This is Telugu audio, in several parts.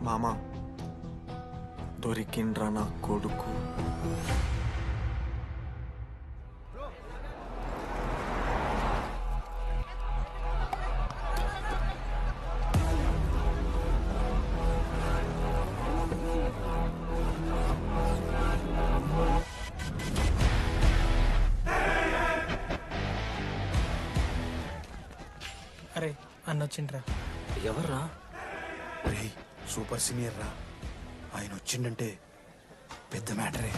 మామా దొరికిండ్రా నా కొడుకు. అరే అన్న వచ్చిండ్రా. ఎవర్రా? రే సూపర్ సీనియర్ రా, ఆయన వచ్చిండంటే పెద్ద మ్యాటరే.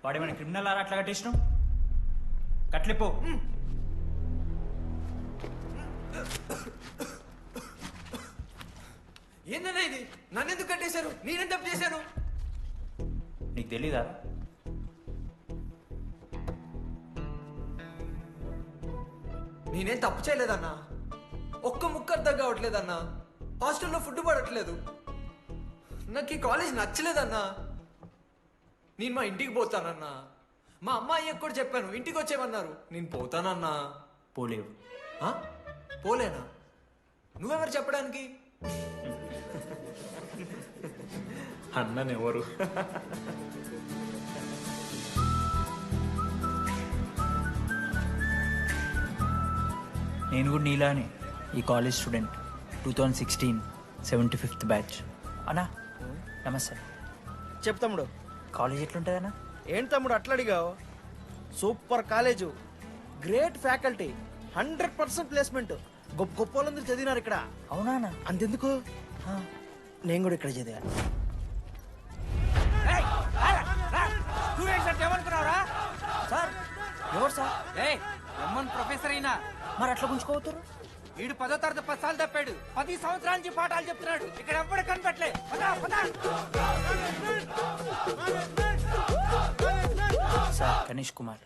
వాడేమైనా క్రిమినల్ ఆరా అట్లా కట్టేసినావు? కట్లిపో. ఏందన్నా ఇది? నన్నెందుకు కట్టేశారు? నేనేం తప్పు చేశాను? నీకు తెలీదా? నేనేం తప్పు చేయలేదన్నా. ఒక్క ముక్క అర్థం కావట్లేదన్నా. హాస్టల్లో ఫుడ్ పడట్లేదు. నాకు ఈ కాలేజ్ నచ్చలేదన్నా. నేను మా ఇంటికి పోతానన్నా. మా అమ్మాయికి కూడా చెప్పాను, ఇంటికి వచ్చేమన్నారు. నేను పోతానన్నా. పోలేవు. ఆ? పోలేనా? నువ్వెవరు చెప్పడానికి? అన్ననెవరు? నేను కూడా నీలానే ఈ కాలేజ్ స్టూడెంట్, 2016 75th బ్యాచ్. అన్నా నమస్తే. చెప్పు తమ్ముడు. కాలేజ్ ఎట్లుంటుంది అన్న? ఏంటి తమ్ముడు అట్లా అడిగావు? Super college, great faculty, 100% placement. గొప్ప గొప్ప వాళ్ళందరూ చదివినారు ఇక్కడ. అవునా అన్న? అంతెందుకు, నేను కూడా ఇక్కడ చదివా. సార్ ఎవరు సార్? ప్రొఫెసర్ అయినా మరి అట్లా గుంజుకోవతారు? వీడు 10వ తరగతి 10 సార్లు తప్పాడు. 10 సంవత్సరాల నుంచి పాఠాలు చెప్తున్నాడు. ఇక్కడ ఎవ్వడు కనిపెట్టలే. సార్ గణేష్ కుమార్.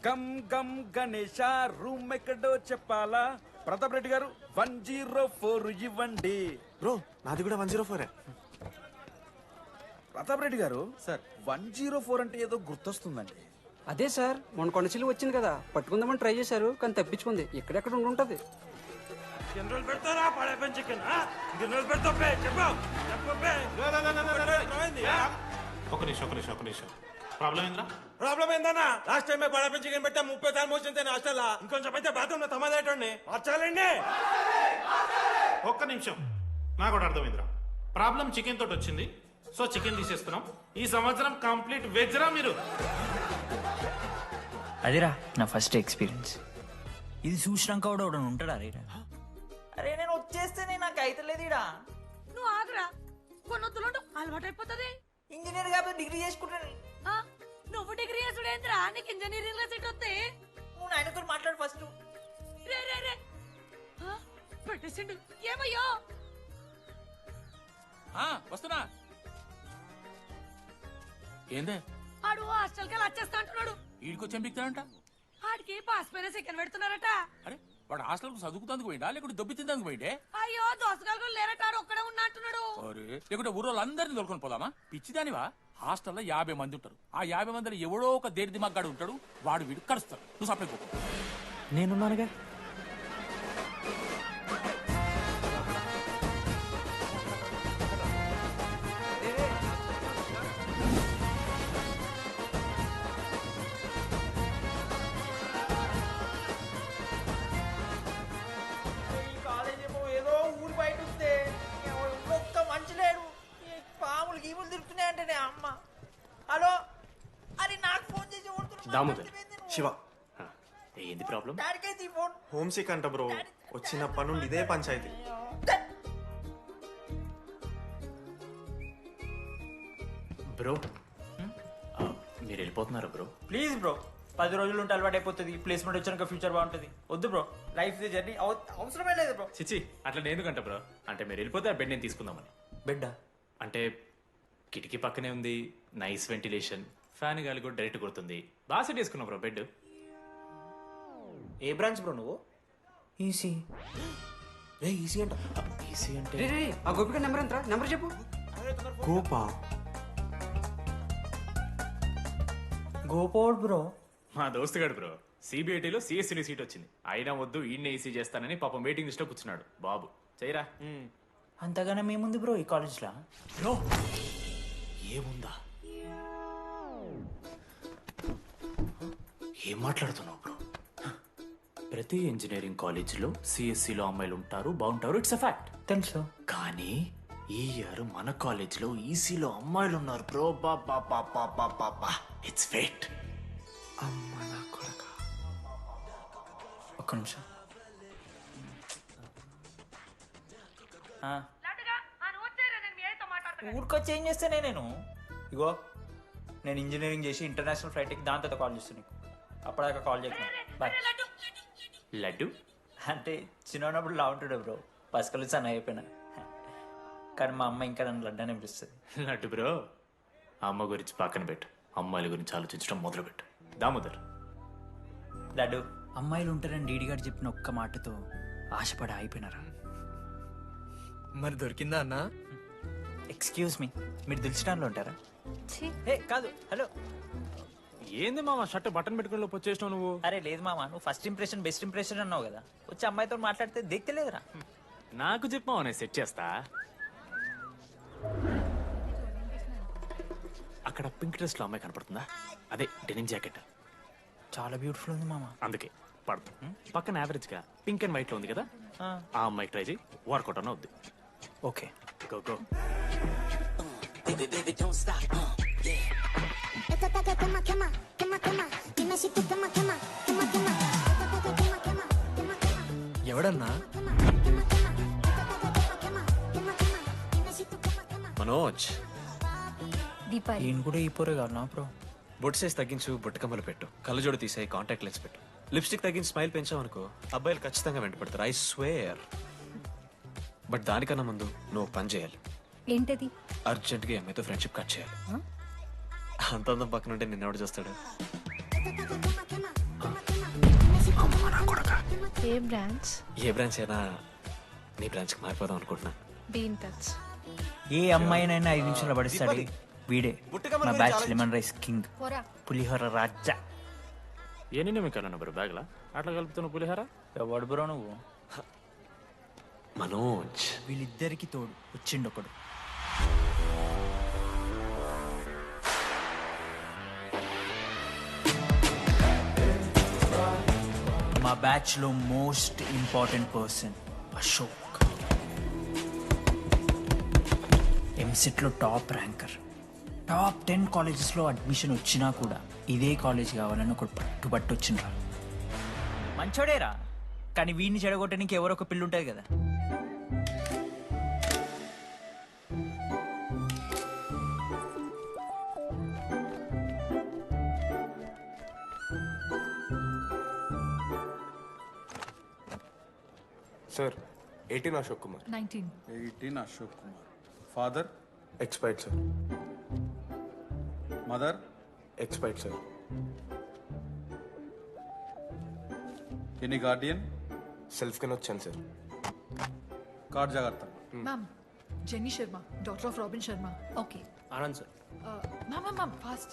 గమ్ గమ్ గణేష రూమ్ ఎక్కడో చెప్పాలా? ప్రతాప్ రెడ్డి గారు 104 ఇవ్వండి. బ్రో నాది కూడా 104. ప్రతాప్ రెడ్డి గారు సార్ 104 అంటే ఏదో గుర్తొస్తుందండి. అదే సార్, మొన్న కొండచిల్లు వచ్చింది కదా, పట్టుకుందామని ట్రై చేశారు కానీ తప్పించుకుంది. ఎక్కడెక్కడ ఉండుంటది. ఒక నిమిషం ప్రాబ్లం ఏంద్రా? ప్రాబ్లం ఏందన్నా? లాస్ట్ టైం పడపి చికెన్ పెట్టా 30 సార్లు మోసింది హాస్టల్. ఇంకొంచెం అయితే బాత్రూమ్ లో తమాదేటండి మార్చాలండి. ఒక్క నిమిషం, నాకు కూడా అర్థమైందిరా. ప్రాబ్లం చికెన్ తోటి వచ్చింది, సో చికెన్ తీసేస్తున్నాం. ఈ సంవత్సరం కంప్లీట్ వెజ్ రా మీరు. అదిరా నా ఫస్ట్ ఎక్స్పీరియన్స్. ఇది చూసినాక కూడా ఒకడు ఉంటాడా రే? అరే నేను వచ్చేస్తేనే నాకు అయితలేదు ఇడా. నువ్వు ఆగరా, కొన్నొత్తులు అలవాటు అయిపోతుంది. ఇంజనీర్ కాబట్టి డిగ్రీ చేసుకుంటాను. నువ్వు డిగ్రీ చేసుడేంద్రా, నీకు ఇంజనీరింగ్ లో సీట్ వస్తే. నువ్వు ఆయనతో మాట్లాడు ఫస్ట్. రే రే రే పెట్టేసిండు. ఏమయ్యో వస్తున్నా. ఏందే ఆడు హాస్టల్ కి వచ్చేస్తా అంటున్నాడు. ఈడికొచ్చేం బిక్తాడంట? ఆడికి పాస్ పైన సెకండ్ పెడుతున్నారట. అరే వాడు హాస్టల్ కు చదువుకుతానికి పోయిండా లేకుంటే దొబ్బి తిందానికి పోయిండే? అయ్యో దోసగాలు లేరట, ఆడు ఒక్కడే ఉన్నా అంటున్నాడు. అరే లేకుంటే ఊరోళ్ళు అందరిని తోలుకొని పోదామా? పిచ్చిదానివా? హాస్టల్లో 50 మంది ఉంటారు. ఆ 50 మందిలో ఎవడో ఒక దేడి దిమాగ్గాడు ఉంటాడు. వాడు వీడు కలుస్తాడు. నువ్వు సప్లై పో. నేనున్నానుగా. ఏదో ఊరు బయట వస్తే ఒక్క మంచి లేడు. పాములు గీములు తిరుగుతున్నాయంటే అమ్మ. హలో, అది నాకు ఫోన్ చేసి దామోదర్ శివ, ఏంది ప్రాబ్లం? డాడీకైతే ఈ ఫోన్. హోమ్ సిక్ అంట బ్రో. వచ్చినప్పటి నుండి ఇదే పంచాయతీ. బ్రో మీరు వెళ్ళిపోతున్నారా బ్రో? ప్లీజ్ బ్రో, 10 రోజులు ఉంటే అలవాటు అయిపోతుంది. ప్లేస్మెంట్ వచ్చాక ఫ్యూచర్ బాగుంటుంది. వద్దు బ్రో, లైఫ్ జర్నీ అవసరమే లేదు బ్రో. చిచి అట్లా ఎందుకంట బ్రో? అంటే మీరు వెళ్ళిపోతే ఆ బెడ్ నేను తీసుకుందామని. బెడ్డా? అంటే కిటికీ పక్కనే ఉంది, నైస్ వెంటిలేషన్, ఫ్యాన్ గాలి కూడా డైరెక్ట్ కొడుతుంది. బాగా సెట్ చేసుకున్నాం బ్రో బెడ్. ఏ బ్రాంచ్ బ్రో నువ్వు? ఈసీ. ఏ ఈసీ అంట. ఈసీ అంటే రే రే ఆ గోపిక నెంబర్ ఎంతరా? నెంబర్ చెప్పు. గోపా. గోపోడ్ బ్రో. మా దోస్తుగాడు బ్రో సిబిఐటీలో సిఎస్సీలో సీట్ వచ్చింది. అయినా వద్దు ఈయన్నే ఈసీ చేస్తానని పాపం వెయిటింగ్ లిస్ట్ లో కూర్చున్నాడు. బాబు చేయరా. అంతగానే మేముంది బ్రో ఈ కాలేజ్లో. బ్రో ఏముందా? ఏం మాట్లాడుతున్నావు బ్రో? ప్రతి ఇంజనీరింగ్ కాలేజీలో సిఎస్సిలో అమ్మాయిలు ఉంటారు, బాగుంటారు. It's a fact. తెలుసు. కానీ ఈ ఇయర్ మన కాలేజీలో ఈసీలో అమ్మాయిలు ఉన్నారు బ్రో. బా ఇట్స్ ఫేట్. అమ్మ నా కొడక. ఒక్క నిమిషం. ఊరికొచ్చి ఏం చేస్తానే నేను? ఇగో నేను ఇంజనీరింగ్ చేసి ఇంటర్నేషనల్ ఫ్లైట్కి దాని తర్వాత కాల్ చేస్తాను నీకు. అప్పటిదాకా కాల్ చేస్తున్నాను. బాయ్. లడ్డు అంటే చిన్నప్పుడు లా ఉంటాడు బ్రో, పసుకలు సన్న అయిపోయినా. కానీ మా అమ్మ ఇంకా నన్ను లడ్డు అని పిలుస్తుంది. లడ్డు బ్రో అమ్మ గురించి పక్కన పెట్టు, అమ్మాయిల గురించి ఆలోచించడం మొదలు పెట్టు. దామోదర్ లడ్డు, అమ్మాయిలు ఉంటారని డీడీ గారు చెప్పిన ఒక్క మాటతో ఆశపడి అయిపోయినారా? మరి దొరికిందా అన్నా? ఎక్స్క్యూజ్ మీ, మీరు దిల్చడంలో ఉంటారా? ఏ కాదు, హలో. ఏంది మామ షర్ట్ బటన్ పెట్టుకుని లోపు వచ్చేసినావు నువ్వు? అరే లేదు మామ, నువ్వు ఫస్ట్ ఇంప్రెషన్ బెస్ట్ ఇంప్రెషన్ అన్నావు కదా, వచ్చి అమ్మాయితో మాట్లాడితే దిక్కలేదురా. నాకు చెప్పావు నేను సెట్ చేస్తా. అక్కడ పింక్ డ్రెస్ లో అమ్మాయి కనపడుతుందా? అదే డెనిమ్ జాకెట్. చాలా బ్యూటిఫుల్ ఉంది మామ. అందుకే పడుతు పక్కన యావరేజ్ గా పింక్ అండ్ వైట్ లో ఉంది కదా, ఆ అమ్మాయి ట్రై చేయి. వర్కౌట్ అన్న వద్దు. Okay go go. ఎవడన్నా? మనోజ్. ఈయన కూడా ఈ పోరే కాదు నా బ్రో. బొట్టు సైజ్ తగ్గించు, బుట్టకమ్మలు పెట్టు, కళ్ళజోడు తీసాయి, కాంటాక్ట్ లెన్స్ పెట్టు, లిప్స్టిక్ తగ్గించి స్మైల్ పెంచావు అనుకో, అబ్బాయిలు ఖచ్చితంగా వెంటపడతారు. I swear. బట్ దానికన్నా ముందు నువ్వు పని చేయాలి. ఏంటది? అర్జెంట్గా అమ్మాయితో ఫ్రెండ్షిప్ కట్ చేయాలి. అంత అందం పక్కన ఉంటే నిన్నెవడు చూస్తాడు? ఏ బ్రాంచ్? ఏ బ్రాంచ్ అయినా నీ బ్రాంచ్కి మారిపోదాం అనుకుంటున్నా. Be in touch. ఏ అమ్మాయినైనా 5 నిమిషాలు పడిస్తాడు వీడే. మా బ్యాచ్ లెమన్ రైస్ కింగ్, పోరా. పులిహోర రాజా. ఎన్ని నిమిషాలు బ్రో బ్యాగ్లా అట్లా కలుపుతున్న పులిహార? ఎవడు బ్రో నువ్వు? మనోజ్. వీళ్ళిద్దరికి తోడు వచ్చిండు ఒకడు. మా బ్యాచ్ లో most important person Ashok. EAMCET లో టాప్ ర్యాంకర్. టాప్ 10 కాలేజెస్ లో అడ్మిషన్ వచ్చినా కూడా ఇదే కాలేజ్ కావాలని ఒకడు పట్టుబట్టు వచ్చిండ్రా. మంచోడేరా, కానీ వీడిని చెడగొట్టడానికి ఎవరో ఒక పిల్లు ఉంటుంది కదా. Sir 18 Ashok Kumar. 19. 18 Ashok Kumar. Father? Expired sir. Mother? Expired sir. Any Guardian? Self కింద వచ్చాను సార్. కార్డ్ జాగ్రత్త. Ma'am, Jenny Sharma, daughter of Robin Sharma. Okay. Anand sir. Ma'am, fast.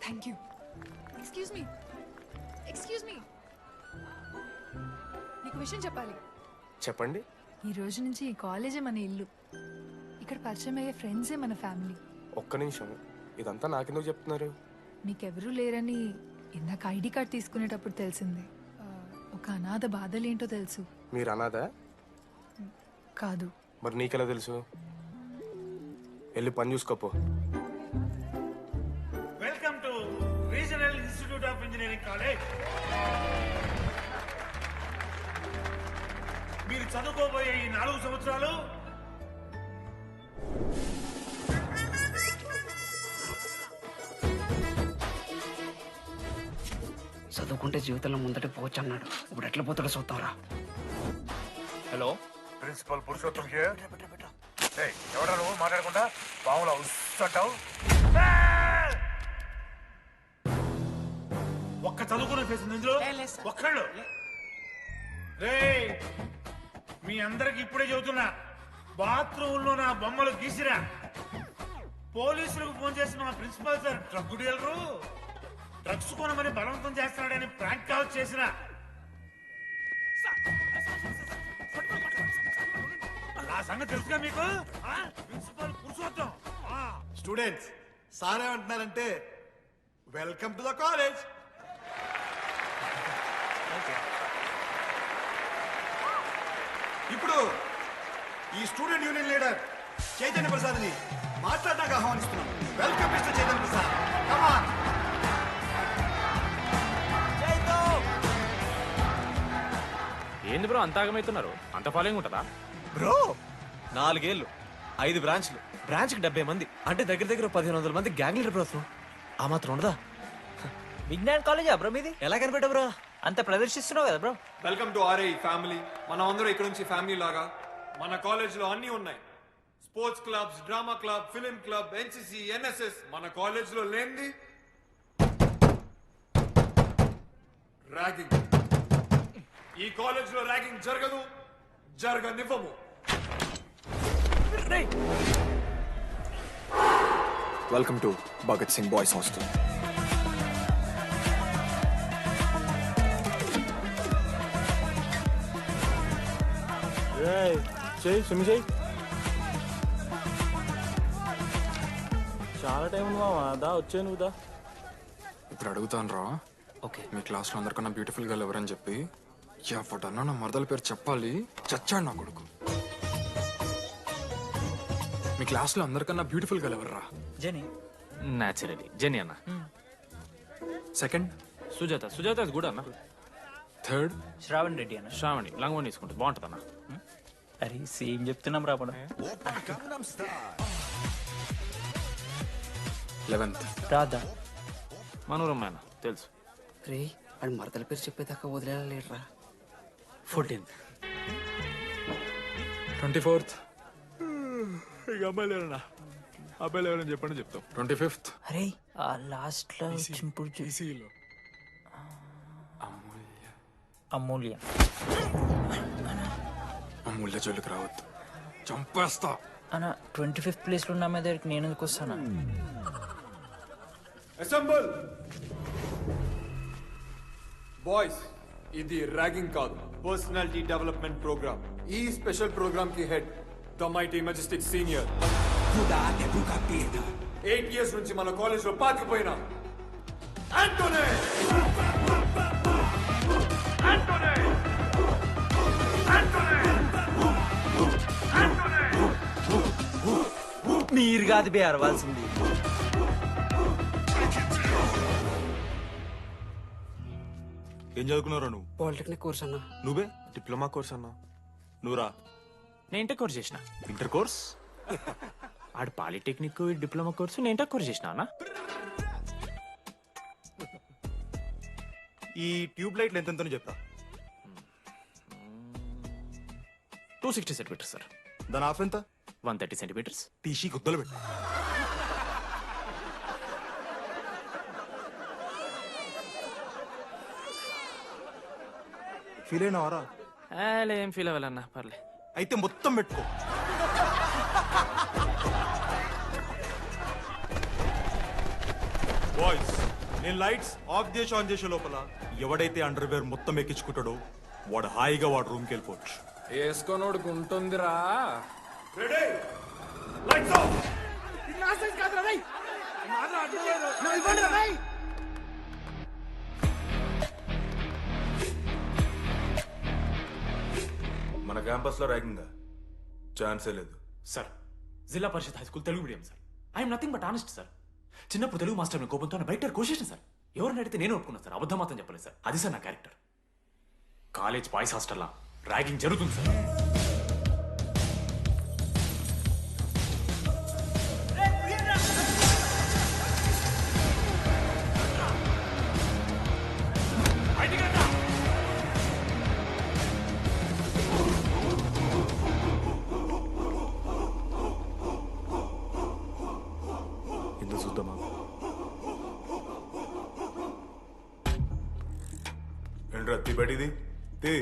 Thank you. Excuse me. నీకు విషయం చెప్పాలి. చెప్పండి. ఈ రోజు నుంచి ఈ కాలేజే మన ఇల్లు. ఇక్కడ పరిచయం అయ్యే ఫ్రెండ్సే మన ఫ్యామిలీ. ఒక్క నిమిషం, ఇదంతా నాకెందుకు చెప్తున్నారు? మీకెవరూ లేరని ఇందాక ఐడి కార్డ్ తీసుకునేటప్పుడు తెలిసింది. ఒక అనాథ బాధలేంటో తెలుసు. మీరు అనాదా? కాదు. మరి నీకెలా తెలుసు? వెళ్ళి పని చూసుకోపో. Welcome to regional institute of engineering college. మీరు చదువుకోబోయే ఈ 4 సంవత్సరాలు చదువుకుంటే జీవితంలో ముందట పోవచ్చు అన్నాడు. ఇప్పుడు ఎట్లా పోతాడో చూద్దాంరా. Hello, principal Purushottam here. ఎవడా నువ్వు మాట్లాడకుండా బావులా ఉస్సంటావు? ఒక్క చదువుకునే ఫేస్ ఇందులో ఒక్కళ్ళు. రే మీ అందరికి ఇప్పుడే చెబుతున్నా, బాత్రూంలో నా బొమ్మలు గీసిరా. పోలీసులకు ఫోన్ చేసిన మా principal sir drug dealer drugs కొనమని బలవంతం చేస్తున్నాడని ప్రాంక్ కాల్ చేసిన. ఆ సంగతి తెలుసుగా మీకు? ప్రిన్సిపాల్ పురుషోత్తం. స్టూడెంట్స్ సార్ ఏమంటున్నారంటే వెల్కమ్ టు ద కాలేజ్. ఇప్పుడు ఈ student union leader Chaitanya Prasad ని మాట్లాడడానికి ఆహ్వానిస్తున్నాం. Welcome mister Chaitanya Prasad. Come on. ఏంది బ్రో అంత ఆగమవుతున్నారు? అంత ఫాలోయింగ్ ఉంటుందా బ్రో? 4 ఏళ్ళు 5 బ్రాంచ్లు, బ్రాంచ్కి 70 మంది, అంటే దగ్గర దగ్గర 1500 మంది గ్యాంగ్ లీడర్ బ్రో. ఆ మాత్రం ఉండదా? విజ్ఞాన్ కాలేజా బ్రో మీది? ఎలా కనిపెట్టా బ్రో? అంత ప్రదర్శిస్తున్నావు కదా bro. Welcome to RI family. మనం అందరూ ఇక్కడ నుంచి ఫ్యామిలీ లాగా. మన కాలేజ్లో అన్నీ ఉన్నాయి. Sports clubs, drama club, film club, NCC, NSS. మన కాలేజ్లో లేనిది ర్యాగింగ్. ఈ కాలేజ్లో ర్యాగింగ్ జరగదు, జరగనివ్వము. Welcome to Bhagat Singh boys hostel. చాలా టైం ఉంది మామ. దా వచ్చే నువ్వు దా. ఇప్పుడు అడుగుతాను రా. ఓకే. మీ క్లాస్లో అందరికన్నా బ్యూటిఫుల్ గర్ల్ ఎవరని చెప్పి ఎవడన్నా నా మరదల పేరు చెప్పాలి. చచ్చాడు నా కొడుకు. మీ క్లాస్లో అందరికన్నా బ్యూటిఫుల్ గర్ల్ ఎవర్రా? జెనీ. న్యాచురలీ జెనీ అన్న. సెకండ్ సుజాత. సుజాత కూడా అన్న. థర్డ్ శ్రావణ్ రెడ్డి అన్న. శ్రావణి లంగోని తీసుకుంటుంది, బాగుంటుంది అన్న. అరే సేమ్ చెప్తున్నాం రాపడం. 11th రాధా. మనోరమ్మ అన్న తెలుసు. రే వాడు మరదల పేరు చెప్పేదాకా వదిలేరా. 14th 24th ఇక అమ్మాయి లేరన్నా. అబ్బాయిలు ఎవరైనా చెప్పండి చెప్తాం. 25th అరే ఆ లాస్ట్ లో చింపుడు ఈసీలో అమూల్య. అమూల్య జోలికి రావద్దు, చంపేస్తా. అన్న 25th ప్లేస్ లో ఉన్న అమ్మాయి దగ్గరికి నేను ఎందుకు వస్తానా? Assemble boys. ఇది ర్యాగింగ్ కాదు, పర్సనాలిటీ డెవలప్మెంట్ ప్రోగ్రామ్. ఈ స్పెషల్ ప్రోగ్రామ్ కి head the mighty Majestic senior. 8 years నుంచి మన కాలేజ్ లో పాతిపోయినా ఆంటోనీ. మీరు కాదు బే అరవాల్సింది. ఏం చదువుకున్నారా నువ్వు? పాలిటెక్నిక్ కోర్స్ అన్నా. నువ్వే డిప్లొమా కోర్స్ అన్నా. నువ్వురా? నేను ఇంటర్ కోర్స్ చేసిన. Inter course? ఆడు పాలిటెక్నిక్ డిప్లొమా కోర్సు, నేను ఇంటర్ కోర్స్ చేసిన అన్న. ఈ ట్యూబ్ లైట్లు ఎంతెంతనో చెప్తా. 260 సెంటీమీటర్స్ సార్. దాని ఆఫ్ ఎంత? 130 సెంటీమీటర్స్. టీసీ గుద్దలు పెట్టు. ఫీల్ అయినావారా? ఏం ఫీల్ అవ్వాలన్నా, పర్లే. అయితే మొత్తం పెట్టుకో. బాయ్స్, నేను లైట్స్ ఆఫ్ చేసి ఆన్ చేసే లోపల ఎవడైతే అండర్వేర్ మొత్తం ఎక్కించుకుంటాడో వాడు హాయిగా వాడు రూమ్కి వెళ్ళిపోవచ్చు. వేసుకోనోడుకు ఉంటుందిరా. Ready, lights off. మన క్యాంపస్ లో ర్యాగింగ్ ఛాన్సే లేదు sir. Zilla Parishad high school Telugu medium sir. I'm nothing but honest sir. చిన్నప్పుడు తెలుగు మాస్టర్ కోపంతో బయట కోసేసిన సార్. ఎవరిని అడిగితే నేను ఒప్పుకున్నాను సార్. అబద్ధం మాత్రం చెప్పలేదు సార్. అది సార్ నా క్యారెక్టర్. కాలేజ్ బాయ్స్ హాస్టల్లా ర్యాగింగ్ జరుగుతుంది సార్. చూద్దామా? ఏంట్రా తీ బయటిది తీ.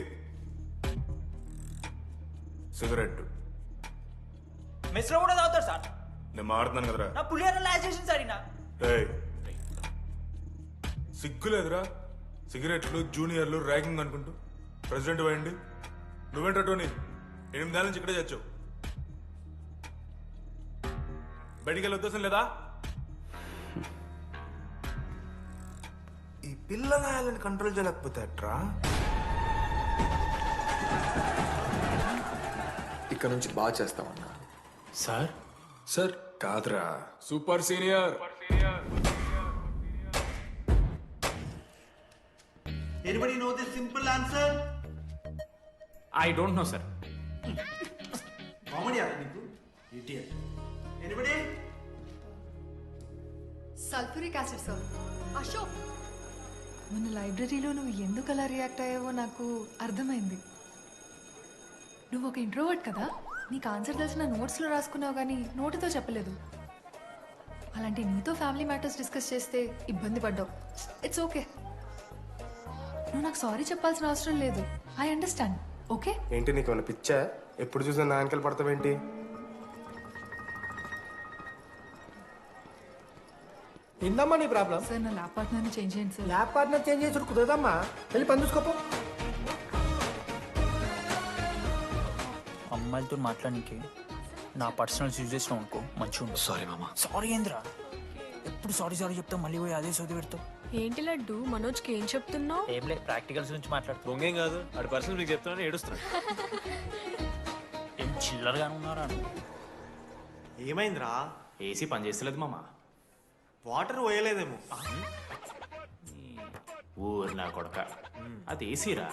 సిగరెట్ మెస్లో కూడా తాగుతారు సార్. నేను మారుతున్నాను కదరా. నా పులిహోర లాస్ట్ చేసింది సార్ ఈయన. ఏయ్, సిగ్గులేదురా? సిగరెట్లు జూనియర్లు ర్యాగింగ్ అనుకుంటూ ప్రెసిడెంట్ అయ్యండి. నువ్వేంట్రా టోనీ 8 నెలల నుంచి ఇక్కడే చచ్చావు. బయటికి వెళ్ళే ఉద్దేశం లేదా? ఈ పిల్లలని కంట్రోల్ చేయలేకపోతే అట్రా. ఇక్కడ నుంచి బాగా చేస్తామన్నా. సార్ సార్ కాదురా, super senior. Anybody know the simple answer? I don't know sir. Comedy are you? Idiot. Anybody? Sulphuric acid sir. Ashok, మన లైబ్రరీలో నువ్వు ఎందుకు అలా రియాక్ట్ అయ్యావో నాకు అర్థమైంది. నువ్వు ఒక ఇంట్రోవర్ట్ కదా, నీకు ఆన్సర్ తెలిసిన నోట్స్లో రాసుకున్నావు కానీ నోటితో చెప్పలేదు. అలాంటి నీతో ఫ్యామిలీ మ్యాటర్స్ డిస్కస్ చేస్తే ఇబ్బంది పడ్డావు. It's okay. నువ్వు నాకు సారీ చెప్పాల్సిన అవసరం లేదు. I understand. ఓకే? ఏంటి నీకు ఏమైనా పిచ్చా? ఎప్పుడు చూసినా నా వెనకాల పడతావేంటి? ఏందమ్మా నీ ప్రాబ్లం? సార్ నా ల్యాబ్ పార్ట్నర్ని చేంజ్ చేయండి సార్. ల్యాబ్ పార్ట్నర్ చేంజ్ చేసి కుదరదమ్మా. వెళ్ళి పని చూసుకోపో. అమ్మాయిలతో మాట్లాడడానికి నా పర్సనల్ యూజ్ చేసినావు అనుకో మంచిగా ఉంటుంది. సారీ మామా. సారీ ఏంద్రా, ఎప్పుడు సారీ సారీ చెప్తావు, మళ్ళీ పోయి అదే సోది పెడతావు. ఏంటి లడ్డు మనోజ్కి ఏం చెప్తున్నావు? ఏం లేదు, ప్రాక్టికల్స్ గురించి మాట్లాడుతూ. దొంగేం కాదు, ఆడి పర్సనల్ మీకు చెప్తున్నాను ఏడుస్తున్నాడు. ఏం చిల్లరగానే ఉన్నారా? ఏమైందిరా? ఏసీ పని చేస్తలేదు మామా. వాటర్ పోయలేదేమో. ఊరు నా కొడక, అది ఏసీరా,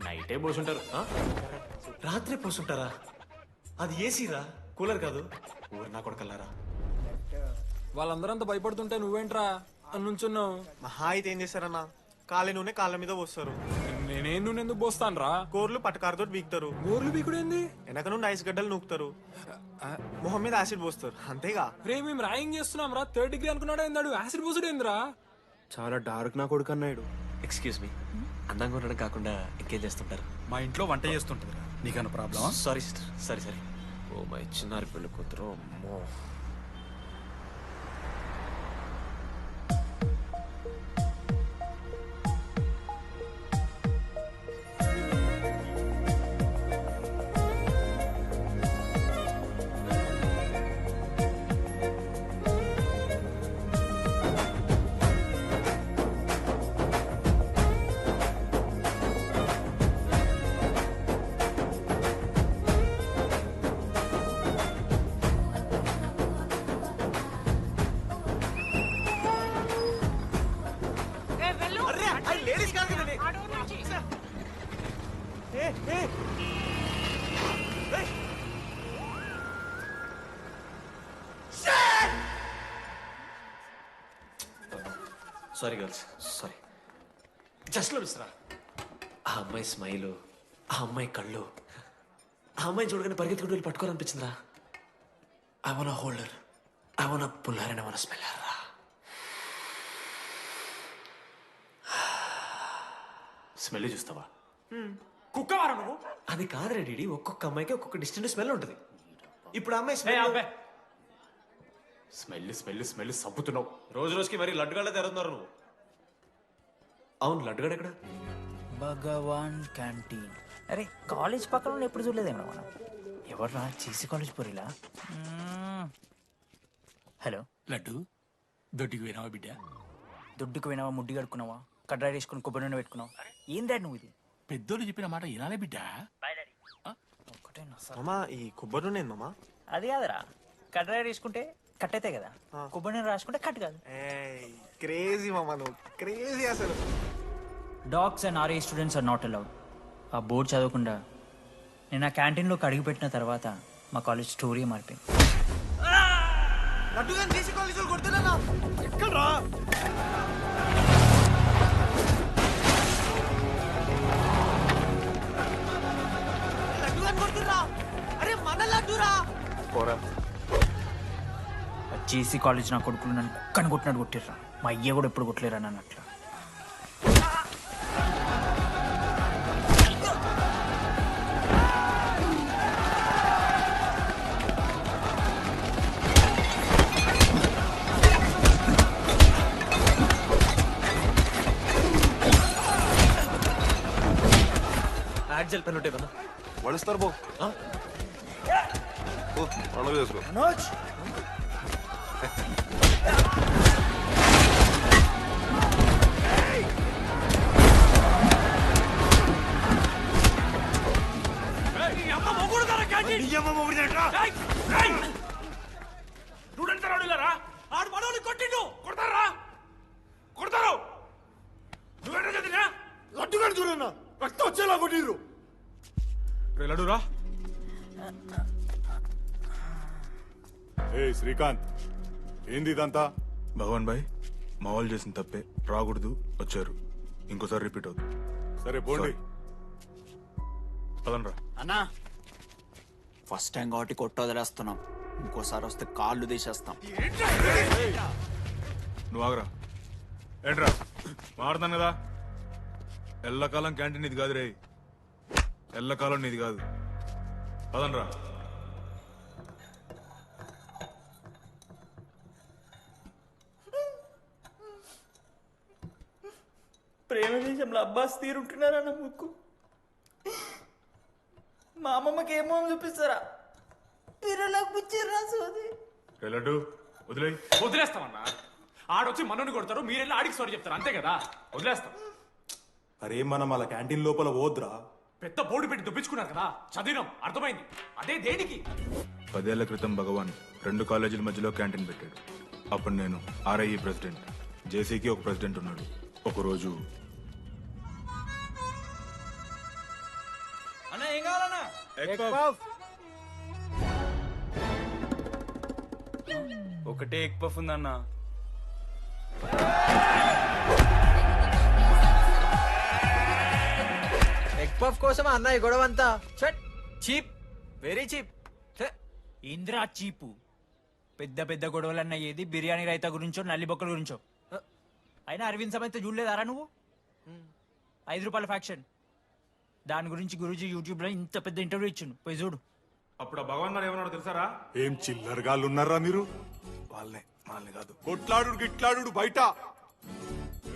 నైటే పోసుంటారు. రాత్రి పోసుంటారా? అది ఏసీరా, కూలర్ కాదు. ఊరు నా కొడకల్లారా. వాళ్ళందరూ అంత భయపడుతుంటే నువ్వేంట్రా నుంచున్నావు? మహా అయితే ఏం చేస్తారన్నా, కాళ్ళ నూనె కాళ్ళ మీద పోస్తారు. నేనేం నువ్వు ఎందుకు పోస్తాను రా? కోర్లు పట్టకారుతో బీకుతారు. గోర్లు బీకుడు ఏంది? వెనక నుండి ఐస్ గడ్డలు నూకుతారు. మొహం మీద యాసిడ్ పోస్తారు. అంతేగా. రే మేము ర్యాగింగ్ చేస్తున్నాం రా. 3rd డిగ్రీ అనుకున్నాడు ఏందాడు? యాసిడ్ పోసుడు ఏందిరా? చాలా డార్క్ నా కొడుకు అన్నాడు. ఎక్స్క్యూజ్ మీ, అందంగా ఉండడం కాకుండా ఇంకేం చేస్తుంటారు? మా ఇంట్లో వంట చేస్తుంటుంది. నీకన్నా ప్రాబ్లమా? Sorry sister, sorry. Oh my చిన్నారి పెళ్ళి కూతురు, అమ్మో. Sorry girls, sorry. Just Mishra. ఆ అమ్మాయి స్మైలు, ఆ అమ్మాయి కళ్ళు, ఆ అమ్మాయిని చూడగానే పరిగెత్తుకుంటూ వెళ్ళి పట్టుకోవాలనిపించిందిరా. I want holder, I want puller and I want smeller రా. స్మెల్ చూస్తావా? కుక్కవారా నువ్వు? అది కాదురా డీడీ, ఒక్కొక్క అమ్మాయికి ఒక్కొక్క డిస్టెంట్ స్మెల్ ఉంటుంది. ఇప్పుడు అమ్మాయి స్మెల్ స్మెల్ స్మెల్ స్మెల్ సబ్బుతున్నావు. రోజు రోజుకి మరి లడ్డుగాళ్ళ తెరుతున్నారు నువ్వు. అవును, లడ్డుగాడు ఎక్కడ? భగవాన్ క్యాంటీన్. అరే కాలేజ్ పక్కన ఎప్పుడు చూడలేదేమో మనం. ఎవర్రా చీసీ కాలేజ్ పోరిలా? హలో లడ్డు, దొడ్డికి పోయినావా బిడ్డ? దొడ్డుకు పోయినావా, ముడ్డి కడుక్కున్నావా, కడ్రాయి వేసుకుని కొబ్బరి నూనె పెట్టుకున్నావు? ఏం డాడ్ నువ్వు ఇది? పెద్దోళ్ళు చెప్పిన మాట వినాలే బిడ్డ. మామా ఈ కొబ్బరి నూనె మామా? అది కాదురా, కడ్రాయి వేసుకుంటే కట్ అవుతాయి కదా, కొబ్బరి నూనె రాసుకుంటే కట్ కాదు. క్రేజీ మామా, నువ్వు క్రేజీ అసలు. Dogs and RA students are not allowed. ఆ బోర్డు చదవకుండా నేను ఆ క్యాంటీన్లోకి అడుగుపెట్టిన తర్వాత మా కాలేజ్ స్టోరీ మారిపోయింది. ఎక్కడ్రా? అరే మన లడ్డురా. జేసీ కాలేజ్ నా కొడుకులు నన్ను కుక్కని కొట్టినట్టు కొట్టిర్రా. మా అయ్య కూడా ఎప్పుడు కొట్టలేరా నన్ను అట్లా. యాక్జల్ పెన్ ఉంటే వడుస్తారు బో పండుగ చేసుకో మనోజ్ ఆడు మనోని కొట్టిండు కొడతారా కొడతారు నువ్వేనా చదివినా లడ్డుగాడు చూడన్నా రక్తం వచ్చేలా కొట్టిర్రు లడ్డురా ఏ శ్రీకాంత్ ఏంది ఇదంతా భగవాన్ భాయ్ మా వాళ్ళు చేసిన తప్పే రాకూడదు వచ్చారు ఇంకోసారి రిపీట్ అవుతుంది సరే పోండి పదనరా అన్నా ఫస్ట్ టైం కాబట్టి కొట్ట వదిలేస్తున్నాం ఇంకోసారి వస్తే కాళ్ళు తీసేస్తాం నువ్వు ఆగరా ఏంట్రా మారుతాను కదా ఎల్లకాలం క్యాంటీన్ ఇది కాదు రే ఎల్లకాలం నీది కాదు పదనరా ప్రేమ దేశంలో అబ్బాస్ తీరుంటున్నారన్న ముక్కు మా అమ్మమ్మకి ఏమో చూపిస్తారా పిల్లలకు పుచ్చిర్రా సోది లడ్డు వదిలే వదిలేస్తామన్నా ఆడొచ్చి మనోని కొడతారు మీరెళ్ళి ఆడికి సారీ చెప్తారు అంతే కదా వదిలేస్తాం అరే మనం అలా క్యాంటీన్ లోపల పోద్రా పెద్ద బోర్డు పెట్టి దుప్పించుకున్నారు కదా చదివినాం అర్థమైంది అదే దేనికి 10 ఏళ్ల క్రితం భగవాన్ 2 కాలేజీల మధ్యలో క్యాంటీన్ పెట్టాడు అప్పుడు నేను ఆర్ఐఈ ప్రెసిడెంట్ జేసీకి ఒక ప్రెసిడెంట్ ఉన్నాడు ఒకరోజు అన్న ఏం కావాలన్నా ఒకటే ఎగ్ పఫ్ ఉందన్న ఎగ్ పఫ్ కోసం అన్న ఈ గొడవ అంతా చీప్ వెరీ చీప్ ఇంద్రా చీపు పెద్ద పెద్ద గొడవలన్న ఏది బిర్యానీ రైతా గురించో నల్లి బొక్కల గురించో అయినా అరవింద్ సమేత చూడలేదారా నువ్వు 5 రూపాయల ఫ్యాక్షన్ దాని గురించి గురూజీ యూట్యూబ్ లో ఇంత పెద్ద ఇంటర్వ్యూ ఇచ్చిండు పోయి చూడు అప్పుడు ఆ భగవాన్ గారు ఏమన్నాడు తెలుసారా ఏం చిల్లరగాళ్ళు ఉన్నారా మీరు వాళ్ళని కాదు కొట్లాడు గిట్లాడు బయట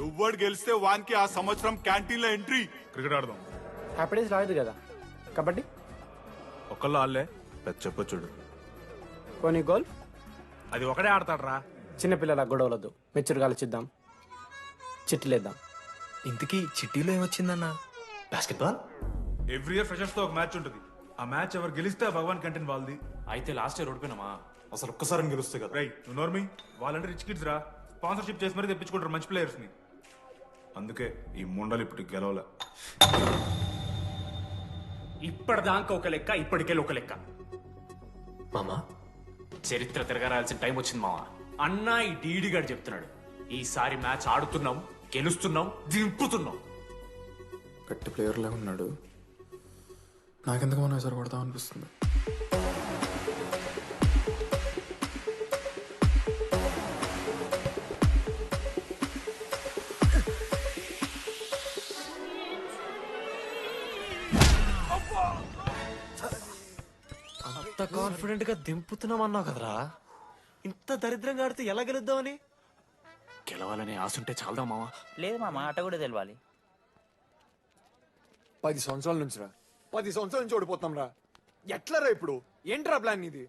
ఎవ్వడు గెలిస్తే వానికి ఆ సంవత్సరం క్యాంటీన్ లో ఎంట్రీ క్రికెట్ ఆడదాం హ్యాపీ డేస్ రాలేదు కదా కబడ్డీ ఒకళ్ళు ఆళ్ళే పెద్ద చెప్పొచ్చుడు పోనీ గోల్ అది ఒకడే ఆడతాడ్రా చిన్నపిల్లల గొడవలొద్దు మెచ్యూర్గా ఆలోచిద్దాం చిట్టిలేద్దాం ఇంతకీ చిట్టీలో ఏమొచ్చిందన్న బాస్కెట్బాల్ ఎవ్రీ ఇయర్ ఫ్రెషర్స్ తో ఒక మ్యాచ్ ఉంటుంది ఆ మ్యాచ్ ఎవరు గెలిస్తే ఆ భగవాన్ క్యాంటీన్ వాళ్ళది అయితే లాస్ట్ ఇయర్ ఓడిపోయినామా అసలు ఒక్కసారి గెలుస్తే కదా రై నువ్వు నోర్మి వాళ్ళంటే రిచ్ కిడ్స్ రా స్పాన్సర్షిప్ చేసి మరీ తెప్పించుకుంటారు మంచి ప్లేయర్స్ ని అందుకే ఈ ముండలు ఇప్పుడు గెలవలే ఇప్పటిదాకా ఒక లెక్క ఇప్పటికెళ్ళి ఒక లెక్క మామా చరిత్ర తిరగరాల్సిన టైం వచ్చింది మావా అన్నా ఈ డీడీ గారు చెప్తున్నాడు ఈసారి మ్యాచ్ ఆడుతున్నాం గెలుస్తున్నాం దింపుతున్నాం గట్టి ప్లేయర్లే ఉన్నాడు నాకెందుకు మనం ఎసరు కొడతాం అనిపిస్తుంది అంత కాన్ఫిడెంట్ గా దింపుతున్నాం అన్నావు కదరా ఇంత దరిద్రంగా ఆడితే ఎలా గెలుద్దామని గెలవాలనే ఆశుంటే చాలదా మావా లేదు మామ ఆట కూడా తెలవాలి 10 సంవత్సరాల నుంచి రా 10 సంవత్సరాల నుంచి ఓడిపోతాం రా ఎట్లా రా ఇప్పుడు ఏంట్రా ప్లాన్ ఇది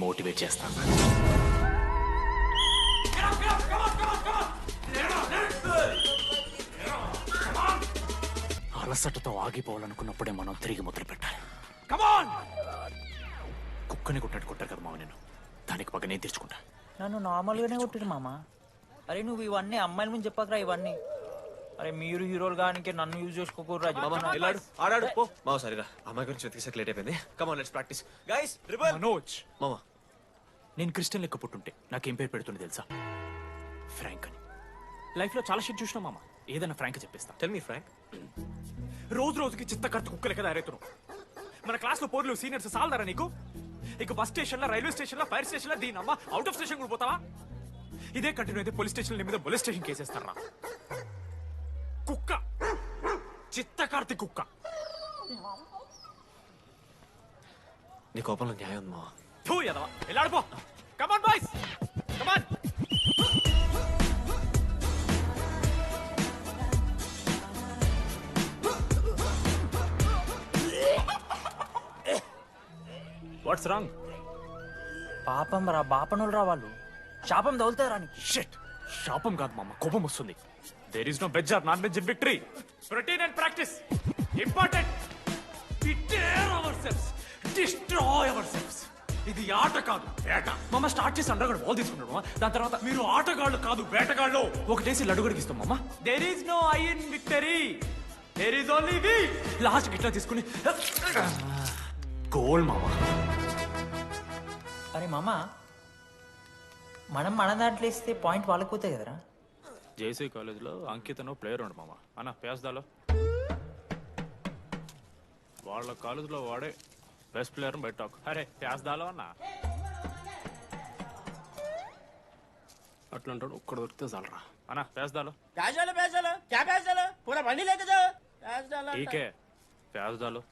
మోటివేట్ చేస్తాను అలసటతో ఆగిపోవాలనుకున్నప్పుడే మనం తిరిగి మొదలు పెట్టాలి కుక్కని కొట్టాడు కొట్టారు కదా మావ నేను దానికి పక్క నేను తెచ్చుకుంటా నన్ను నార్మల్గానే కొట్టిరు మామ అరే నువ్వు ఇవన్నీ అమ్మాయిల ముందు చెప్పకరా ఇవన్నీ అరే మీరు హీరోలు కానీ నన్ను యూజ్ చేసుకోకూడరా ఆడాడు పో మావ సరిగా అమ్మాయి గురించి వెతికేసాక లేట్ అయిపోయింది come on let's practice guys ribbon Manoj మామ నేను క్రిస్టియన్ లెక్క పుట్టుంటే నాకేం పేరు పెడుతుండే తెలుసా ఫ్రాంక్ అని లైఫ్ లో చాలా షిట్ చూసినా మామ ఏదైనా ఫ్రాంక్ చెప్పేస్తా టెల్ మీ ఫ్రాంక్ రోజు రోజుకి చిత్తకర్త కుక్క లెక్క తయారవుతున్నావు మన క్లాస్ లో పోర్లు సీనియర్స్ సాలదారా నీకు ఇక బస్ స్టేషన్ లో రైల్వే స్టేషన్ లో ఫైర్ స్టేషన్ లో దీని అమ్మ అవుట్ ఆఫ్ స్టేషన్ కూడా పోతావా ఇదే కంటిన్యూ అయితే పోలీస్ స్టేషన్ మీద పోలీస్ స్టేషన్ కేసేస్తారా కుక్క చిత్తకార్తి కుక్క నీ కోపంలో న్యాయం ఉంది మావ థూ యదవా వెళ్ళాడిపో come on boys come on what's wrong? పాపం రా, బాపనులు రా వాళ్ళు. శాపం తగులుతారా నీకు? షిట్, శాపం కాదు మామ, కోపం వస్తుంది. There is no veg or non veg in victory. Protein and practice important. We dare ourselves, destroy ourselves. ఇది ఆట కాదు, వేట. మామ స్టార్ట్ చేసి అండర్గాడు బాల్ తీసుకున్నాడు మామ. దాని తర్వాత మీరు ఆటగాళ్ళు కాదు, వేటగాళ్ళు. ఒకటేసి లడ్డు గడిగిస్తాం మామ. There is no I in victory, there is only we. Last ఇట్లా తీసుకుని గోల్ మామ. అరే మామ, మనం మన దాంట్లో ఇస్తే పాయింట్ వాళ్ళకి పోతాయి కదరా. జేసీ కాలేజ్లో అంకితను ప్లేయర్ ఉండు మామ. అన్న ప్యాస్దాలో వాళ్ళ కాలేజ్లో వాడే బెస్ట్ ప్లేయర్ బయట. అరే ప్యాస్దాలో అన్న అట్లా అంటాడు. ఒక్కడ దొరికితే చాలరా అన్న. ప్యాస్దాలో ఠీకే ప్యాస్దాలో.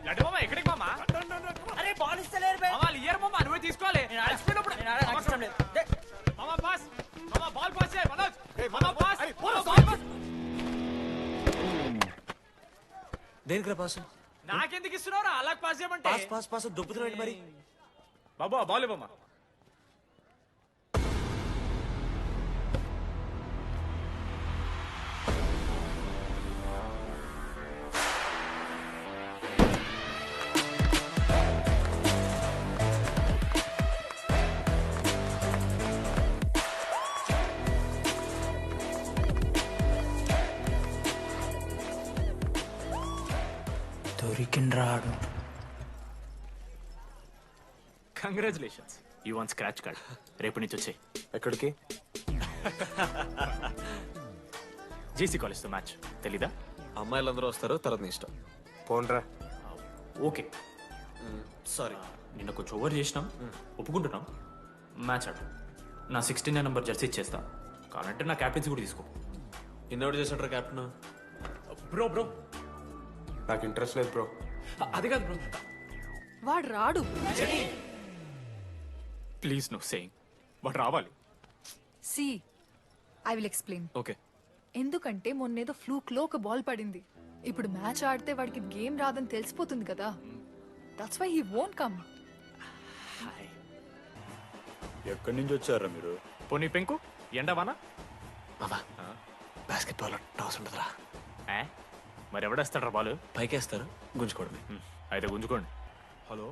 లడ్డు మామ ఎక్కడికి మామ? అరే బాల్ ఇస్తలేరు బే. మామ ఇయర్ మామ, నువ్వే తీసుకోవాలి. మామ పాస్, మామ బాల్ పాస్ చేయి మనోజ్. మామ పాస్, బాల్ పాస్. దేనికి పాస్? నాకెందుకు ఇస్తున్నావురా? అలా పాస్ చేయమంటే. పాస్ పాస్ పాస్ దొబ్బుతున్నాడు మరి. బాబు ఆ బాల్ ఇవ్వమ్మా. దొరికిండ్రాడు. Congratulations, you won scratch card. రేపు నుంచి వచ్చే. ఎక్కడికి? జేసీ కాలేజ్తో మ్యాచ్ తెలీదా? అమ్మాయిలందరూ వస్తారు, తర్వాత నీ ఇష్టం. పోన్రా. ఓకే సారీ, నిన్న కొంచెం ఓవర్ చేసినాం, ఒప్పుకుంటున్నాం. మ్యాచ్ ఆడు. నా 69 నెంబర్ జెర్సీ ఇచ్చేస్తా. కావాలంటే నా క్యాప్టెన్సీ కూడా తీసుకో. ఇన్నోటి చేసాడు క్యాప్టెన్. బ్రో బ్రో నాకు ఇంట్రెస్ట్ లేదు బ్రో. అది కాదు బ్రో. వాడు రాడు. Please no saying. వాడు రావాలి. See I will explain. Okay. ఎందుకంటే మొన్నేదో ఫ్లూక్ లో ఒక బాల్ పడింది. ఇప్పుడు మ్యాచ్ ఆడితే వాడికి గేమ్ రాదని తెలిసిపోతుంది కదా. That's why he won't come. ఎక్కడి నుంచి వచ్చారా మీరు? పోనీ పెంకు ఎండవానా? మామా బాస్కెట్బాల్ టాస్ ఉంటుందిరా. మరి ఎవడేస్తాడ్రా బాల్? పైకేస్తారు, గుంజుకోవడమే. అయితే గుంజుకోండి. హలో,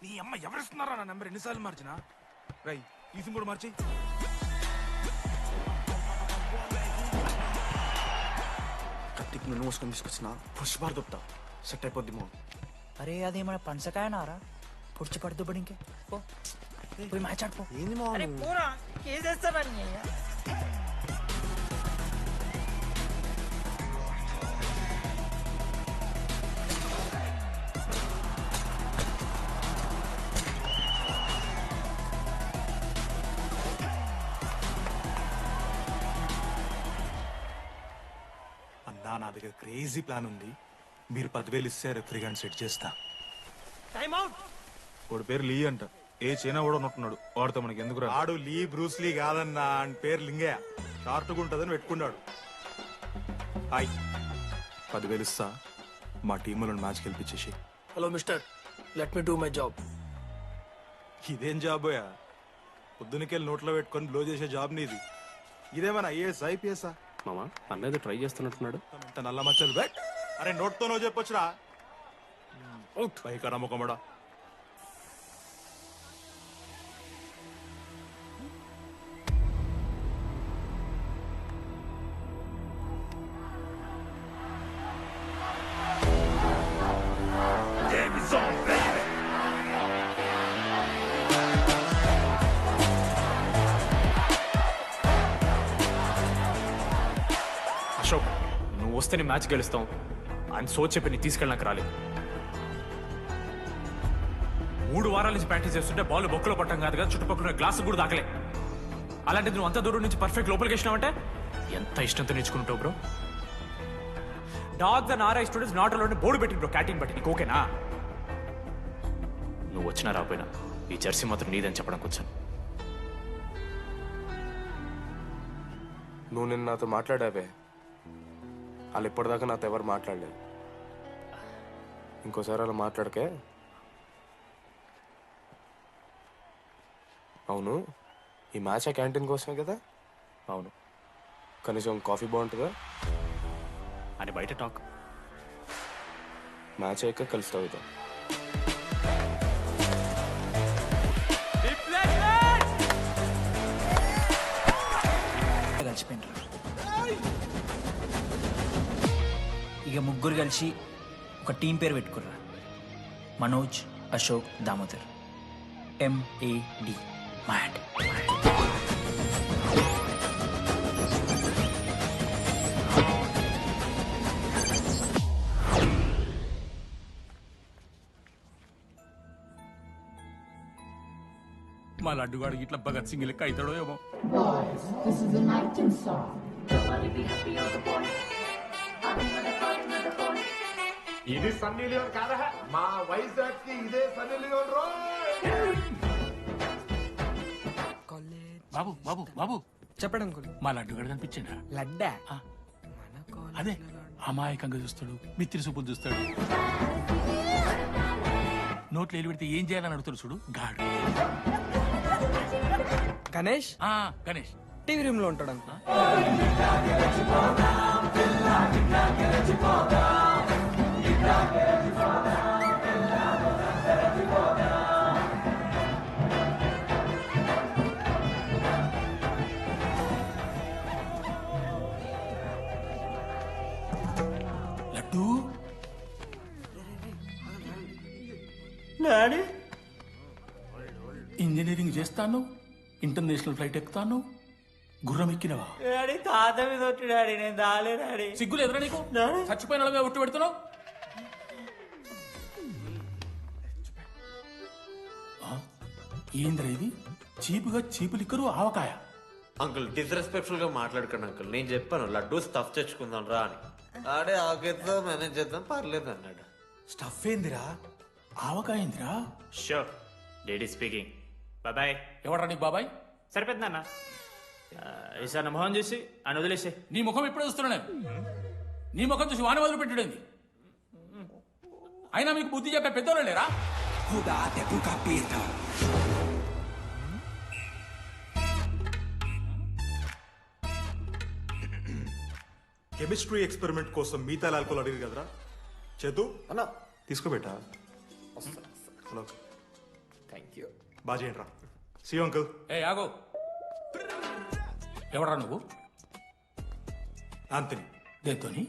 నీ అమ్మ ఎవరిస్తున్నారా నా నెంబర్? ఎన్నిసార్లు మార్చినా? రై ఈ సిమ్ కూడా మార్చి. కత్తికి నన్ను మోసుకొని తీసుకొచ్చిన పుష్ బార్ దొప్తా సెట్ అయిపోద్ది మో. అరే అదేమన్నా పంచకాయ నారా? పొడిచి పడుతూ పడి ఇంకే పోయి మ్యాచ్ ఆడిపో. ఏంది మా అన్నా, నా దగ్గర క్రేజీ ప్లాన్ ఉంది. మీరు 10,000 ఇస్తే రెఫ్రీ గాని సెట్ చేస్తా. వాడి పేరు లీ అంట. ఏ చైనా కూడా ఉన్నట్టున్నాడు. వాడితో మనకి ఎందుకు రా? ఆడు లీ బ్రూస్ లీ కాదన్నా, అని పేరు లింగయ్య. షార్ట్గా ఉంటుందని పెట్టుకున్నాడు. హాయ్, 10,000 ఇస్తా. మా టీంలో మ్యాచ్ గెలిపించేసి. Hello mister, let me do my job. ఇదేం జాబోయా? పొద్దునకెళ్ళి నోట్లో పెట్టుకొని బ్లో చేసే జాబ్ నీది. ఇదేమన్నా ఐఏఎస్ ఐపీఎస్ఆ? మామా అన్నది ట్రై చేస్తున్నట్టున్నాడు. ఇంత నల్ల మచ్చలు బెట్. అరే నోట్తో నువ్వు చెప్పొచ్చురా. అవుట్ పైకరా ముఖమడా. అశోక్, నువ్వు వస్తే నీ మ్యాచ్ గెలుస్తాం అని సో చెప్పి నీ తీసుకెళ్ళడానికి రాలేదు. 3 వారాల నుంచి ప్రాక్టీస్ చేస్తుంటే బాల్ బొక్కలో పట్టం కాదు కదా, చుట్టుపక్కల గ్లాసు కూడా దాకలే. అలాంటిది నువ్వు అంత దూరం నుంచి పర్ఫెక్ట్ లోపలికి వేసినావంటే ఎంత ఇష్టంతో నేర్చుకుంటావు bro. Dogs and RI students not allowed board పెట్టి బ్రో, క్యాటింగ్ బట్టి. నీకు ఓకేనా? నువ్వు వచ్చినా రాపోయినా ఈ జెర్సీ మాత్రం నీదని చెప్పడానికి వచ్చాను. నువ్వు నిన్న నాతో మాట్లాడావే వాళ్ళు ఇప్పటిదాకా నాతో ఎవరు మాట్లాడలేదు. ఇంకోసారి అలా మాట్లాడకే. అవును, ఈ మ్యాచ్ ఆ క్యాంటీన్ కోసమే కదా? అవును. కనీసం కాఫీ బాగుంటుందా అని బయట టాక్. మ్యాచ్ అయ్యాక కలిసి తాగుతాం. కలిసిపోయినరా. ఇక ముగ్గురు కలిసి ఒక టీం పేరు పెట్టుకుర్రా. మనోజ్, అశోక్, దామోదర్. MAD. మ్యాడ్. మా లడ్డుగాడు ఇట్లా భగత్ సింగ్ లెక్క అవుతాడో ఏమో. ఇది సన్నీ లియోన్ కాదా? మా వైజాగ్ కి ఇదే సన్నీ లియోన్ రో. బాబు బాబు బాబు చెప్పండి అంకుల్. మా లడ్డుగాడు కనిపించిండా? లడ్డా అదే అమాయకంగా చూస్తాడు, మిత్రి చూపులు చూస్తాడు, నోట్లు ఎల్లు పెడితే ఏం చేయాలని అడుగుతాడు చూడు గాడు. గణేష్ గణేష్ టీవీ రూమ్ లో ఉంటాడు అంకుల్. లడ్డు డాడీ ఇంజనీరింగ్ చేస్తాను, ఇంటర్నేషనల్ ఫ్లైట్ ఎక్కుతాను, గుర్రం ఎక్కినవా? డాడీ తాత మీద ఒట్టు డాడీ, నేను దాలే డాడీ. సిగ్గులు ఎదురా నీకు? చచ్చిపోయిన వాళ్ళ మీద ఒట్టు పెడుతున్నావు. ఏంద్రా ఇది? చీపుగా చీపు లిక్కరు ఆవకాయ. అంకుల్ డిస్రెస్పెక్ట్ఫుల్ గా మాట్లాడకండి అంకుల్. నేను చెప్పాను లడ్డూ స్టఫ్ తెచ్చుకుందాం రా అని. ఆడే ఆకేతో మేనేజ్ చేద్దాం పర్లేదు అన్నాడు. స్టఫ్ ఏందిరా? ఆవకాయ ఏందిరా? Sure daddy speaking. బాబాయ్. ఎవరా నీకు బాబాయ్? సరిపోతుంది అన్న. ఈసారి నా మొహం చూసి అని వదిలేసే. నీ ముఖం ఎప్పుడే చూస్తున్నా నేను. నీ ముఖం చూసి వాన వదిలి పెట్టడండి. అయినా మీకు బుద్ధి చెప్పే పెద్దోళ్ళు లేరా? కెమిస్ట్రీ ఎక్స్పెరిమెంట్ కోసం మీథైల్ ఆల్కహాల్ అడిగారు కదరా చేతు అన్న తీసుకోబెట్టా. Hello thank you. బాగా చేయండి రా. See uncle. ఏ ఆగో, ఎవరా నువ్వు? ఆంథనీ. దేంతోని?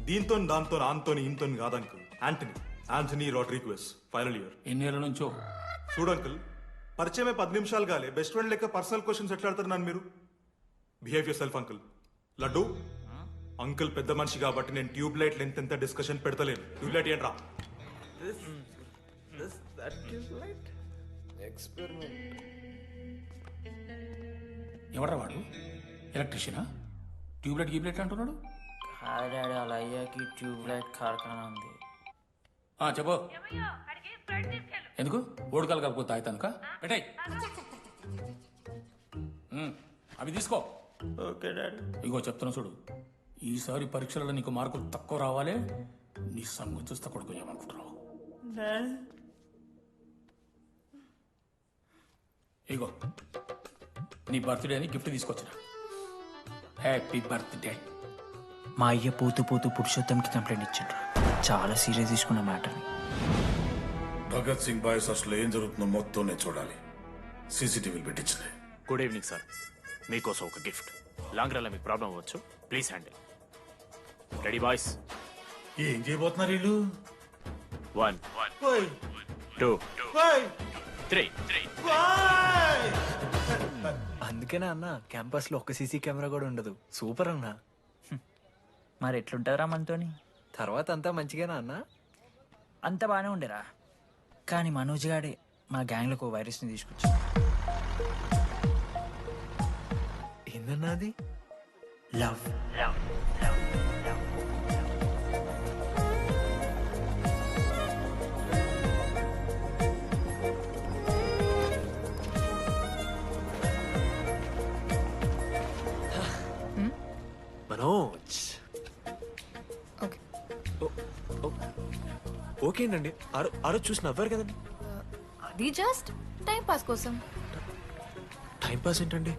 దీంతో దాంతో ఆంతోని ఇంతో కాదు uncle. Anthony Anthony Rodrigues final year. ఎన్నేళ్ళ నుంచో? చూడు అంకుల్, పరిచయమే 10 నిమిషాలు కాలే బెస్ట్ ఫ్రెండ్ లెక్క పర్సనల్ క్వశ్చన్స్ ఎట్లా ఆడతారు నన్ను మీరు? Behave yourself uncle. Laddu uncle పెద్ద మనిషి కాబట్టి నేను ట్యూబ్ లైట్ లెంత్ ఎంత డిస్కషన్ పెడతలేను. ట్యూబ్ లైట్ ఏంట్రా? ఎవరా వాడు? ఎలక్ట్రీషియనా? ట్యూబ్లైట్ గీబ్లైట్ అంటున్నాడు. డాడీ అలా అయ్యాకి ట్యూబ్ లైట్ కార్ఖానా ఉంది. చెప్పు. ఎందుకు ఓడికాలు కలుపుకో తాగుతానుక పెట్టాయి. అవి తీసుకో. Okay daddy. ఇగో చెప్తున్నా చూడు, ఈసారి పరీక్షలలో నీకు మార్కులు తక్కువ రావాలి. నీ సంగతి చూస్తే కొడుకు ఏమనుకుంటున్నావు? ఇగో నీ బర్త్డే అని గిఫ్ట్ తీసుకొచ్చిన. Happy birthday. మా అయ్య పోతూ పోతూ పురుషోత్తంకి కంప్లైంట్ ఇచ్చిండ్రు. చాలా సీరియస్ తీసుకున్న మ్యాటర్ని. భగత్ సింగ్ బాయ్స్ అసలు ఏం జరుగుతుందో మొత్తం నేను చూడాలి. సీసీటీవీలు పెట్టించలే. Good evening sir. మీకోసం ఒక గిఫ్ట్. లాంగ్ రన్లో మీకు ప్రాబ్లం అవ్వచ్చు, ప్లీజ్ హ్యాండిల్. Ready boys? ఏం చేయబోతున్నారు వీళ్ళు? 1 2 3. అందుకేనా అన్న క్యాంపస్ లో ఒక సీసీ కెమెరా కూడా ఉండదు. సూపర్ అన్న. మరి ఎట్లుంటారా మనతోని? తర్వాత అంతా మంచిగానా అన్న? అంత బాగానే ఉండేరా, కానీ మనోజ్ గాడే మా గ్యాంగ్లకు వైరస్ని తీసుకొచ్చి. ఏందన్నా అది? లవ్. ఓకే అండి ఆ రోజు చూసి నవ్వారు కదండి. అది జస్ట్ టైం పాస్ కోసం. టైం పాస్ ఏంటండి?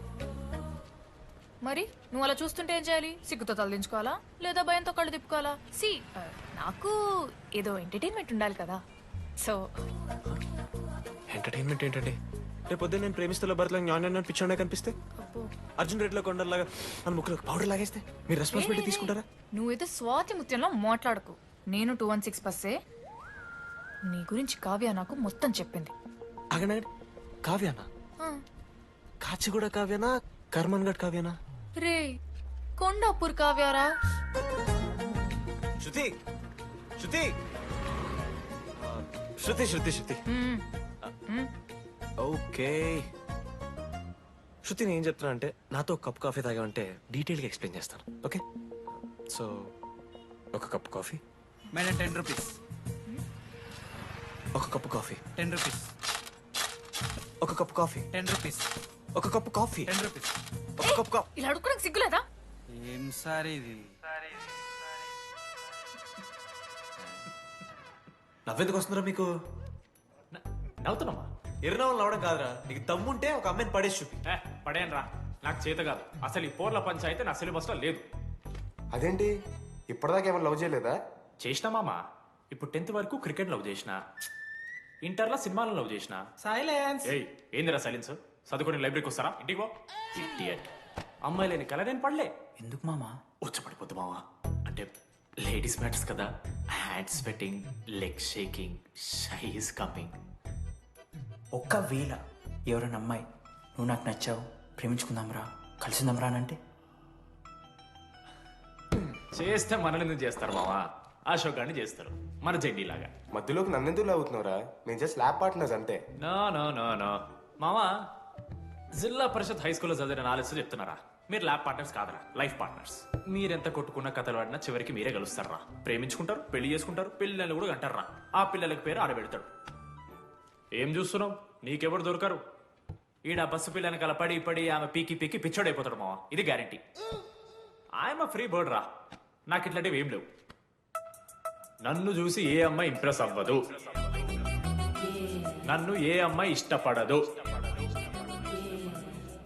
మరి నువ్వు అలా చూస్తుంటే ఏం చేయాలి? సిగ్గుతో తలదించుకోవాలా లేదా భయంతో కళ్ళు తిప్పుకోవాలా? నాకు ఏదో ఎంటర్టైన్మెంట్ ఉండాలి కదా. సో ఎంటర్టైన్మెంట్ ఏంటండి? రేపు పొద్దున్న నేను ప్రేమిస్తున్న భర్తలో జ్ఞానం పిచ్చోడే కనిపిస్తే, అర్జున్ రెడ్డిలో కొండలాగా మన ముక్కలు పౌడర్ లాగేస్తే మీరు రెస్పాన్సిబిలిటీ తీసుకుంటారా? నువ్వైతే స్వాతి ముత్యంలో మాట్లాడకు. నేను 216 బస్సే. నీ గురించి కావ్య నాకు మొత్తం చెప్పింది. అగండి, కావ్యానా? కాచిగూడ కావ్యానా, కర్మన్ గడ్ కావ్యానా? రే కొండాపూర్ కావ్యారా? శృతి శృతి శృతి శృతి శృతి ఓకే. శృతి నేను ఏం చెప్తున్నా అంటే, నాతో ఒక కప్ కాఫీ తాగామంటే డీటెయిల్గా ఎక్స్ప్లెయిన్ చేస్తాను. ఓకే, సో ఒక కప్ కాఫీ. Madam 10 rupees. ఒక కప్పు కాఫీ 10 రూపీస్. ఒక కప్పు కాఫీ 10 రూపీస్. ఒక కప్పు కాఫీ 10 రూపీస్. ఒక కప్పు కాఫీ. ఇలా అడుగుకోడానికి సిగ్గులేదా? ఏం సార్ ఇది? నవ్వెందుకు వస్తున్నారా మీకు? నవ్వుతున్నామా? ఎర్రనవ్వులు నవ్వడం కాదురా, నీకు దమ్ముంటే ఒక అమ్మాయిని పడేసి చూపి. పడేయను రా, నాకు చేత కాదు. అసలు ఈ పోర్ల పంచాయితీ నా సిలబస్ లో లేదు. అదేంటి ఇప్పటిదాకా ఏమైనా లవ్ చేయలేదా? చేసినా మామా. ఇప్పుడు 10th వరకు క్రికెట్ లవ్ చేసిన, ఇంటర్లో సినిమాలో లవ్ చేసిన. సైలెన్స్. ఏయ్ ఏందిరా సైలెన్స్? చదువుకొని లైబ్రరీకి వస్తారా? ఇంటికి పో. ఇడియట్. అమ్మాయి లేని కల నేను పడలే. ఎందుకు మామా? వచ్చపడిపోద్దు మావా. అంటే లేడీస్ మ్యాటర్స్ కదా. Hand sweating, leg shaking, shy is coming. ఒక్కవేళ ఎవరైనా అమ్మాయి నువ్వు నాకు నచ్చావు, ప్రేమించుకుందాంరా, కలిసిందాంరా అని అంటే చేస్తే మనల్ని ఎందుకు చేస్తారు మావా? అశోక్ గారిని చేస్తారు, మన జెండీలాగా. మధ్యలోకి నన్నెందుకు లాగుతున్నావురా? మేము జస్ట్ ల్యాబ్ పార్ట్నర్స్ అంతే. నో నో నో నో మావా, జిల్లా పరిషత్ హై స్కూల్లో చదివిన నాలెడ్జ్ చెప్తున్నారా? మీరు ల్యాబ్ పార్ట్నర్స్ కాదరా, లైఫ్ పార్ట్నర్స్. మీరెంత కొట్టుకున్న కథలు ఆడినా చివరికి మీరే కలుస్తారా. ప్రేమించుకుంటారు, పెళ్లి చేసుకుంటారు, పిల్లలు కూడా అంటారా. ఆ పిల్లలకి పేరు ఆడబెడతాడు. ఏం చూస్తున్నావు? నీకెవరు దొరకరు. ఈడ బస్సు పిల్లని కల పడి పడి ఆమె పీకి పీకి పిచ్చోడైపోతాడు మావా. ఇది గ్యారంటీ. ఆయమ ఫ్రీ బర్డ్ రా. నాకు ఇట్లాంటివి ఏం లేవు. నన్ను చూసి ఏ అమ్మాయి ఇంప్రెస్ అవ్వదు, నన్ను ఏ అమ్మాయి ఇష్టపడదు,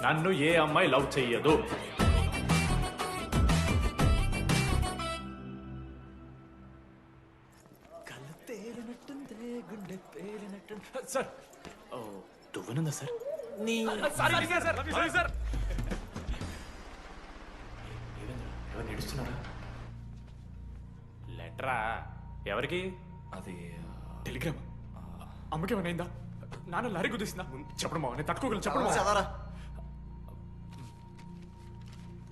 నన్ను ఏ అమ్మాయి లవ్ చెయ్యదు. సార్ దువ్వనుందా సార్? ఎవరు నడుస్తున్నారా? లెటరా ఎవరికి? అది టెలిగ్రామ్. అమ్మకి ఏమైనా నాన్న లారీ కుదిస్తుందా? చెప్పడం మావ, నేను తట్టుకోగలను. చెప్పడం చదవరా.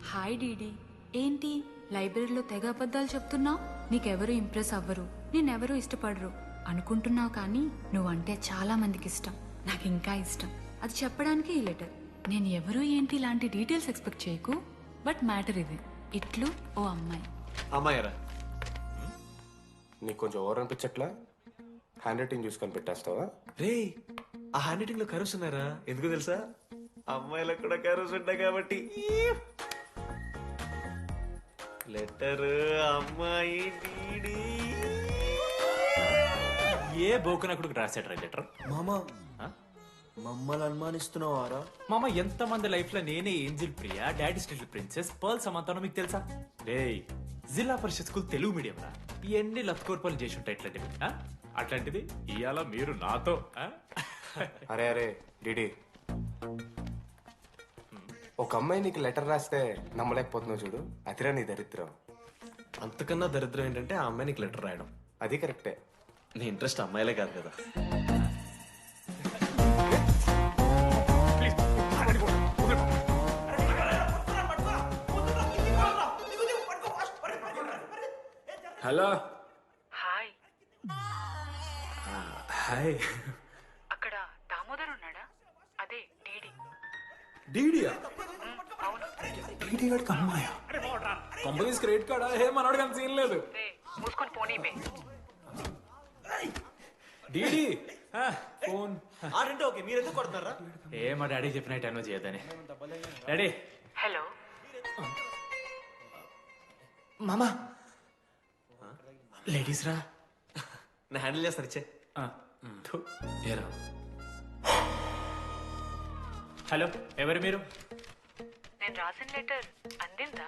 హాయ్ డీడీ, ఏంటి లైబ్రరీలో తెగ అబద్ధాలు చెప్తున్నావు? నీకెవరు ఇంప్రెస్ అవ్వరు, నేనెవరూ ఇష్టపడరు అనుకుంటున్నావు, కానీ నువ్వంటే చాలా మందికి ఇష్టం, నాకు ఇంకా ఇష్టం. అది చెప్పడానికి ఈ లెటర్. నేను ఎవరు ఏంటి ఇలాంటి డీటెయిల్స్ ఎక్స్పెక్ట్ చేయకు, బట్ మ్యాటర్ ఇది. ఇట్లు ఓ అమ్మాయి. అమ్మాయిరా, నీకు కొంచెం ఓవర్ అనిపించట్లా? హ్యాండ్ రైటింగ్ చూసి కనిపెట్టేస్తావా? రే ఆ హ్యాండ్ రైటింగ్ లో కర్వ్స్ ఉన్నారా? ఎందుకు తెలుసా? అమ్మాయిలకు కూడా కర్వ్స్ ఉంటాయి కాబట్టి. లెటర్ అమ్మాయి డీడీ. ఏ బోకనకుడికి రాశాడు లెటర్? మామా మమ్మల్ని అనుమానిస్తున్నావారా? మామ, ఎంతమంది లైఫ్ లో నేనే angel Priya, daddy still princess, pearl సమంతానో మీకు తెలుసా? డే జిల్లా పరిషత్ స్కూల్ తెలుగు మీడియం రా. ఎన్ని లత్కోర్పాలు చేసి ఉంటాయి ఇట్లాంటివి. అట్లాంటిది ఇవాళ మీరు నాతో. అరే అరే డిడి, ఒక అమ్మాయి నీకు లెటర్ రాస్తే నమ్మలేకపోతున్నావు చూడు, అదిరా నీ దరిద్రం. అంతకన్నా దరిద్రం ఏంటంటే ఆ అమ్మాయి నీకు లెటర్ రాయడం. అది కరెక్టే. నీ ఇంట్రెస్ట్ అమ్మాయిలే కాదు కదా. హలో. హాయ్. హాయ్. అక్కడ దామోదర్ ఉన్నాడా? అదే డీడీ. డీడీయా? అవును. డీడీ గడికి అమ్మాయా? Companies credit కార్డా? ఏ మనోడు కానీ సీన్ లేదు. మూసుకొని పోనీ బే. DD phone. ఆడంటే ఓకే, మీరు ఎందుకు కొడుతున్నారా? ఏ మా డాడీ చెప్పిన టైం చేయదని. డాడీ. హలో. మామా లేడీస్ రా. నేను హ్యాండిల్ చేస్తాను ఇచ్చే. ఏరా హలో, ఎవరు మీరు? నేను రాసిన లెటర్ అందిందా?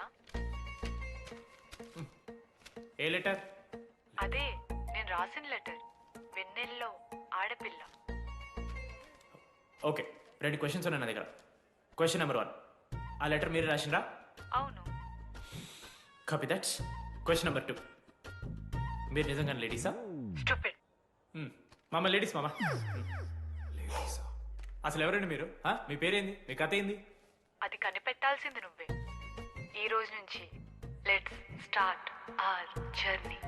ఏ లెటర్? అదే నేను రాసిన లెటర్, వెన్నెల్లో ఆడపిల్ల. ఓకే, 2 క్వశ్చన్స్ ఉన్నాయి నా దగ్గర. క్వశ్చన్ నెంబర్ 1, ఆ లెటర్ మీరు రాసిండ్రా? అవును. Copy that. క్వశ్చన్ నెంబర్ 2, మీరు నిజంగా లేడీసా? స్టూపిడ్. మామ లేడీస్ మామ. అసలు ఎవరండి మీరు? మీ పేరేంది? మీ కథ ఏంది? అది కనిపెట్టాల్సింది నువ్వే. ఈ రోజు నుంచి లెట్స్ స్టార్ట్ అవర్ జర్నీ.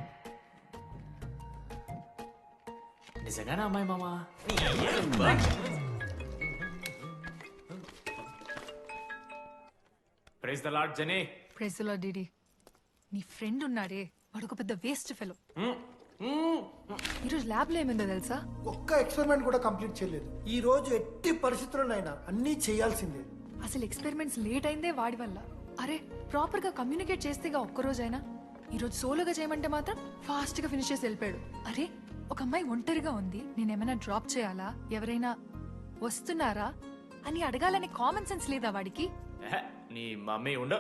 నిజంగానే అమ్మాయి మామ? ప్రైజ్ ద లార్డ్ జనే. Praise the lord DD. నీ ఫ్రెండ్ ఉన్నాడే, వాడు ఒక పెద్ద వేస్ట్ ఫెలో. ఈరోజు ల్యాబ్లో ఏమైందో తెలుసా? ఒక్క ఎక్స్పెరిమెంట్ కూడా కంప్లీట్ చేయలేదు. ఈ రోజు ఎట్టి పరిస్థితుల్లోనైనా అన్నీ చేయాల్సిందే. అసలు ఎక్స్పెరిమెంట్స్ లేట్ అయిందే వాడి వల్ల. అరే ప్రాపర్ గా కమ్యూనికేట్ చేస్తేగా ఒక్కరోజైనా. ఈరోజు సోలోగా చేయమంటే మాత్రం ఫాస్ట్ గా ఫినిష్ చేసి వెళ్ళిపోయాడు. అరే ఒక అమ్మాయి ఒంటరిగా ఉంది, నేనేమైనా డ్రాప్ చేయాలా, ఎవరైనా వస్తున్నారా అని అడగాలనే కామన్ సెన్స్ లేదా వాడికి? నీ మమ్మీ ఉండ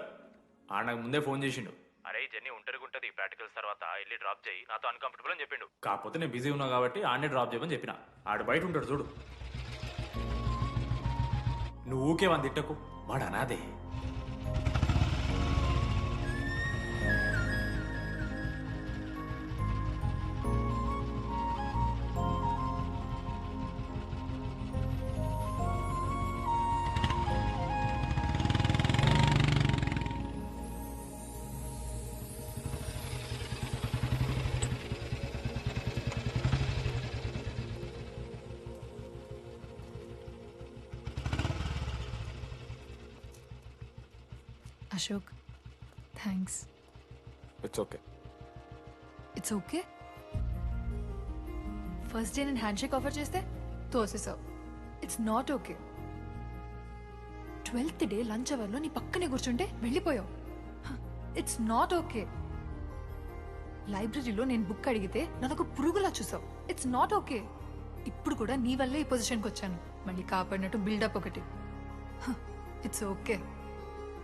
నాకు ముందే ఫోన్ చేసిండు. అరే జర్నీ ఒంటరిగా ఉంటుంది, ప్రాక్టికల్స్ తర్వాత వెళ్ళి డ్రాప్ చేయి, నాతో అన్కంఫర్టబుల్ అని చెప్పిండు. కాకపోతే నేను బిజీ ఉన్నా కాబట్టి ఆడనే డ్రాప్ చేయమని చెప్పిన. ఆడు బయట ఉంటాడు చూడు. నువ్వు ఊకే వాని తిట్టకు, వాడు అనాదే. Ashok, thanks. It's okay. It's okay. First day నేను హ్యాండ్ షేక్ ఆఫర్ చేస్తే తోసేసావు. It's not okay. 12th day lunch అవర్లో నీ పక్కనే కూర్చుంటే వెళ్ళిపోయావు. It's not okay. లైబ్రరీలో నేను బుక్ అడిగితే నన్ను పురుగులా చూసావు. It's not okay. ఇప్పుడు కూడా నీ వల్లే ఈ పొజిషన్కి వచ్చాను. మళ్ళీ కాపాడినట్టు బిల్డప్ ఒకటి. It's okay.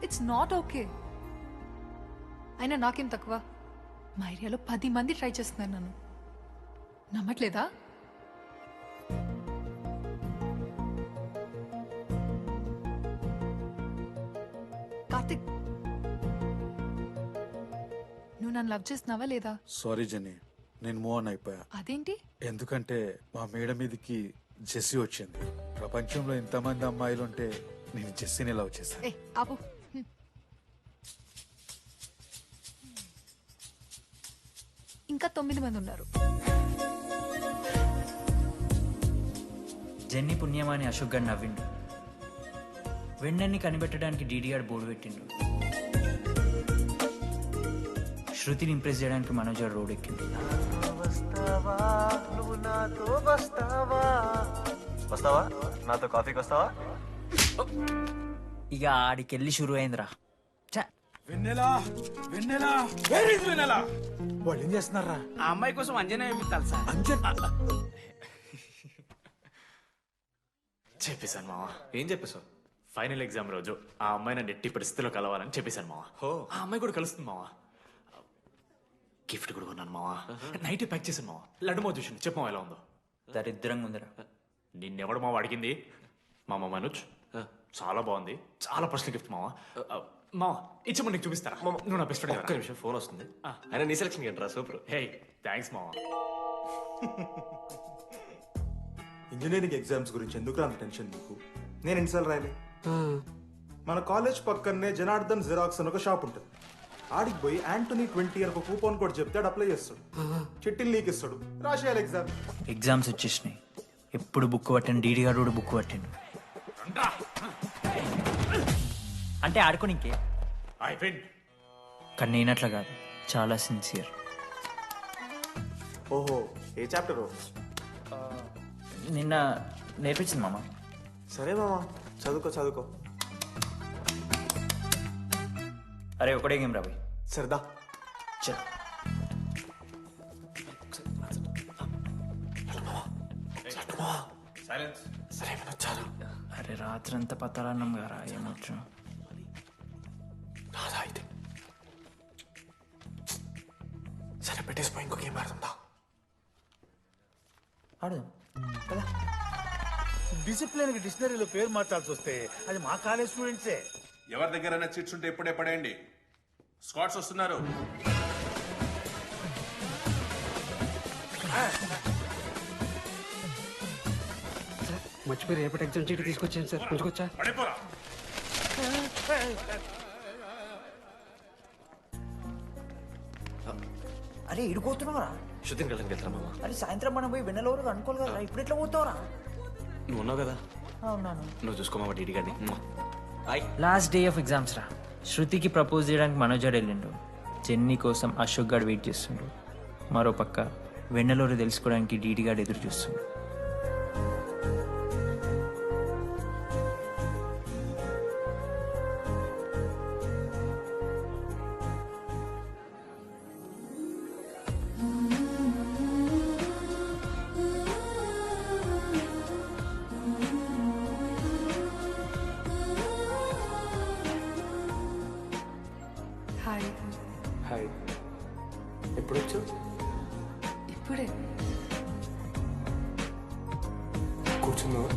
It's not okay. అయినా నాకేం తక్కువ? మా ఏరియాలో 10 మంది ట్రై చేస్తున్నారు నన్ను. నమ్మట్లేదా? కార్తిక్, నువ్వు నన్ను లవ్ చేస్తున్నావా లేదా? సారీ జెన్నీ, నేను మూవ్ ఆన్ అయిపోయా. అదేంటి? ఎందుకంటే మా మేడ మీదకి జెస్సీ వచ్చింది. ప్రపంచంలో ఇంతమంది అమ్మాయిలు ఉంటే నేను జెస్సీని లవ్ చేశాను. ఆపు. ఇంకా 9 మంది ఉన్నారు. జెన్నీ పుణ్యమాని అశోక్ గారు నవ్విండు. వెన్నెన్ని కనిపెట్టడానికి డీడీఆర్ బోర్డు పెట్టిండు. శృతిని ఇంప్రెస్ చేయడానికి మనోజ్ గారు రోడ్ ఎక్కిండు. వస్తావా? నాతో కాఫీకి వస్తావా? ఇక ఆడికెళ్ళి షురు అయిందిరా. వెన్నెలా వెన్నెలా వేర్ ఇస్ వెన్నెలా? వాళ్ళు ఏం చేస్తున్నారా? ఆ అమ్మాయి కోసం అంజనా ఏమిట్టాలి సార్? చెప్పేశాను మావా. ఏం చెప్పేశావు? ఫైనల్ ఎగ్జామ్ రోజు ఆ అమ్మాయి నన్ను ఎట్టి పరిస్థితిలో కలవాలని చెప్పేశాను మావా. ఆ అమ్మాయి కూడా కలుస్తుంది మావా. గిఫ్ట్ కూడా కొన్నాను మావా. నైట్ ప్యాక్ చేశాను మావా. లడ్డు మావ చూసిండు. చెప్పు మావా ఎలా ఉందో? దరిద్రంగా ఉందిరా. నిన్నెవడు మావ అడిగింది? మామ మనోజ్. చాలా బాగుంది, చాలా పర్సనల్ గిఫ్ట్ మావా. మావా ఇచ్చమ్మ నీకు చూపిస్తారా? నువ్వు నా బెస్ట్ ఫ్రెండ్. ఒక్క నిమిషం, ఫోన్ వస్తుంది. అయినా నీ సెలక్షన్ ఏంట్రా? సూపర్. హే థ్యాంక్స్ మావా. ఇంజనీరింగ్ ఎగ్జామ్స్ గురించి ఎందుకు అంత టెన్షన్ నీకు? నేను ఎన్నిసార్లు రాయలే. మన కాలేజ్ పక్కనే జనార్దన్ జిరాక్స్ అని ఒక షాప్ ఉంటుంది. ఆడికి పోయి యాంటోనీ 20 ఇయర్ ఒక కూపన్ కోడ్ చెప్తే అప్లై చేస్తాడు. చిట్టిల్ నీకు ఇస్తాడు, రాసేయాలి ఎగ్జామ్. ఎగ్జామ్స్ వచ్చేసినాయి. ఎప్పుడు బుక్ పట్టాను, డీడీఆర్ కూడా బుక్ పట్టాను. అంటే ఆడుకోనికే. కానీ నేనట్లా కాదు, చాలా సిన్సియర్. ఓహో, ఏ చాప్టర్? నిన్న నేర్పించింది మామ. సరే మామ, చదువుకో చదువుకో. అరే ఒకటే గేమ్ రాబోయ్. సరదా. చల్. సరే వినొచ్చాను. అరే రాత్రంతా పత్తాలన్నం గారా ఏమొచ్చు. నాదా అయితే సరే పెట్టేసిపోయి ఇంకో గేమ్ ఆడుతుందా? ఆడదాం కదా. డిసిప్లిన్ కి డిక్షనరీలో పేరు మార్చాల్సి వస్తే అది మా కాలేజ్ స్టూడెంట్సే. ఎవరి దగ్గర చిట్స్ ఉంటే ఇప్పుడే పడేయండి. స్క్వాడ్స్ వస్తున్నారు. మర్చిపోయి రేపటి ఎగ్జామ్ చీటీ తీసుకొచ్చాను సార్, కొంచెం అరే ఇడిపోతున్నావురా? శృతిని కళ్ళకి వెళ్తారా మామ? అరే సాయంత్రం మనం పోయి వెన్నెలవరకు అనుకోవాలి కదా, ఇప్పుడు ఎట్లా పోతావురా? నువ్వు ఉన్నావు కదా, అవునాను. నువ్వు చూసుకోమా డీడీ గారిని. లాస్ట్ డే ఆఫ్ ఎగ్జామ్స్ రా. శృతికి ప్రపోజ్ చేయడానికి మనోజాడు వెళ్ళిండు. జెన్నీ కోసం అశోక్ గాడు వెయిట్ చేస్తుండు. మరో పక్క వెన్నెలూరు తెలుసుకోవడానికి డీడీ గాడు ఎదురు చూస్తుండు. హాయ్. హాయ్. ఎప్పుడు వచ్చావు? ఇప్పుడే. కూర్చున్నావు?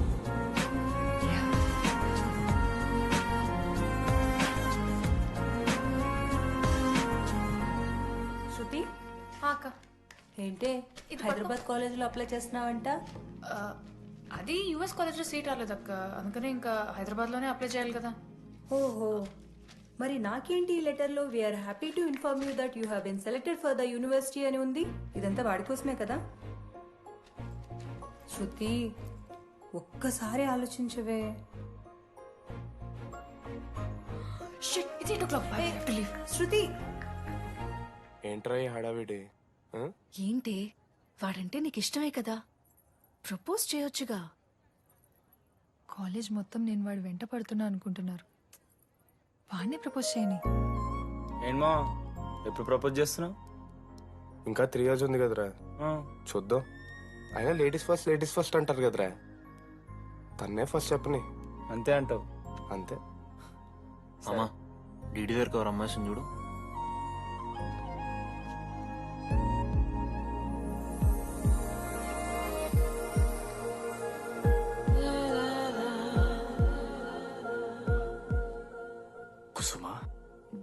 శృతి అక్క ఏంటే హైదరాబాద్ కాలేజీలో అప్లై చేస్తున్నావంట? అది యుఎస్ కాలేజ్లో సీట్ రాలేదు అక్క, అందుకనే ఇంకా హైదరాబాద్లోనే అప్లై చేయాలి కదా. ఓహో, మరి నాకేంటి ఈ లెటర్లో we are happy to inform you that you have been selected for the university అని ఉంది. ఇదంతా వాడి కోసమే కదా. శృతి ఒక్కసారి ఆలోచించవే. శృతి ఏంట్రా ఈ హడావిడి? ఏంటి వాడంటే నీకు ఇష్టమే కదా, ప్రపోజ్ చేయొచ్చుగా. కాలేజ్ మొత్తం నేను వాడు వెంట పడుతున్నా అనుకుంటున్నారు. వాడిని ప్రపోజ్ చేయని. ఏంటమ్మా ఎప్పుడు ప్రపోజ్ చేస్తున్నావు? ఇంకా 3 years ఉంది కదరా, చూద్దాం. అయినా లేడీస్ ఫస్ట్ అంటారు కదరా, తన్నే ఫస్ట్ చెప్పని. అంతే అంటావు? అంతే. అమ్మా డీడీ దగ్గరకు ఎవరు అమ్మాయి చూడు. కుసుమా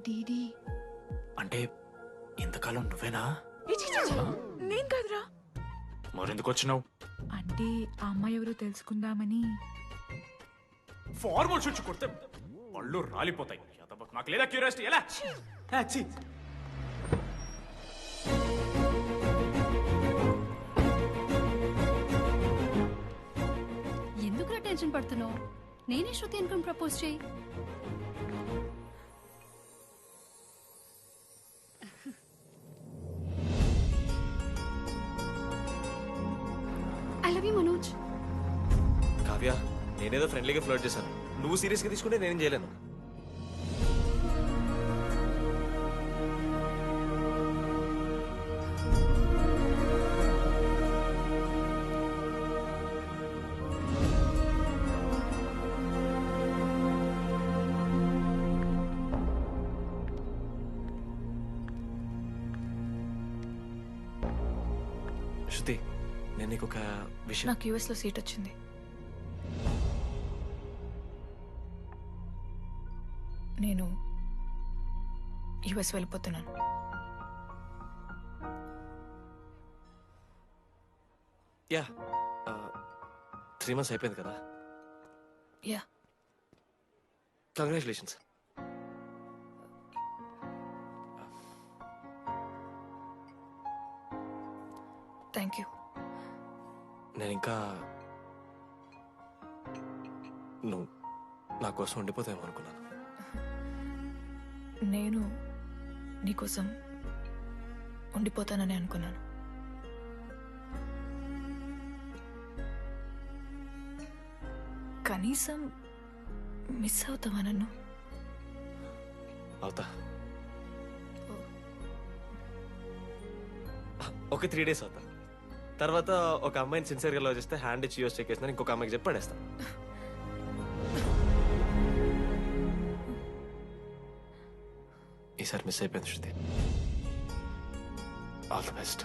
డీడీ అంటే ఇంతకాలం నువ్వేనా? నేను కాదురా. మరెందుకు వచ్చినావు? అంటే ఆ అమ్మాయి ఎవరో తెలుసుకుందామని. ఫార్మల్ షూట్ కొడితే పళ్ళు రాలిపోతాయి. నాకు లేదా క్యూరియాసిటీ? ఎలా ఎందుకు టెన్షన్ పడుతున్నావు? నేనే శృతి అనుకుని ప్రపోజ్ చేయి. I love you Manoj. Kavya, నేనేదో ఫ్రెండ్లీగా ఫ్లర్ట్ చేశాను. నువ్వు సీరియస్గా తీసుకుంటే నేనేం చేయలేను. శృతి, నేను నీకు ఒక విషయం. నాకు యుఎస్లో సీట్ వచ్చింది. నేను యుఎస్ వెళ్ళిపోతున్నాను. యా 3 months అయిపోయింది కదా. Yeah congratulations. Thank you. నేను ఇంకా నువ్వు నా కోసం ఉండిపోతామో అనుకున్నాను. నేను నీకోసం ఉండిపోతానని అనుకున్నాను. కనీసం మిస్ అవుతావా నన్ను? అవుతా. ఒక 3 days అవుతా. తర్వాత ఒక అమ్మాయిని సిన్సియర్గా లవ్ చేస్తే హ్యాండ్ ఇచ్చి యూస్ చెక్ చేసిన ఇంకొక అమ్మాయికి చెప్పి పడేస్తా. ఈసారి మిస్ అయిపోయింది Shruti. All the best.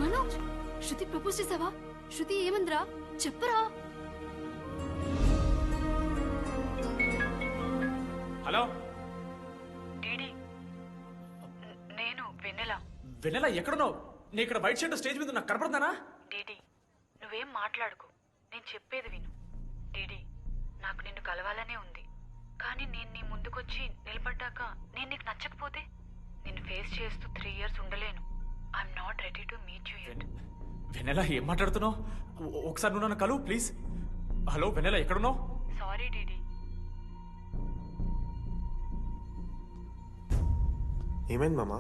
Manoj, Shruti propose చేసావా? శృతి ఏమందిరా చెప్పరా? హలో నేను వెన్నెల. వెన్నెల ఎక్కడున్నావు? నీ ఇక్కడ వైట్ షర్ట్ స్టేజ్ మీద నాకు కనపడుతున్నానా? డీడీ నువ్వేం మాట్లాడుకో, నేను చెప్పేది విను. డీడీ నాకు నిన్ను కలవాలనే ఉంది, కానీ నేను నీ ముందుకొచ్చి నిలబడ్డాక నేను నీకు నచ్చకపోతే నిన్ను ఫేస్ చేస్తూ 3 years ఉండలేను. I'm not ready to meet you yet. Vennela ఏం మాట్లాడుతున్నావు? ఒకసారి నువ్వు నన్ను కలువు ప్లీజ్. హలో వెన్నెల ఎక్కడున్నావు? Sorry DD. ఏమైంది మామా?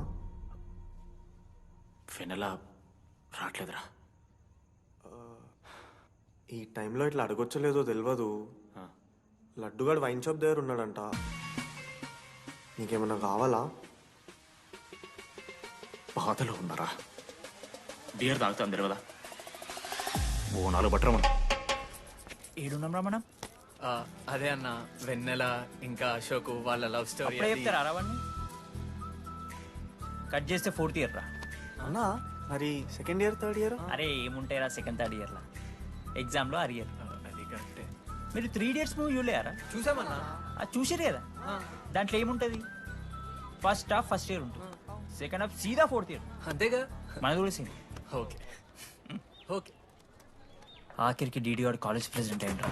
వెన్నెల రావట్లేదురా. ఈ టైంలో ఇట్లా అడగొచ్చో లేదో తెలియదు. లడ్డుగాడు వైన్ షాప్ దగ్గర ఉన్నాడంట. నీకేమన్నా కావాలా? బాధలో ఉన్నారా? బియర్ తాగుతాం తెలియదా? ఓ 4 బట్టరమను. ఏడున్నాం రా మనం? అదే అన్న, వెన్నెల ఇంకా అశోక్ వాళ్ళ లవ్ స్టోరీ. అప్పుడే చెప్తారా రావణ్ణి? కట్ చేస్తే 4th year రా. అన్నా మరి 2nd year 3rd year? అరే ఏముంటాయిరా 2nd 3rd year లా? ఎగ్జామ్లో అరియర్. అది కరెక్టే. మీరు 3 Idiots మూవీ చూడలేరా? చూసామన్నా. చూసారు కదా, దాంట్లో ఏముంటుంది? ఫస్ట్ హాఫ్ ఫస్ట్ ఇయర్ ఉంటుంది, సెకండ్ హాఫ్ సీదా 4th year. అంతేగా? మనది కూడా సేమ్. Okay okay. ఆఖరికి డీడీ వాడు కాలేజ్ ప్రెసిడెంట్ అయిండ్రా.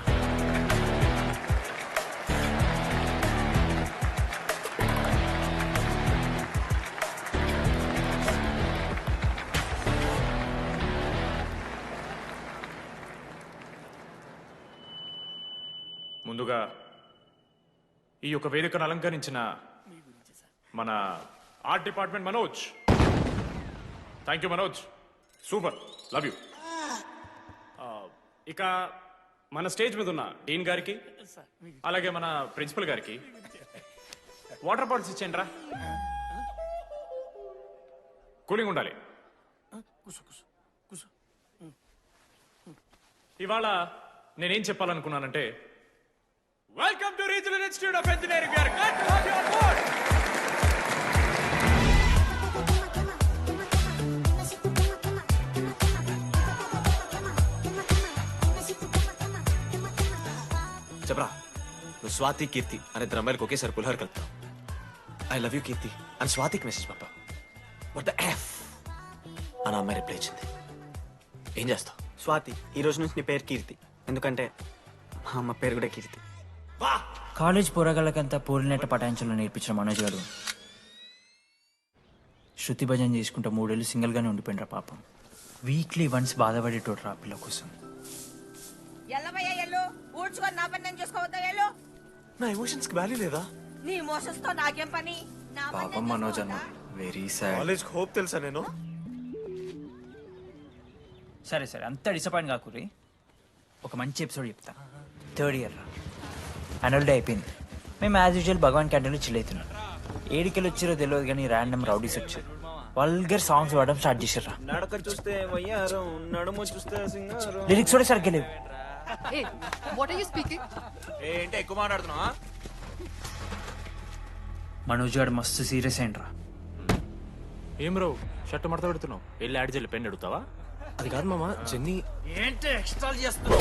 ముందుగా ఈ యొక్క వేదికను అలంకరించిన మన art department Manoj, thank you Manoj, super, love you. ఇక మన స్టేజ్ మీద ఉన్న డీన్ గారికి అలాగే మన ప్రిన్సిపల్ గారికి వాటర్ బాటిల్స్ ఇచ్చేయండి రా, కూలింగ్ ఉండాలి. ఇవాళ నేనేం చెప్పాలనుకున్నానంటే, welcome to regional institute of engineering. We are glad to have you on board. చెప్పరా, నువ్వు స్వాతి కీర్తి అనే ఇద్దరు అమ్మాయిలకు ఒకేసారి పులిహోర కలుపుతావు. ఐ లవ్ యూ కీర్తి అని స్వాతికి మెసేజ్ పంపావు. వాట్ ద ఎఫ్ అని అమ్మాయి రిప్లై ఇచ్చింది. ఏం చేస్తావు? స్వాతి, ఈ రోజు నుంచి నీ పేరు కీర్తి, ఎందుకంటే మా అమ్మ పేరు కూడా కీర్తి. కాలేజ్ పోరగాళ్ళకంతా పోలినట్ట పటాయించలో నేర్పించిన మనోజ్ గారు శృతి భజన చేసుకుంటా 3 ఏళ్ళు సింగిల్గానే ఉండిపోయినరా పాపం. వీక్లీ వన్స్ బాధపడేటోడు రా పిల్ల కోసం. నా ఎమోషన్స్ కి వాల్యూ లేదా? నీ ఎమోషన్స్ తో నాకేం పని? పాపం మనోజ్ అన్న, వెరీ సాడ్. కాలేజ్ హోప్ తెలుసా నేను? సరే సరే, అంత డిసప్పాయింట్ కాకురి. ఒక మంచి ఎపిసోడ్ చెప్తా. 3rd year రా, యాన్యువల్ డే అయిపోయింది. మేము యాజ్ యూజువల్ భగవాన్ క్యాంటీన్లో చిల్ అవుతున్నాం. ఏడికెళ్ళి వచ్చారో తెలియదు కానీ ర్యాండమ్ రౌడీస్ వచ్చారు. వల్గర్ సాంగ్స్ పాడడం స్టార్ట్ చేశారు. నడక చూస్తే వయ్యారం, నడుము చూస్తే సింగారం. లిరిక్స్ కూడా సరిగ్గా లేవు. Hey, what are you speaking? ఏంటి ఎక్కువ మాట్లాడుతున్నావా? మనోజ్ గారు మస్తు సీరియస్ అయిండ్రా. ఏం రావు, షర్ట్ మడత పెడుతున్నావు, వెళ్ళి యాడ్ చేయాలి, పెన్ అడుగుతావా? అది కాదు మామ, జెన్నీ. ఏంటి ఎక్స్ట్రా చేస్తున్నావు?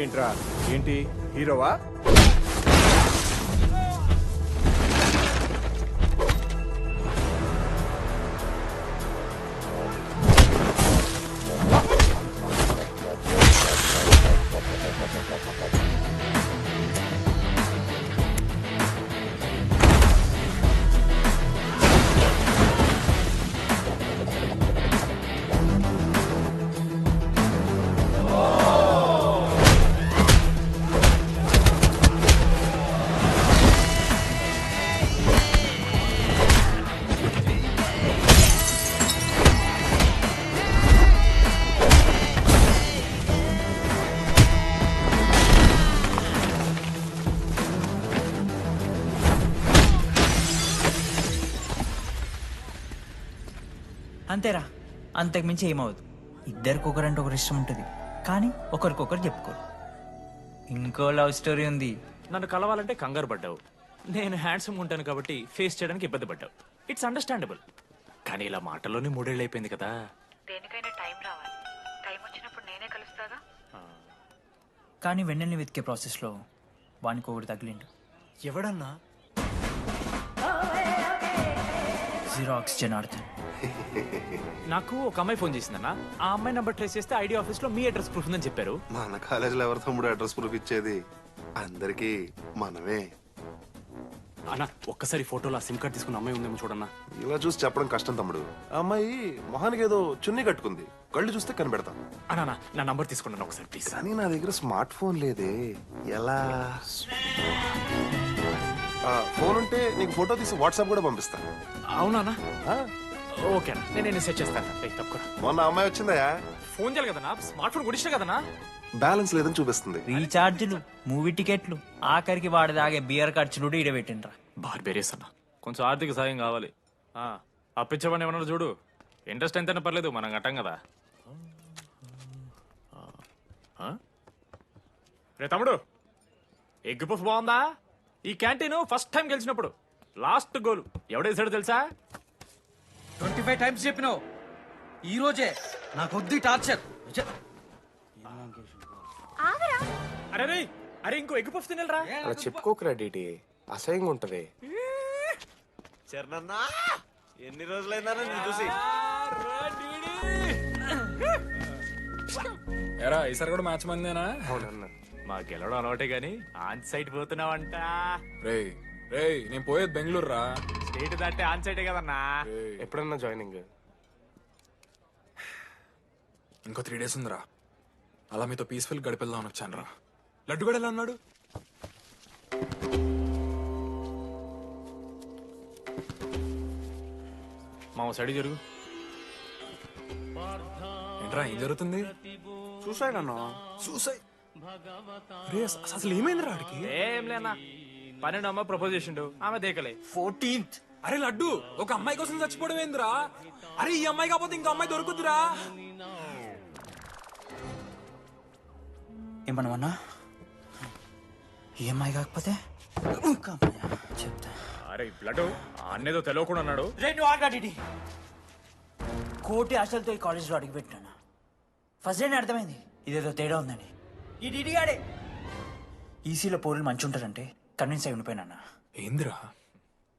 ఏంట్రా, ఏంటి హీరోవా? అంతేరా, అంతకుమించి ఏమవుదు. ఇద్దరికొకరంటే ఒకరు ఇష్టం ఉంటుంది, కానీ ఒకరికొకరు చెప్పుకోరు. ఇంకో లవ్ స్టోరీ ఉంది. నన్ను కలవాలంటే కంగారు పడ్డావు, నేను హ్యాండ్సమ్ ఉంటాను కాబట్టి ఫేస్ చేయడానికి ఇబ్బంది పడ్డావు. It's understandable. కానీ ఇలా మాటల్లోనే 3 ఏళ్ళు అయిపోయింది కదా. దేనికైనా టైం రావాలి. టైం వచ్చినప్పుడు నేనే కలుస్తాగా. కానీ వెన్నెల్ని వెతికే ప్రాసెస్లో వానికి ఒకటి తగిలిండు. ఎవడన్నా? జిరాక్స్ జనార్దన్. నాకు ఒక అమ్మాయి ఫోన్ చేసిందన్న. ఆ అమ్మాయి నంబర్ ట్రేస్ చేస్తే ఐడి ఆఫీస్ లో మీ అడ్రస్ ప్రూఫ్ ఉందని చెప్పారు. మన కాలేజీలో ఎవరి తమ్ముడు అడ్రస్ ప్రూఫ్ ఇచ్చేది? అందరికి మనమే. అన్న ఒక్కసారి ఫోటోలో సిమ్ కార్డ్ తీసుకున్న అమ్మాయి ఉందేమో చూడన్నా. ఇలా చూసి చెప్పడం కష్టం తమ్ముడు. ఆ అమ్మాయి మొహానికి ఏదో చున్నీ కట్టుకుంది, కళ్ళు చూస్తే కనిపెడతాం. అన్నా నా నంబర్ తీసుకున్నాను ఒకసారి ప్లీజ్. కానీ నా దగ్గర స్మార్ట్ ఫోన్ లేదే, ఎలా? ఫోన్ ఉంటే నీకు ఫోటో తీసి వాట్సాప్ కూడా పంపిస్తాను. అవునా? ఓకే అన్న, నేను సెట్ చేస్తాను. తప్పకుండా. మొన్న అమ్మాయి వచ్చిందా? ఫోన్ చేయాలి కదన్నా, స్మార్ట్ ఫోన్ కొనిష్టం కదన్నా. బ్యాలెన్స్ లేదని చూపిస్తుంది. రీఛార్జ్లు, మూవీ టికెట్లు, ఆఖరికి వాడి దాగే బియర్ ఖర్చులు ఈడబెట్టిండ్రా. బార్బేరియస్ అన్న, కొంచెం ఆర్థిక సాయం కావాలి. అప్పించమని ఏమన్నా చూడు. ఇంట్రెస్ట్ ఎంతైనా పర్లేదు, మనం కట్టాం కదా. రే తమ్ముడు, ఎగ్ పఫ్ బాగుందా? ఈ క్యాంటీన్ ఫస్ట్ టైం గెలిచినప్పుడు లాస్ట్ గోల్ ఎవడేసాడు తెలుసా? 25 టైమ్స్ చెప్పినావు. ఈ రోజే నాకు వద్దు టార్చర్. అరే రే, అరే ఇంకో ఎగ్ పఫ్ తినరా. అలా చెప్పుకోకరా డీటీ, అసహ్యంగా ఉంటది. చరణన్నా ఎన్ని రోజులైందా నేను చూసి. ఎరా ఈసారి కూడా మ్యాచ్ మందేనా? అవునన్నా. మా గెలవడం అలవాటే గానీ ఆన్ సైట్ పోతున్నావంట. రే రే నేను పోయేది బెంగళూరు రా. స్టేట్ దాటే ఆన్ సైటే కదన్నా. ఎప్పుడన్నా జాయినింగ్? ఇంకో 3 days ఉందిరా. అలా మీతో పీస్ఫుల్ గడిపెళ్దామని వచ్చాను రా. లడ్డు కూడా ఎలా ఉన్నాడు? మా సైడ్ జరుగు. ఏంట్రా ఏం జరుగుతుంది? సూసైడ్ అన్నా. సూసైడ్? అసలు ఏమైందిరా ఆడికి? ఏం లేనా, 12 అమ్మాయి ప్రపోజ్ చేసిండు, ఆమె దేకలే. 14th. అరే లడ్డు, ఒక అమ్మాయి కోసం చచ్చిపోవడం ఏందిరా? అరే ఈ అమ్మాయి కాకపోతే ఇంకో అమ్మాయి దొరుకుతురా. ఏమన్నా ఈ అమ్మాయి కాకపోతే చెప్తా. అరే బ్లడ్ అన్నేదో తెలియకుండా అన్నాడు. కోటి ఆశలతో ఈ కాలేజ్లో అడుగుపెట్టాను. ఫస్ట్ డే అర్థమైంది ఇదేదో తేడా ఉందని. ఈ డిడిగాడే ఈసీలో పోరులు మంచి ఉంటారంటే కన్విన్స్ అయి ఉండిపోయినా. ఏందిరా?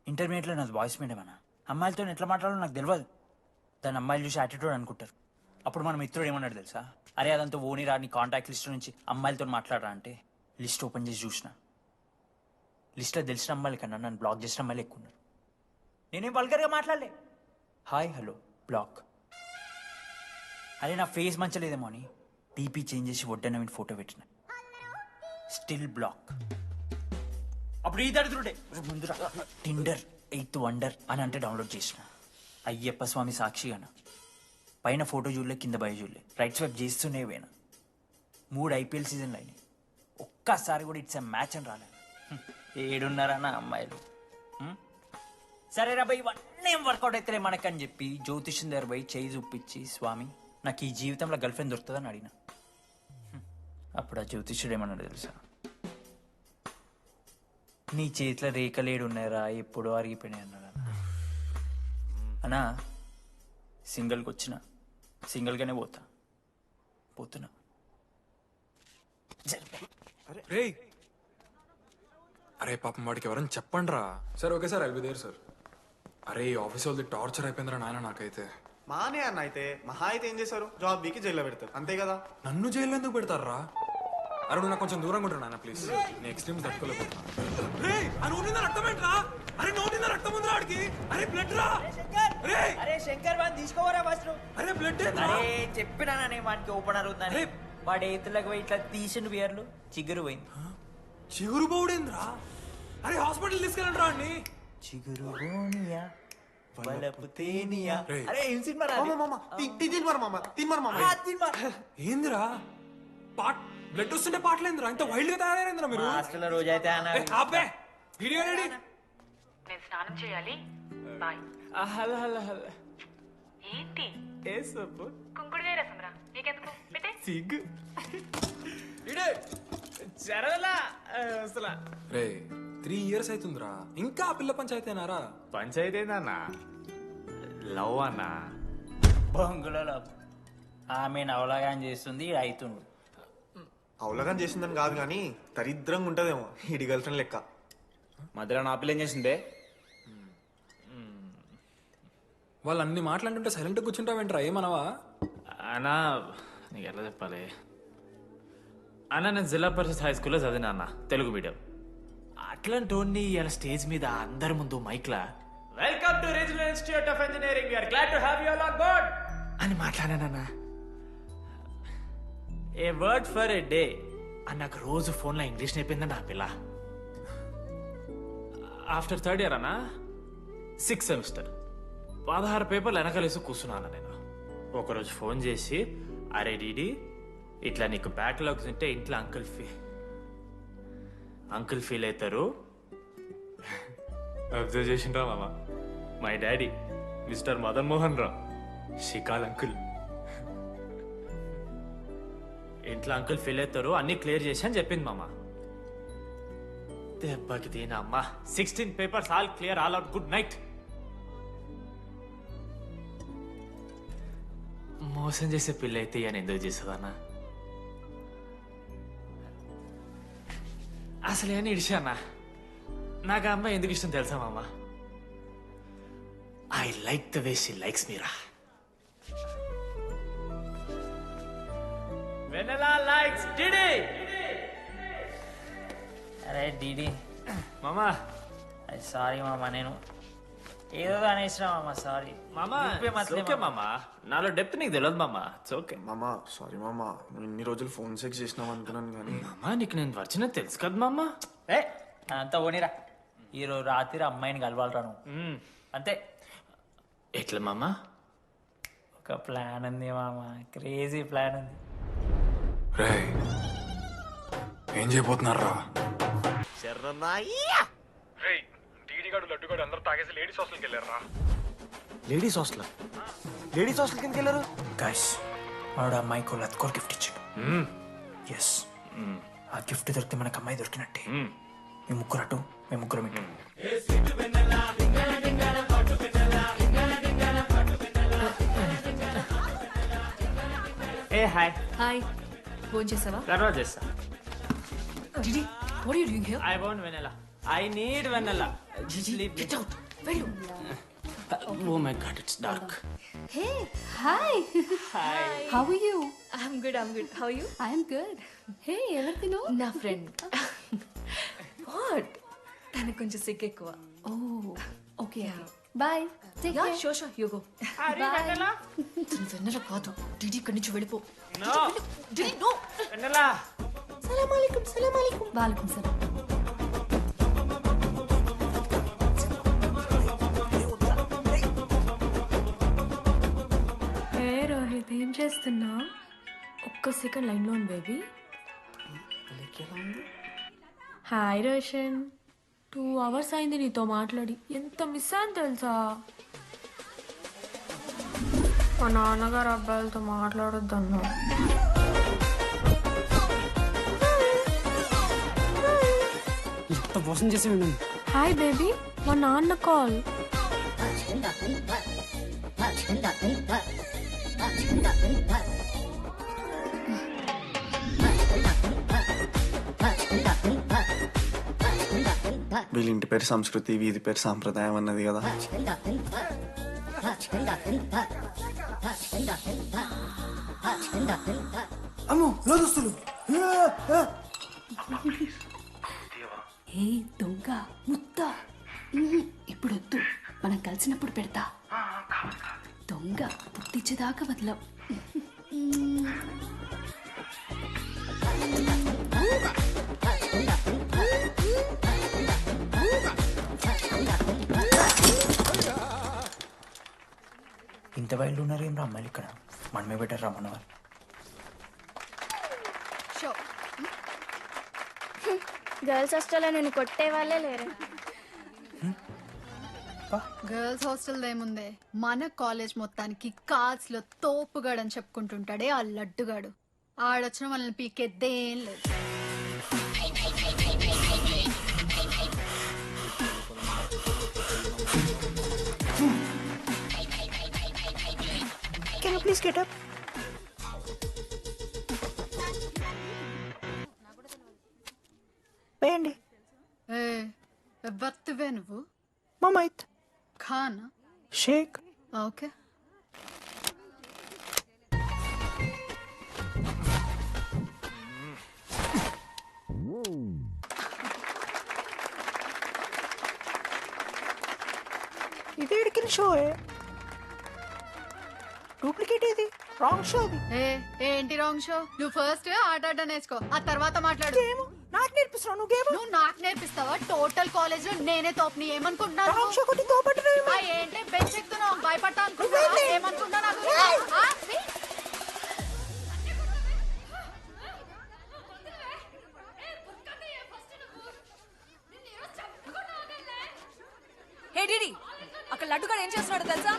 ఇంటర్మీడియట్లో నాది బాయ్స్ మీడియం అన్న. అమ్మాయిలతో ఎట్లా మాట్లాడాలో నాకు తెలియదు. దాని అమ్మాయిలు చూసి యాటిట్యూడ్ అనుకుంటారు. అప్పుడు మన మిత్రుడు ఏమన్నాడు తెలుసా? అరే అదంతా ఓని రా, నీ కాంటాక్ట్ లిస్ట్ నుంచి అమ్మాయిలతో మాట్లాడరా అంటే లిస్ట్ ఓపెన్ చేసి చూసిన. లిస్ట్లో తెలిసిన అమ్మాయిల కన్నా నన్ను బ్లాక్ చేసిన అమ్మాయిలు ఎక్కువ ఉన్నారు. నేనేం వల్గర్గా మాట్లాడలే. Hi hello block. అరే నా ఫేస్ మంచలేదేమో అని డీపీ చేంజ్ చేసి వడ్డన ఫోటో పెట్టిన. Still block. అప్పుడు ఈ దరిద్రుడే ముందురా టిండర్ 8th వండర్ అని అంటే డౌన్లోడ్ చేసిన. అయ్యప్ప స్వామి సాక్షిగాన పైన ఫోటో చూడలే, కింద బయ చూడలే, రైట్ స్వైప్ చేస్తూనే పోయినా. 3 IPL సీజన్లు అయినాయి, ఒక్కసారి కూడా ఇట్స్ మ్యాచ్ అని రాలేదు. ఏడున్నారన్న అమ్మాయిలు. సరే రా భయ్, ఇవన్నీ ఏం వర్కౌట్ అవుతారే మనకని చెప్పి జ్యోతిష్యం దగ్గర పోయి చేయి చూపించి, స్వామి నాకు ఈ జీవితంలో గర్ల్ ఫ్రెండ్ దొరుకుతుందని అడిగిన. అప్పుడు ఆ జ్యోతిష్యుడు ఏమన్నాడు తెలుసా? నీ చేతిలో రేఖలేడు ఉన్నాయరా, ఎప్పుడో అరిగిపోయినాయి అన్నాడు. అన్నా సింగిల్కి వచ్చిన సింగిల్గానే పోతున్నా. రే అరే పాపం వాడికి ఎవరైనా చెప్పండి రా. Sir okay sir, I'll be there sir. అరే ఈ ఆఫీస్ వాళ్ళది టార్చర్ అయిపోయిందిరా నాయన నాకైతే. మానే అన్న అయితే మహా అయితే ఏం చేశారు? జాబ్ వీకి జైల్లో పెడతారు అంతే కదా. నన్ను జైల్లో ఎందుకు పెడతారా? అరే నువ్వు నాకు కొంచెం దూరంగా ఉంటాను నాన్న ప్లీజ్. నేను ఎక్స్ట్రీమ్స్ తట్టుకోలేకపోతున్నా. రే ఆ నోటిందా రక్తం ఏంట్రా? అరే నోటిందా రక్తం ఉందిరా ఆడికి. అరే బ్లడ్ రా. అరే శంకర్ వాడిని తీసుకోవరా ఫస్ట్. అరే బ్లడ్. అరే చెప్పినా వాడికి ఓపెనర్ ఉందని. వాడి ఎత్తులకు పోయి ఇట్లా తీసిన బియర్లు చిగురు పోయింది. చిగురు బౌడేంద్రా? అరే హాస్పిటల్ తీసుకెళ్ళండి రా అండి. చిగురు బోనియా వలపు తేనియా. అరే ఏం సినిమా ఏందిరా బ్లడ్ వస్తుంటే పాటలేందిరా? ఇంత వైల్డ్ గా తయారైందిరా మీరు. హాస్టల్ రోజైతే అబ్బే వీడియో రెడీ. నేను స్నానం చేయాలి. బాయ్. Hello hello hello. ఏంటి ఏ సబ్బు కుంకుడుగాయ రసం రా నీకెందుకు పెట్టే సిగ్గు జరగలా అసలు రే 3 years అవుతుందిరా ఇంకా ఆ పిల్ల పంచాయతీనారా? పంచాయతీ ఏందన్నా? లవ్ అన్నా. బొంగులో లవ్. ఆమె నవలాగాని చేస్తుంది అవుతుండు. అవలగం చేసిందని కాదు కానీ దరిద్రంగా ఉంటదేమో ఈడి గర్ల్ ఫ్రెండ్ లెక్క. మధ్యలో నా పిల్ల ఏం చేసిందే? వాళ్ళు అన్ని మాట్లాడుతుంటే సైలెంట్గా కూర్చుంటావేంట్రా? ఏమనవా? అన్నా నీకు ఎట్లా చెప్పాలి అన్న, నేను జిల్లా పరిషత్ హై స్కూల్లో చదివినా అన్న, తెలుగు మీడియం. అట్లాంటి ఇలా స్టేజ్ మీద అందరి ముందు మైక్లా welcome to regional institute of engineering, we are glad to have you all on board అని మాట్లాడానన్నా. A word for a day అని నాకు రోజు ఫోన్లో ఇంగ్లీష్ నేర్పిందన్న నా పిల్ల. ఆఫ్టర్ 3rd year అన్నా 6th semester 16 పేపర్లు వెనకలేసి కూర్చున్నాను నేను. ఒకరోజు ఫోన్ చేసి, అరే డీడీ ఇట్లా నీకు బ్యాక్లాగ్స్ ఉంటే ఇంట్లో అంకుల్ ఫీల్ అవుతారు. అబ్జర్వ్ చేసిండ్రా మామ, my daddy mister Madan Mohan Rao షికాల్ అంకుల్. ఇంట్లో అంకుల్ ఫీల్ అవుతారు, అన్ని క్లియర్ చేసి అని చెప్పింది మామ. దెబ్బకి దీనమ్మా 16 papers all clear, all out, good night. మోసం చేసే పిల్ల అయితే అని ఎందుకు చేసేదన్నా? అసలు ఏమని ఇడిచానా? నాకు ఆ అమ్మాయి ఎందుకు ఇష్టం తెలుసా మామ? I like the way she likes Meera. Vennela likes DD. అరే డీడీ మామా, సారీ మామ, నేను ఏదో అనేసిన మామ, సారీ మామా. ఓకే మామా, నాలో డెప్త్ నీకు తెలియదు మామా. ఇట్స్ ఓకే మామా. సారీ మామా, నువ్వు ఇన్ని రోజులు ఫోన్ సెక్స్ చేసినావు అనుకున్నాను కానీ. మామా నీకు నేను వచ్చిన తెలుసు కదా మామా. ఏ అంతా ఓనిరా, ఈరోజు రాత్రి అమ్మాయిని కలవాలరా నువ్వు అంతే. ఎట్లా మామా? ఒక ప్లాన్ ఉంది మామ, క్రేజీ ప్లాన్ ఉంది. రే ఏం చేయబోతున్నారా? లేడీస్ హాస్టల్ కిందకి వెళ్ళారు. గైస్ వాడు అమ్మాయికి లత్కోర్ గిఫ్ట్ ఇచ్చాడు. ఎస్, ఆ గిఫ్ట్ దొరికితే మనకు అమ్మాయి దొరికినట్టే. మీ ముగ్గురు అటు, మేము ముగ్గురు ఇటు. ఏ హాయ్. హాయ్, ఫోన్ చేసావా? తర్వాత చేస్తా. Didi, what are you doing here? I want vanilla. I need vanilla. Gigi, get out. Veru. Oh my god, it's dark. Hey, hi. Hi. How are you? I'm good. How are you? I am good. Hey, everything know? నా ఫ్రెండ్. వాట్? తనకు కొంచెం సిక్ ఎక్కువ. Oh, okay. Bye. Take yeah, care. Sure you go. Bye. Vennela కాదు, డిడి ఇక్కడి నుంచి వెళ్ళిపో. No. DD no. Vanilla. Salam alaikum. Walaikum salam. ఏ రోహిత్, ఏం చేస్తున్నా? ఒక్క సెకండ్ లైన్లో ఉంది బేబీ. హాయ్ రోషన్, 2 hours అయింది నీతో మాట్లాడి. ఎంత మిస్ అని తెలుసా? మా నాన్నగారు అబ్బాయిలతో మాట్లాడొద్దన్నా. ఎంత మోసం చేసి ఉండండి. హాయ్ బేబీ, మా నాన్న కాల్. వీళ్ళ ఇంటి పేరు సంస్కృతి, వీధి పేరు సాంప్రదాయం అన్నది కదా. అమ్మో లోదస్తులు. ఏ దొంగ ముత్త, ఇప్పుడు వద్దు, మనం కలిసినప్పుడు పెడతా. దొంగ పుట్టించేదాకా వదలం. ఇంత బయలు ఉన్నారు ఏం రా అమ్మాయిలు ఇక్కడ? మనమే బెటర్ రా మన వాళ్ళు. గర్ల్స్ హాస్టల్లో నేను కొట్టే వాళ్ళే లేరు. గర్ల్స్ హాస్టల్ ఏముందే, మన కాలేజ్ మొత్తానికి కార్స్ లో తోపుగాడని చెప్పుకుంటుంటాడే ఆ లడ్డుగాడు. ఆడొచ్చిన మనల్ని పీకెద్దేం లేదు. Can you please get up? వేయండి. బర్త్వే నువ్వు మమైత్ ఖానా షేక్. ఓకే. ఇది ఎడికిన షో డూప్లికేట్ ఇది రాంగ్ షో అది. ఏంటి రాంగ్ షో? నువ్వు ఫస్ట్ ఆట ఆట నేర్చుకో, ఆ తర్వాత మాట్లాడు. నాకు నేర్పిస్తున్నావు నువ్వు గేమ్? నువ్వు నాకు నేర్పిస్తావా? టోటల్ కాలేజ్ లో నేనే తోపని ఏమనుకుంటున్నాను? రాంగ్ షో కొట్టి తోపట్టు. ఏంటి బెంచ్ ఎక్కుతున్నావు? భయపడతా అనుకుంటున్నా? ఏమనుకుంటా నాకు? హే డిడి, అక్కడ లడ్డుగాడు ఏం చేస్తున్నాడు తెలుసా?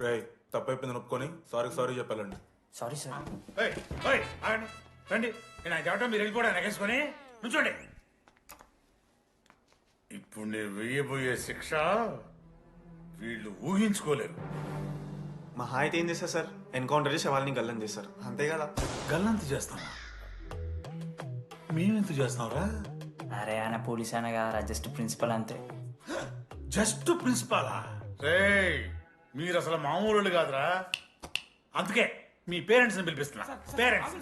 రే తప్పైపోయింది ఒప్పుకొని సారీ చెప్పాలండి. Sorry sir. రండి నేను ఆయన చెప్పడం మీరు వెళ్ళిపోవడం ఎగేసుకొని నుంచోండి. ఇప్పుడు నేను వేయబోయే శిక్ష వీళ్ళు ఊహించుకోలేరు. మహా అయితే ఏం చేస్తారు సార్? ఎన్కౌంటర్ చేసి వాళ్ళని గల్లం చేస్తారు, అంతే కదా? గల్లంత చేస్తాం మేమెంత చేస్తాంరా? అరే ఆయన పోలీస్ అయినా కదా, జస్ట్ ప్రిన్సిపల్ అంతే. జస్ట్ ప్రిన్సిపాలా? రే మీరు అసలు మామూలు కాదురా. అందుకే మీ పేరెంట్స్ ని పిలిపిస్తున్నా. పేరెంట్స్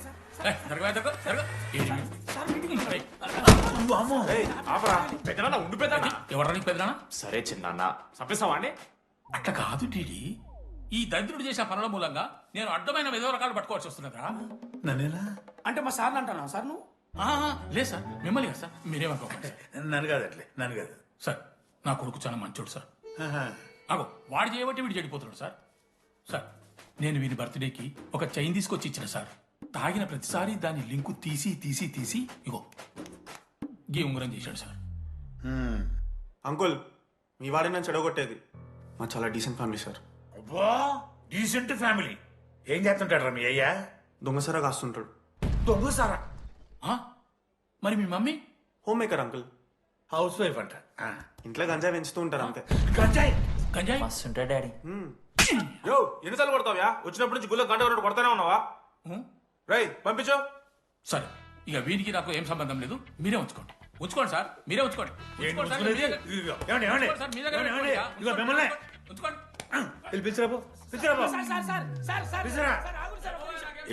సరే చిన్న చంపేస్తావా అండి? అట్లా కాదు టీడీ, ఈ దరిద్రుడు చేసిన పనుల మూలంగా నేను అడ్డమైన ఏదో రకాలు పట్టుకోవాల్సి వస్తున్నదా? నన్నేనా అంటే మా సార్ని అంటానా సార్ నువ్వు? లేదు సార్, మిమ్మల్ని కదా సార్, మీరేమనుకోకండి. నన్ను కాదు అట్లే, నన్ను కాదు సార్. నా కొడుకు చాలా మంచోడు సార్. అగో వాడు చేయబట్టి వీడు చెడిపోతున్నాడు సార్. సార్ నేను వీని బర్త్డేకి ఒక చైన్ తీసుకొచ్చి ఇచ్చిన సార్. తాగిన ప్రతిసారి దాని లింకు తీసి ఇగో గీ ఉంగరం చేశాడు సార్. అంకుల్ మీ వాడే నన్ను చెడగొట్టేది. మా చాలా డీసెంట్ ఫ్యామిలీ సార్. అబ్బా డీసెంట్ ఫ్యామిలీ. ఏం చేస్తుంటాడు మీ అయ్యా? దొంగసారా కాస్తుంటాడు. దొంగసారా? మరి మీ mummy? Home maker uncle. House wife అంట. ఇంట్లో గంజాయి పెంచుతూ ఉంటారు అంతే. గంజాయి మస్తు ఉంటాడు డాడీ. యో ఎన్నిసార్లు కొడతావ్యా? వచ్చినప్పటి నుంచి గుళ్ళ గంట కొట్టు కొడతానే ఉన్నావా? రై పంపించు. సరే ఇక వీరికి నాకు ఏం సంబంధం లేదు, మీరే ఉంచుకోండి. ఉంచుకోండి సార్, మీరే ఉంచుకోండి.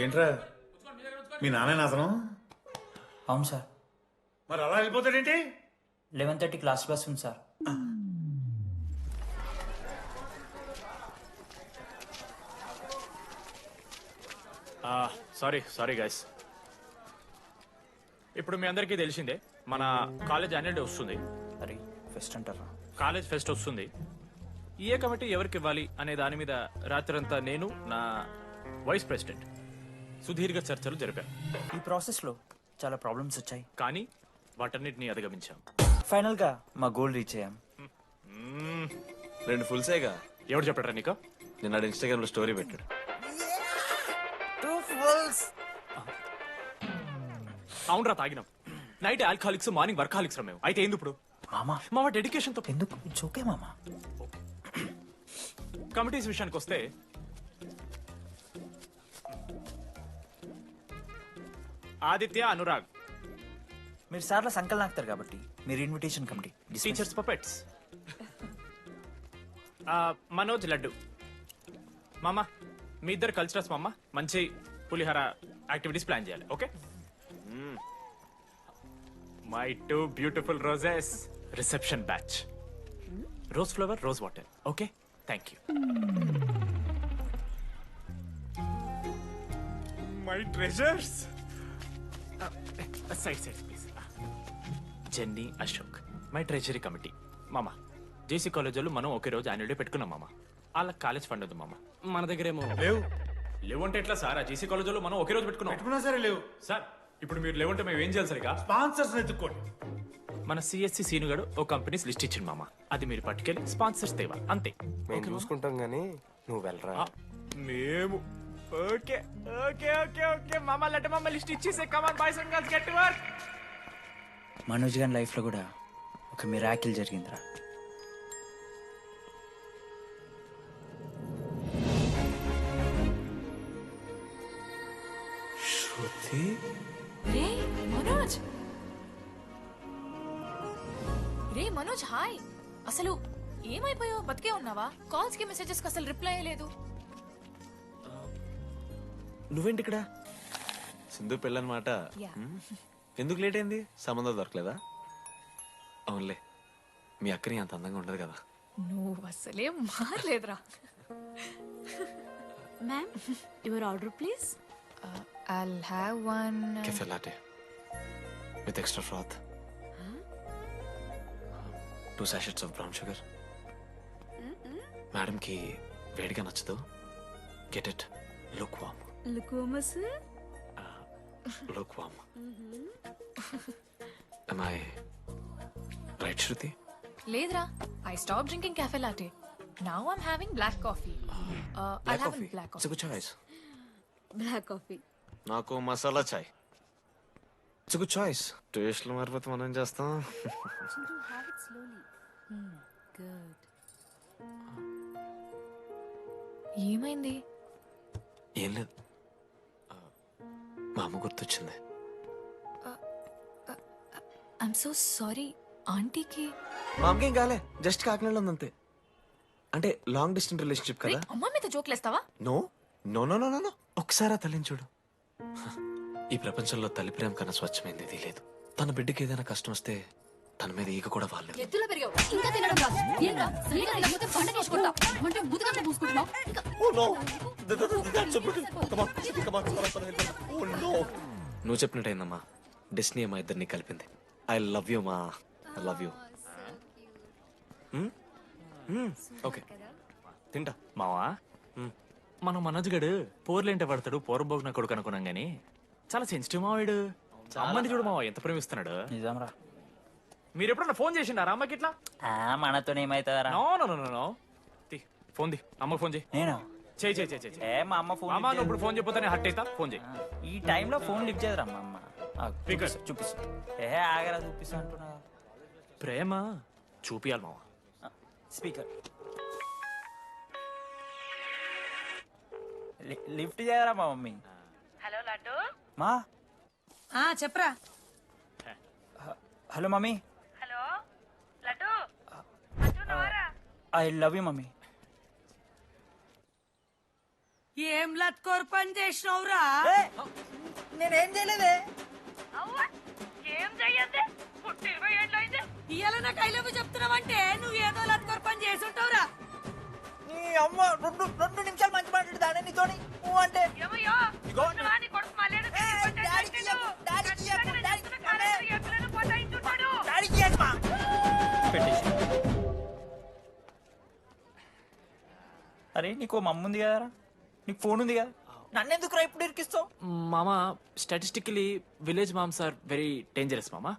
ఏంట్రా మీ నాన్న అతను? అవును సార్. మరి అలా వెళ్ళిపోతాడేంటి? 11:30 క్లాస్ బస్ ఉంది సార్. Sorry guys. ఇప్పుడు మీ అందరికీ తెలిసిందే మన కాలేజ్ యాన్యువల్ డే వస్తుంది. అరే ఫెస్ట్ అంటారా? కాలేజ్ ఫెస్ట్ వస్తుంది. ఏ కమిటీ ఎవరికి ఇవ్వాలి అనే దాని మీద రాత్రంతా నేను నా వైస్ ప్రెసిడెంట్ సుదీర్ఘ చర్చలు జరిపాను. ఈ ప్రాసెస్లో చాలా ప్రాబ్లమ్స్ వచ్చాయి, కానీ వాటన్నిటిని అధిగమించాం. ఫైనల్ గా మా గోల్ రీచ్ అయ్యాం. 2 ఫుల్సేగా. ఎవరు చెప్పారా నీకు? నిన్న ఇన్స్టాగ్రామ్ లో స్టోరీ పెట్టాడు. అవునరా తాగినాం. నైట్ ఆల్కహాలిక్స్, మార్నింగ్ వర్కాలిక్స్ రా మేము. అయితే ఏంది ఇప్పుడు? మామా మా డెడికేషన్ తో ఎందుకు? ఇట్స్ ఓకే మామా. కమిటీస్ విషయానికి వస్తే ఆదిత్య, అనురాగ్ మీరు సార్ల సంకల్ నాకుతారు కాబట్టి మీరు invitation committee. Teachers puppets. Manoj, laddu. మామ మీ ఇద్దరు కల్చరల్స్ మామ. మంచి పులిహార యాక్టివిటీస్ ప్లాన్ చేయాలి. Okay? My 2 beautiful roses. Reception batch. Rose flower, rose water. Okay, thank you. My treasures. Side please. Jenny, Ashok my treasury committee. మామ జేసీ కాలేజ్ వాళ్ళు మనం ఒకే రోజు యాన్యువల్ డే పెట్టుకున్నాం మామ. వాళ్ళకి కాలేజ్ ఫండ్ ఉంది మామ, మన దగ్గర ఏమో లేవు. లేవంటే ఎట్లా సార్? ఆ జేసీ కాలేజీలో మనం ఒకే రోజు పెట్టుకున్నా సరే లేవు సార్. ఇప్పుడు మీరు లేవంటే మేము ఏం చేయాలి సరిగా? స్పాన్సర్స్ ఎత్తుక్కోండి. మన సిఎస్సి సీనుగాడు ఓ కంపెనీస్ లిస్ట్ ఇచ్చింది మామ. అది మీరు పట్టుకెళ్ళి స్పాన్సర్స్ తేవా, అంతే. మేము చూసుకుంటాం గానీ నువ్వు వెళ్ళరా. మేము ఓకే ఓకే ఓకే ఓకే మామ. లెట్ మామ లిస్ట్ ఇచ్చేసే. Come on boys and girls, get to work. Manoj గారి లైఫ్లో కూడా ఒక మిరాకిల్ జరిగిందిరా. శృతి, రే మనోజ్. రే మనోజ్, హాయ్. అసలు ఏమైపోయావు? బతికే ఉన్నావా? కాల్స్ కి మెసేజెస్ కి అసలు రిప్లై లేదు. నువ్వేంటి ఇక్కడ? సింధు పెళ్ళనమాట. ఎందుకు లేట్ అయింది? సంబంధం దొరకలేదా? అవునులే, మీ అక్కని అంత అందంగా ఉండదు కదా. నువ్వు అసలే మారలేదురా. Ma'am, your order please. I'll have one. Cafe latte with extra froth. 2 sachets of brown sugar. Madam కి వేడిగా నచ్చదు. Get it. Look warm. లుకోమస్. Look warm. Am I right, Shruti? లేదురా, I stopped drinking cafe latte. Now I'm having black coffee. I'll have a black It's coffee. a good choice. Black coffee. నాకు మసాలా చాయ్. It's good choice. టేస్ట్లు మారిపోతే మనం ఏం చేస్తాం? Have it slowly. గుడ్. ఏమైంది? ఏం లేదు, మా అమ్మ గుర్తొచ్చింది. I'm so sorry. ఆంటీకి మా అమ్మకేం కాలే, జస్ట్ కాకినాడలో ఉందంతే. అంటే లాంగ్ డిస్టెన్స్ రిలేషన్షిప్ కదా. అమ్మ మీద జోక్లేస్తావా? No no no no no. ఒకసారి ఆ తల్లిని చూడు. ఈ ప్రపంచంలో తల్లి ప్రేమ కన్నా స్వచ్ఛమైంది ఇది లేదు. తన బిడ్డకి ఏదైనా కష్టం వస్తే తన మీద ఈగ కూడా వాళ్ళలేదు. ఎత్తులో పెరిగావు ఇంకా తినడం రాదు. ఏంట్రా సరిగా లేకపోతే పంట చేసుకుంటా అంటే బుద్ధగా పూసుకుంటున్నావు. నువ్వు చెప్పినట్టయిందమ్మా. డెస్నీ మా ఇద్దరిని కలిపింది. ఐ లవ్ యూ మా. I love you. ఓకే తింటా. మావా, మనం మనోజ్ గడు పోర్లేంటే పడతాడు, పోరబోగున కొడుకు అనుకున్నాం గానీ చాలా సెన్సిటివ్ మావాడు. అమ్మని చూడు మావా ఎంత ప్రేమిస్తున్నాడు. నిజంరా. మీరు ఎప్పుడన్నా ఫోన్ చేసిండారా అమ్మకి ఇట్లా? మనతో ఏమైతుందరా? No no no no. Phone ది, అమ్మకి ఫోన్ చేయి. నేను చేయి చేయి చేయి. ఏ మా అమ్మ ఫోన్ అమ్మ నువ్వు ఇప్పుడు ఫోన్ చెప్పితే హట్ అవుతా. ఫోన్ చేయి. ఈ టైంలో ఫోన్ లిఫ్ట్ చేయదురా మా అమ్మ. చూపిస్తా. ఏ ఆగరా చూపిస్తా అంటున్నా. ప్రేమ చూపియాలి మావా. స్పీకర్ లిఫ్ట్ చేయరా మా మమ్మీ. హలో లడ్డు. మా చెప్పరా. Hello mummy. Hello laddu. I love you mummy. ఏం లత్కోర్ పని చేసినవురా? నేనేం చేయలేదే. ఏం చెయ్యద్దే. పుట్టి 20 ఏళ్ళు అయింది. ఇయ్యాల నాకు ఐ లవ్ యూ చెప్తున్నావంటే నువ్వు ఏదో లత్కోర్ పని చేసి ఉంటావురా. నీ అమ్మ రెండు నిమిషాలు మంచి మాట్లాడుతానే నీతోని. నువ్వు అంటే ఏమయ్యో వాని కొడుకు మళ్ళీ అరే నీకు మమ్మ ఉంది కదరా, నీకు ఫోన్ ఉంది కదా, నన్నెందుకు రా ఇప్పుడు ఇరికిస్తావు? మామా statistically village moms are very dangerous మామా.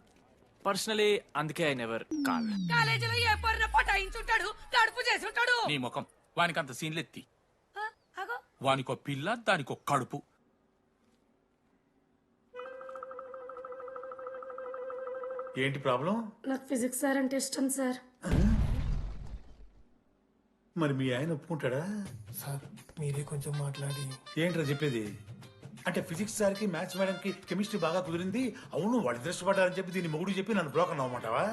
పర్సనలీ అందుకే ఐ నెవర్ కాల్. కాలేజీలో ఏ పొర్ర పటాయించుంటాడు, కడుపు చేసి ఉంటాడు. నీ ముఖం వానికి అంత సీన్లెత్తి. వానికో పిల్ల, దానికో కడుపు. ఏంటి ప్రాబ్లం? నాకు ఫిజిక్స్ సార్ అంటే ఇష్టం సార్. మరి మీ ఆయన ఒప్పుకుంటాడా? సార్ మీరే కొంచెం మాట్లాడి. ఏంట్రా చెప్పేది? అంటే ఫిజిక్స్ సార్కి మ్యాథ్స్ మేడంకి కెమిస్ట్రీ బాగా కుదిరింది, అవును వాళ్ళు ఇష్టపడ్డారని చెప్పి దీన్ని మొగుడు చెప్పి నన్ను బ్రోకన్ అవ్వమంటావా?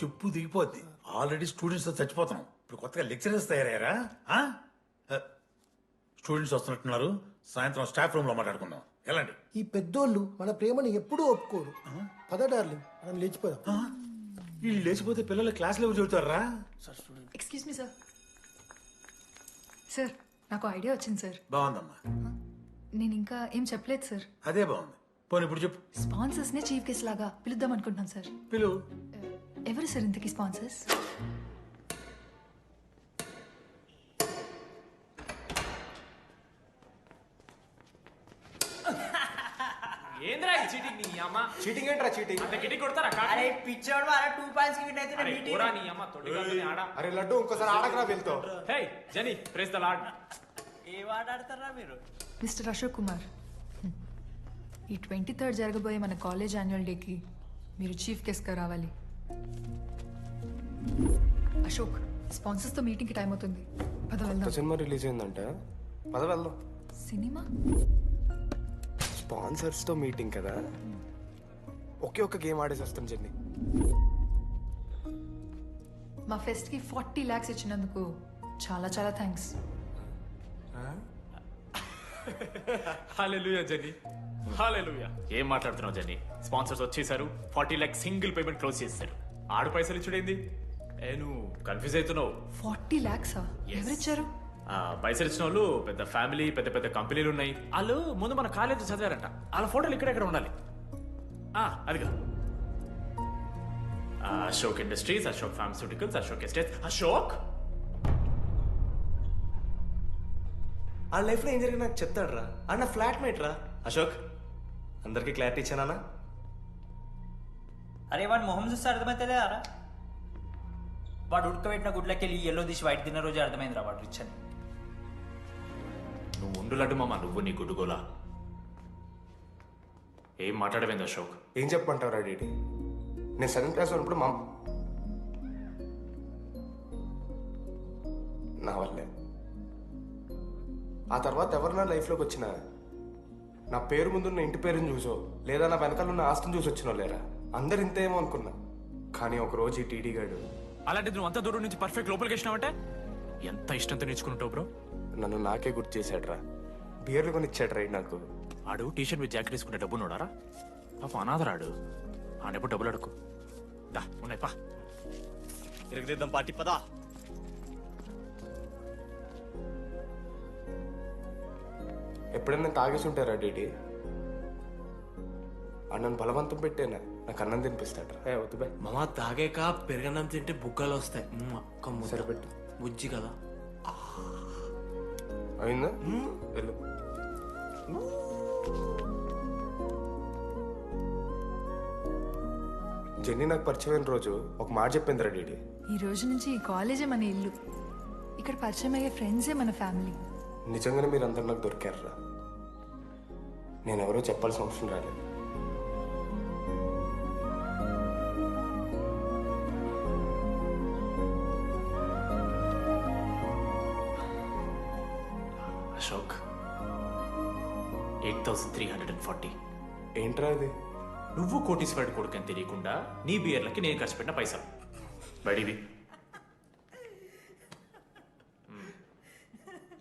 చెప్పు దిగిపోద్ది. ఆల్రెడీ స్టూడెంట్స్ తో చచ్చిపోతున్నాం, ఇప్పుడు కొత్తగా లెక్చరర్స్ తయారయ్యారా? స్టూడెంట్స్ వస్తున్నట్టున్నారు, సాయంత్రం స్టాఫ్ రూమ్ లో మాట్లాడుకుందాం. ఎలాంటి ఈ పెద్దోళ్ళు మన ప్రేమను ఎప్పుడూ ఒప్పుకోరు. పద డార్లింగ్, మనం లేచిపోదాం. వీళ్ళు లేచిపోతే పిల్లలు క్లాస్లో ఎవరు చెబుతారా? Excuse me sir. సార్ నాకు ఐడియా వచ్చింది సార్. బాగుందమ్మా. నేను ఇంకా ఏం చెప్పలేదు సార్. అదే బాగుంది. పోనీ ఇప్పుడు చెప్పు. స్పాన్సర్స్ నే చీఫ్ గెస్ట్ లాగా పిలుద్దాం అనుకుంటున్నాం సార్. పిలువు. ఎవరు సార్ ఇంతకీ స్పాన్సర్స్? ఏంద్రా ఈ చీటింగ్ నీ అమ్మ చీటింగ్ ఏంట్రా చీటింగ్? అంత గిటి కొడతారా అరే పిచ్చోడు వారా 2 పాయింట్స్ కి విన్ అయితే అరే పోరా నీ అమ్మ తొడిగాలని ఆడ అరే లడ్డు ఇంకోసారి ఆడకరా వెళ్తావు. హే జని ప్రెస్ ద లార్డ్. ఏ ఆట ఆడతారా మీరు? మిస్టర్ అశోక్ కుమార్, ఈ 23rd జరగబోయే మన కాలేజ్ యాన్యువల్ డేకి మీరు చీఫ్ గెస్ట్గా రావాలి. అశోక్, స్పాన్సర్స్తో మీటింగ్కి టైం అవుతుంది. పద వెళ్దాం. సినిమా రిలీజ్ అయిందంట, పద వెళ్దాం. సినిమా? స్పాన్సర్స్తో మీటింగ్ కదా, ఒకే ఒక్క గేమ్ ఆడేసి వస్తాం జర్నీ. మా ఫెస్ట్కి 40 lakhs ఇచ్చినందుకు చాలా చాలా థ్యాంక్స్. హల్లెలూయా జని, హల్లెలూయా. ఏం మాట్లాడుతున్నావు జని? స్పాన్సర్స్ వచ్చేసారు, 40 lakhs సింగిల్ పేమెంట్ క్లోజ్ చేస్తారు. ఆడు పైసలు ఇచ్చుడేంది? నువ్వు కన్ఫ్యూజ్ అవుతున్నావు. 40 lakhs ఎవరిచ్చారు? పైసలు ఇచ్చిన వాళ్ళు పెద్ద ఫ్యామిలీ, పెద్ద పెద్ద కంపెనీలు ఉన్నాయి. వాళ్ళు ముందు మన కాలేజ్ చదివారంట. వాళ్ళ ఫోటోలు ఇక్కడెక్కడ ఉండాలి. అదిగా Ashok industries, Ashok pharmaceuticals, Ashok estates. Ashok ఆ లైఫ్లో ఏం జరిగింది నాకు చెప్తాడు రా. అన్న ఫ్లాట్మేట్ రా అశోక్. అందరికీ క్లారిటీ ఇచ్చానా? అరే వాడు మొహం చూస్తే అర్థమైతే రా. వాడు ఉడకబెట్టిన గుడ్లకి వెళ్ళి ఎల్లో తీసి వైట్ తిన్న రోజు అర్థమైందిరా వాడు రిచ్ అని. నువ్వు ఉండు లడ్డు మామ, నువ్వు నీ గుడ్డుగోలా. ఏం మాట్లాడవేంది అశోక్? ఏం చెప్పమంటావు డీడీ? నేను 7th క్లాస్ ఉన్నప్పుడు నా వల్లే. ఆ తర్వాత ఎవరు నా లైఫ్లోకి వచ్చినా నా పేరు ముందున్న ఇంటి పేరుని చూసో లేదా నా వెనకాల ఉన్న ఆస్తిని చూసి వచ్చినో లేరా, అందరు ఇంతేమో అనుకున్నా. కానీ ఒకరోజు ఈ టీడీ గాడు అలాంటిది నువ్వు అంత దూరం నుంచి పర్ఫెక్ట్ లోపలికి వచ్చినావంటే ఎంత ఇష్టంతో నేర్చుకుంటావు బ్రో. నన్ను నాకే గుర్తు చేశాడ్రా, బియర్లు కొని ఇచ్చాడ్రా నాకు. ఆడు టీషర్ట్ మీద జాకెట్ వేసుకుంటే డబ్బు నోడారా? పాప అనాథరాడు. ఆడెప్పుడు డబ్బులు అడుకు. దా ఉన్నాయి పా, తిరగదిద్దాం పార్టీ పదా. ఎప్పుడైనా తాగేసి ఉంటారా డీడీ? అన్నను బలవంతం పెట్టేనా నాకు అన్నం తినిపిస్తాడ్రా. వద్దు బాయ్ మామ, తాగాక పెరగన్నం తింటే బుక్కలు వస్తాయి. సరిపెట్టు. బుజ్జి కదా అయిందా? వెళ్ళు. జెన్నీ నాకు పరిచయమైన రోజు ఒక మాట చెప్పిందిరా డీడీ. ఈ రోజు నుంచి ఈ కాలేజే మన ఇల్లు. ఇక్కడ పరిచయం అయ్యే ఫ్రెండ్సే మన ఫ్యామిలీ. నిజంగానే మీరందరూ నాకు దొరికారురా. నేను ఎవరో చెప్పాల్సిన అవసరం రాలేదు. అశోక్ 8,340. ఏంట్రా అది? నువ్వు కోటీశ్వరుడు కొడుకు అని తెలియకుండా నీ బియర్లకి నేను ఖర్చు పెట్టిన పైసలు బడివి.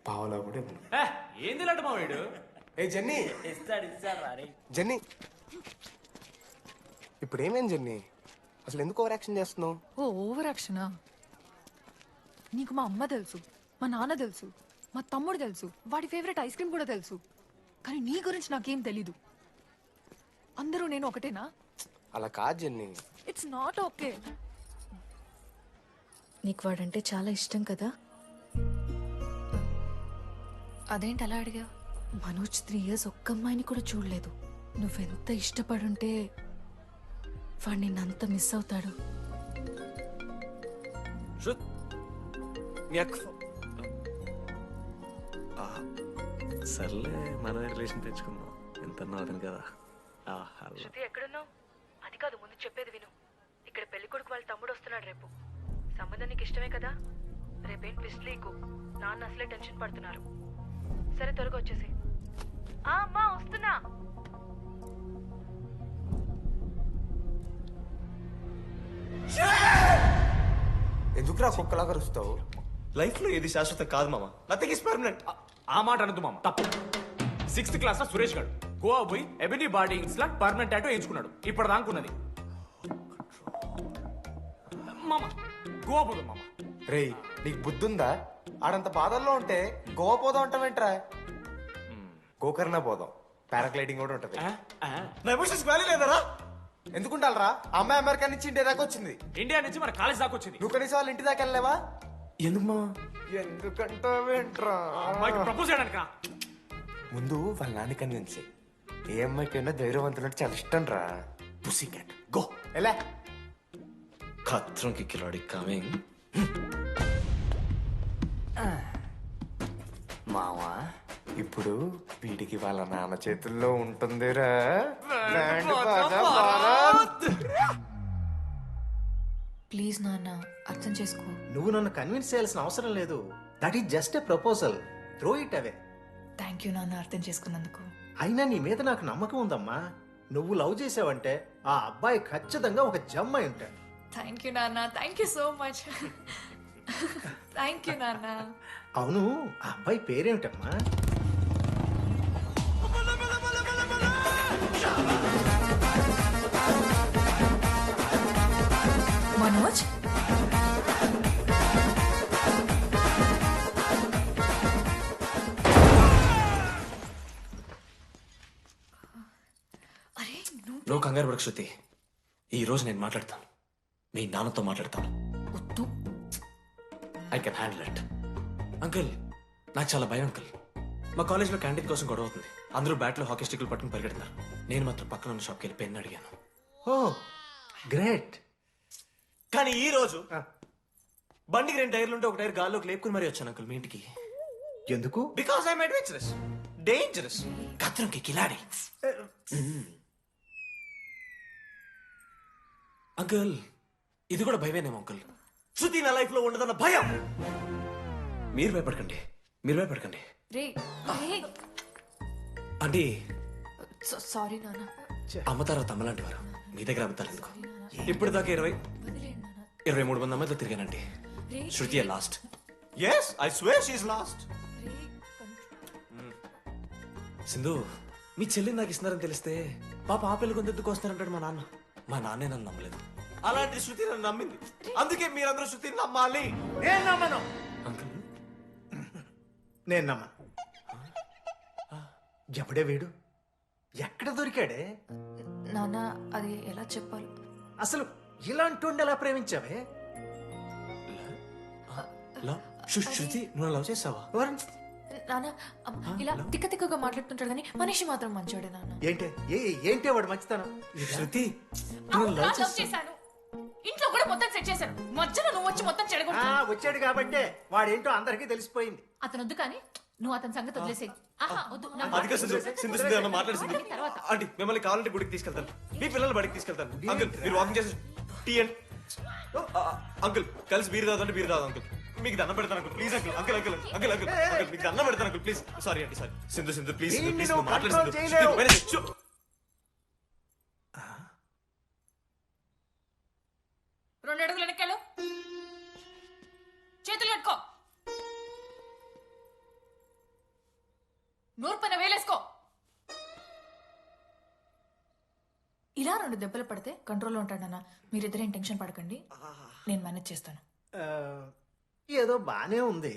పావలా కూడా ఏంది లాంటి మా వీడు? ఏ జెన్నీ, జెన్నీ ఇప్పుడు ఏమేం జెన్నీ? అసలు ఎందుకు ఓవర్ యాక్షన్ చేస్తున్నావు? ఓవర్ యాక్షనా? నీకు మా అమ్మ తెలుసు, మా నాన్న తెలుసు, మా తమ్ముడు తెలుసు, వాడి ఫేవరెట్ ఐస్ క్రీమ్ కూడా తెలుసు. కానీ నీ గురించి నాకేం తెలీదు. అందరూ నేను ఒకటేనా? అలా కాదు జెన్నీ. It's not okay. నీకు వాడంటే చాలా ఇష్టం కదా? అదేంటి అలా అడిగా? మనోజ్ 3 years ఒక్క అమ్మాయిని కూడా చూడలేదు. నువ్వెంత ఇష్టపడుంటే వాడు నిన్నంత మిస్ అవుతాడు. సర్లే, మన రిలేషన్ తెచ్చుకుందాం. ఎంత అతను కదా. శృతి ఎక్కడున్నావు? అది కాదు, ముందు చెప్పేది విను. ఇక్కడ పెళ్లి కొడుకు వాళ్ళ తమ్ముడు వస్తున్నాడు రేపు. సంబంధం నీకు ఇష్టమే కదా? రేపేం ట్విస్ట్ లీకు. నాన్న అసలే టెన్షన్ పడుతున్నారు. సరే త్వరగా వచ్చేసి. అమ్మా వస్తున్నా. ఎందుకురా కుక్కలాగా రుస్తావు? లైఫ్ లో ఏది శాశ్వతం కాదు మామ. Nothing is permanent. ఆ మాట అనదు మామ, తప్పు. 6th క్లాస్ లో సురేష్ గారు గోవా పోయి ఎబినీ బాడీస్ లా పర్మనెంట్ టాటూ వేయించుకున్నాడు. ఇప్పుడు దానుకున్నది మామ. గోవా పోదాం మామ. రేయ్, నీకు బుద్ధుందా? ఆడంత బాధల్లో ఉంటే గోవా పోదాం అంటావేంట్రా? గోకర్ణ పోదాం, పారాగ్లైడింగ్ కూడా ఉంటది. నా ఎమోషన్స్ వాల్యూ లేదరా? ఎందుకుంటారా? అమ్మాయి అమెరికా నుంచి ఇండియా దాకా వచ్చింది. ఇండియా నుంచి మన కాలేజ్ దాకా వచ్చింది. నువ్వు కనీసం వాళ్ళ ఇంటి దాకా వెళ్ళలేవా? ఎందుకు మామ? ఎందుకంటావేంట్రా? అమ్మాయికి ప్రపోజ్ చేయడానికి. ముందు వాళ్ళ నాన్న కన్విన్స్. ఏ అమ్మాయికైనా ధైర్యవంతులంటే చాలా ఇష్టం రా. పుసి క్యాట్ గో ఎలా ఖత్రం కి కిలాడి కమింగ్. మావా ఇప్పుడు వీడికి వాళ్ళ నాన్న చేతుల్లో ఉంటుందిరా. ప్లీజ్ నాన్న అర్థం చేసుకో. నువ్వు నన్ను కన్విన్స్ చేయాల్సిన అవసరం లేదు. That is just a proposal. Throw it away. Thank you నాన్న అర్థం చేసుకున్నందుకు. అయినా నీ మీద నాకు నమ్మకం ఉందమ్మా. నువ్వు లవ్ చేసావంటే ఆ అబ్బాయి ఖచ్చితంగా ఒక జమ్మాయి ఉంటాడు. థ్యాంక్ యూ నాన్న, thank you so much. Thank you నాన్న. అవును, ఆ అబ్బాయి పేరేమిటమ్మా? మనోజ్. నువ్వు కంగారు పడకు శృతి. ఈ రోజు నేను మాట్లాడతాను, మీ నాన్నతో మాట్లాడతాను. I can handle it. Uncle నాకు చాలా భయం అంకుల్. మా కాలేజ్లో క్యాంటీన్ కోసం గొడవ అవుతుంది. అందరూ బ్యాట్లో హాకీ స్టిక్లు పట్టుకుని పరిగెడతారు. నేను మాత్రం పక్కన ఉన్న షాప్కి వెళ్ళి పెన్ అడిగాను. ఓ గ్రేట్. కానీ ఈ రోజు బండికి 2 టైర్లు ఉంటే ఒక టైర్ గాల్లోకి లేపుకుని మరీ వచ్చాను అంకుల్ మీ ఇంటికి. ఎందుకు? బికాస్ ఐఎమ్ అడ్వెంచరస్, డేంజరస్, కత్రంకి కిలాడి. అంకుల్ ఇది కూడా భయమేనేమో అంకుల్. శృతి నా లైఫ్ లో ఉండదన్న భయం. మీరు భయపడకండి, మీరు భయపడకండి. రే అంటే సారీ నాన్న. అమ్మ తర్వాత అమ్మలాంటి వారు మీ దగ్గర అబద్ధాలు ఎందుకు? ఇప్పుడు దాకా 23 మంది అమ్మాయితో తిరిగానండి. Shruti last. Yes I swear she is last. Sindhu మీ చెల్లిని నాకు ఇస్తున్నారని తెలిస్తే పాప ఆ పిల్లలు కొంత ఎందుకు వస్తారంటాడు మా నాన్న. మా నాన్నే నన్ను నమ్మలేదు. అలాంటి శృతి నన్ను నమ్మింది. అందుకే మీరందరూ శృతిని నమ్మాలి. నేను నమ్మను. అంకుల్ నేను నమ్మను. ఎవడే వీడు? ఎక్కడ దొరికాడే? నాన్న అది ఎలా చెప్పాలి? అసలు ఇలాంటి ఎలా ప్రేమించావే? శృతి నువ్వు లవ్ చేసావా? నాన్న ఇలా తిక్క తిక్కగా మాట్లాడుతుంటాడు కానీ మనిషి మాత్రం మంచోడే నాన్న. ఏంటి వాడు మంచితనం? శృతి లవ్ చేశాను. ఇంట్లో కూడా మొత్తం సెట్ చేశాను. మధ్యలో నువ్వు వచ్చి మొత్తం చెడగొట్టావు. వచ్చాడు కాబట్టే వాడేంటో అందరికీ తెలిసిపోయింది. అతను వద్దు కానీ నువ్వు అతని సంగతి వదిలేసేది. ఆహా వద్దు. అదిగా సింధు సింధు సింధు అన్న మాట్లాడుతుంది. ఆంటీ మిమ్మల్ని కావాలంటే గుడికి తీసుకెళ్తాను, మీ పిల్లలు బడికి తీసుకెళ్తాను. అంకుల్ మీరు వాకింగ్ చేసి టీ అండ్ అంకుల్ కలిసి బీర్ తాగుతుంటే బీర్ తాగు అంకుల్. మీకు దండం పెడతాను uncle please uncle. Uncle uncle uncle uncle uncle మీకు దండం పెడతాను అంకుల్ ప్లీజ్. సారీ అండి sorry. Sindhu Sindhu please please మాట్లాడు. 2 అడుగులు వెనక్కాలు. చేతులు కట్టుకో. నూరు పైన వేలేసుకో. ఇలా 2 దెబ్బలు పడితే కంట్రోల్లో ఉంటాడన్న. మీరిద్దరేం టెన్షన్ పడకండి, నేను మేనేజ్ చేస్తాను. ఏదో బానే ఉంది.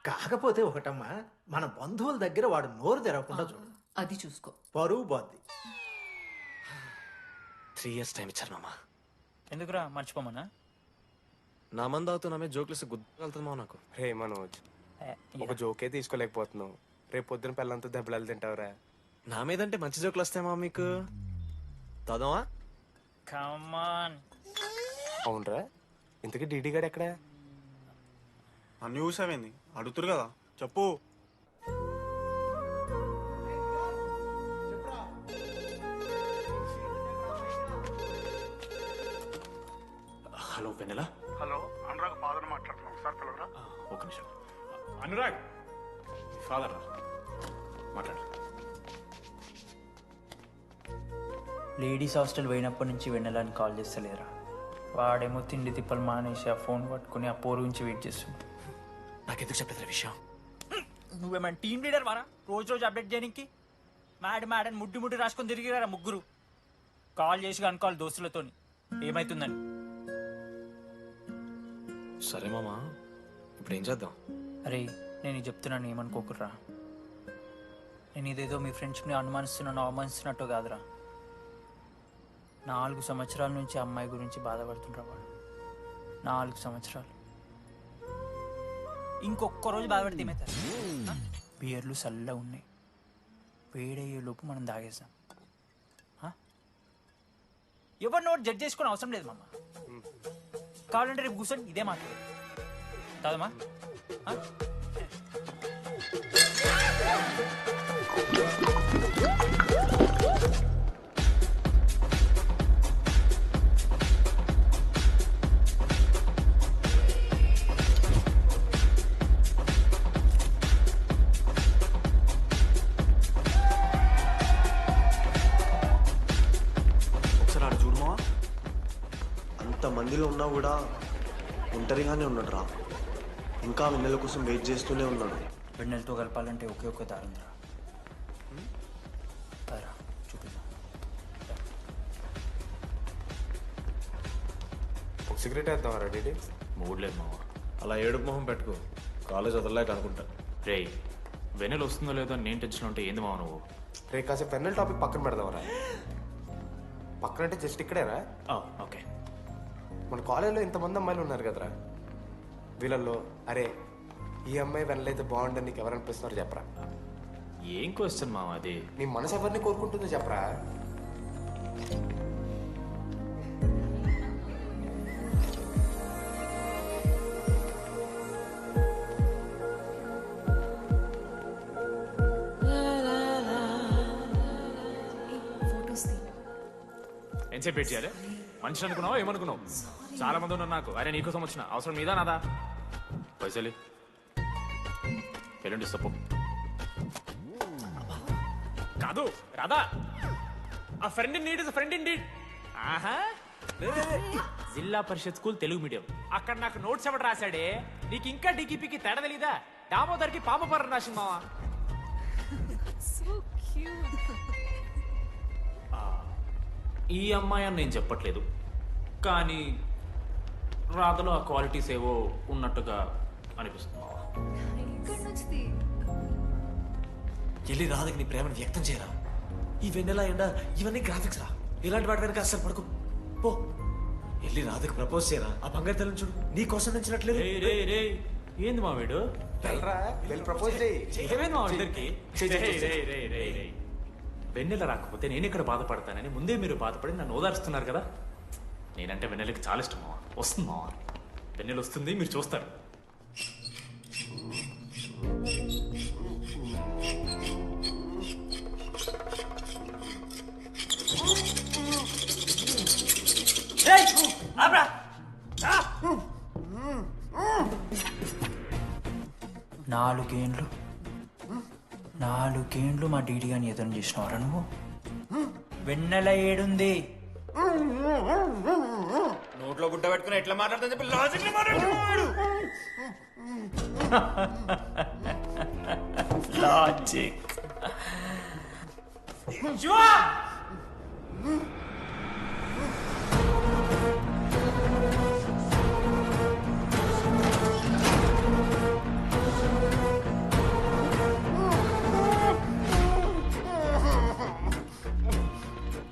కాకపోతే ఒకటమ్మా, మన బంధువుల దగ్గర వాడు నోరు తెరవకుండా చూడు. అది చూసుకో. పరువు బాద్ది. 3 years టైం ఇచ్చారు మామ. ఎందుకురా మర్చిపోమన్నా? నా మంది అవుతూ నా మీద జోక్లేసి గుర్తుకెళ్తుందా నాకు? రే మనోజ్, ఒక జోకే తీసుకోలేకపోతున్నావు. రేపు పొద్దున పిల్లలతో దెబ్బలు తింటావురా. నా మీదంటే మంచి జోకులు వస్తాయమా మీకు? తదమా? కమాన్. అవునరా, ఇంతకీ డీడీ గాడు ఎక్కడా? అన్ని చూసావేంది? అడుగుతురు కదా చెప్పు. హలో వెన్నెలా. హలో అనురాగ్ ఫాదర్ మాట్లాడుతున్నాం సార్, పిలవరా? ఒక నిమిషం. అనురాగ్ ఫాదర్ మాట్లాడు. లేడీస్ హాస్టల్ పోయినప్పటి నుంచి వెన్నెలని కాల్ చేస్తలేరా? వాడేమో తిండి తిప్పలు మానేసి ఆ ఫోన్ పట్టుకుని ఆ పోరు గురించి వెయిట్ చేస్తుంది. నాకెందుకు చెప్పలేదు విషయం? నువ్వేమైనా టీమ్ లీడర్ వారా రోజు రోజు అప్డేట్ చేయడానికి? మేడం ముడ్డి ముడ్డి రాసుకొని తిరిగిరారా ముగ్గురు. కాల్ చేసి అనుకోవాలి దోస్తులతోని ఏమైతుందని. సరే మామా, ఇప్పుడు ఏం చేద్దాం? అరే నేను చెప్తున్నాను ఏమనుకోకుర్రా. నేను ఇదేదో మీ ఫ్రెండ్స్ని అనుమానిస్తున్నాను అవమానిస్తున్నట్టు కాదురా. 4 సంవత్సరాల నుంచి అమ్మాయి గురించి బాధపడుతుండ్రా వాడు. 4 సంవత్సరాలు. ఇంకొక్క రోజు బాధపడితే ఏమవుతారు? బియర్లు చల్లగా ఉన్నాయి, వేడయ్యే లోపు మనం తాగేసాం. ఎవరు నోట్ జడ్జ్ చేసుకుని అవసరం లేదు మామ. కావాలంటే రేపు కూర్చొని ఇదే మాట్లాడు కాదమ్మా. మందిలో ఉన్నా కూడా ఒంటరిగానే ఉన్నాడు రా. ఇంకా వెన్నెల కోసం వెయిట్ చేస్తూనే ఉన్నాడు. వెన్నెలతో కలపాలంటే ఒకే ఒక్క దారం రా. చూపిద్దాం. ఒక సిగరెట్ వేద్దాం రెడీ. మూడ్ లేదు మావా. అలా ఏడుపు మొహం పెట్టుకో, కాలేజ్ వదలలేక అనుకుంటా. రే వెన్నెల వస్తుందో లేదో నేను టెన్షన్ ఉంటే ఏంది మావ నువ్వు? రే కాసేపు వెన్నెల టాపిక్ పక్కన పెడదాంరా. పక్కన అంటే జస్ట్ ఇక్కడేరా. ఓకే. మన కాలేజీలో ఇంతమంది అమ్మాయిలు ఉన్నారు కదరా, వీళ్ళల్లో అరే ఈ అమ్మాయి వెనలైతే బాగుండని నీకు ఎవరు అనిపిస్తున్నారు చెప్పరా? ఏం క్వశ్చన్ మామ అది? నీ మనసు ఎవరిని కోరుకుంటుందో చెప్పరా? ఎంతసేపు వెయిట్ చేయాలి? మనిషి అనుకున్నావా ఏమనుకున్నావు? చాలా మంది ఉన్నారు నాకు. అరే నీకోసం వచ్చిన అవసరం మీదా నాదా? పైసలి ఎల్లుండి సప్పు కాదు రాదా. ఆ friend in need is friend in need. ఆహా జిల్లా పరిషత్ స్కూల్ తెలుగు మీడియం. అక్కడ నాకు నోట్స్ ఎవడు రాశాడే? నీకు ఇంకా డీకీపీకి తేడా తెలీదా? దామోదర్కి పామపర్ర రాసింది మావా. ఈ అమ్మాయి అని నేను చెప్పట్లేదు, కానీ రాధలో ఆ క్వాలిటీస్ ఏవో ఉన్నట్టుగా అనిపిస్తుంది. వెళ్ళి రాధకి నీ ప్రేమను వ్యక్తం చేయరా. ఈ వెన్నెల ఎండ ఇవన్నీ గ్రాఫిక్స్ రా. ఇలాంటి వాటి వెనక అస్సలు పడుకో. పో వెళ్ళి రాధకి ప్రపోజ్ చేయరా. ఆ బంగారు తెల్లని చూడు నీ కోసం నచ్చినట్లేదు. ఏంది మా వీడు? వెన్నెల రాకపోతే నేను ఇక్కడ బాధపడతానని ముందే మీరు బాధపడి నన్ను ఓదారుస్తున్నారు కదా. నేనంటే వెన్నెలకి చాలా ఇష్టం మావా. వస్తుంది మావా, వెన్నెల వస్తుంది, మీరు చూస్తారు. నాలుగేండ్లు మా డీడీ గాని ఎదురు చేసినవారా నువ్వు? వెన్నెల ఏడుంది? నోట్లో గుడ్డ పెట్టుకుని ఎట్లా మాట్లాడుతా చెప్పి లాజిక్ మాట్లాడు. లాజిక్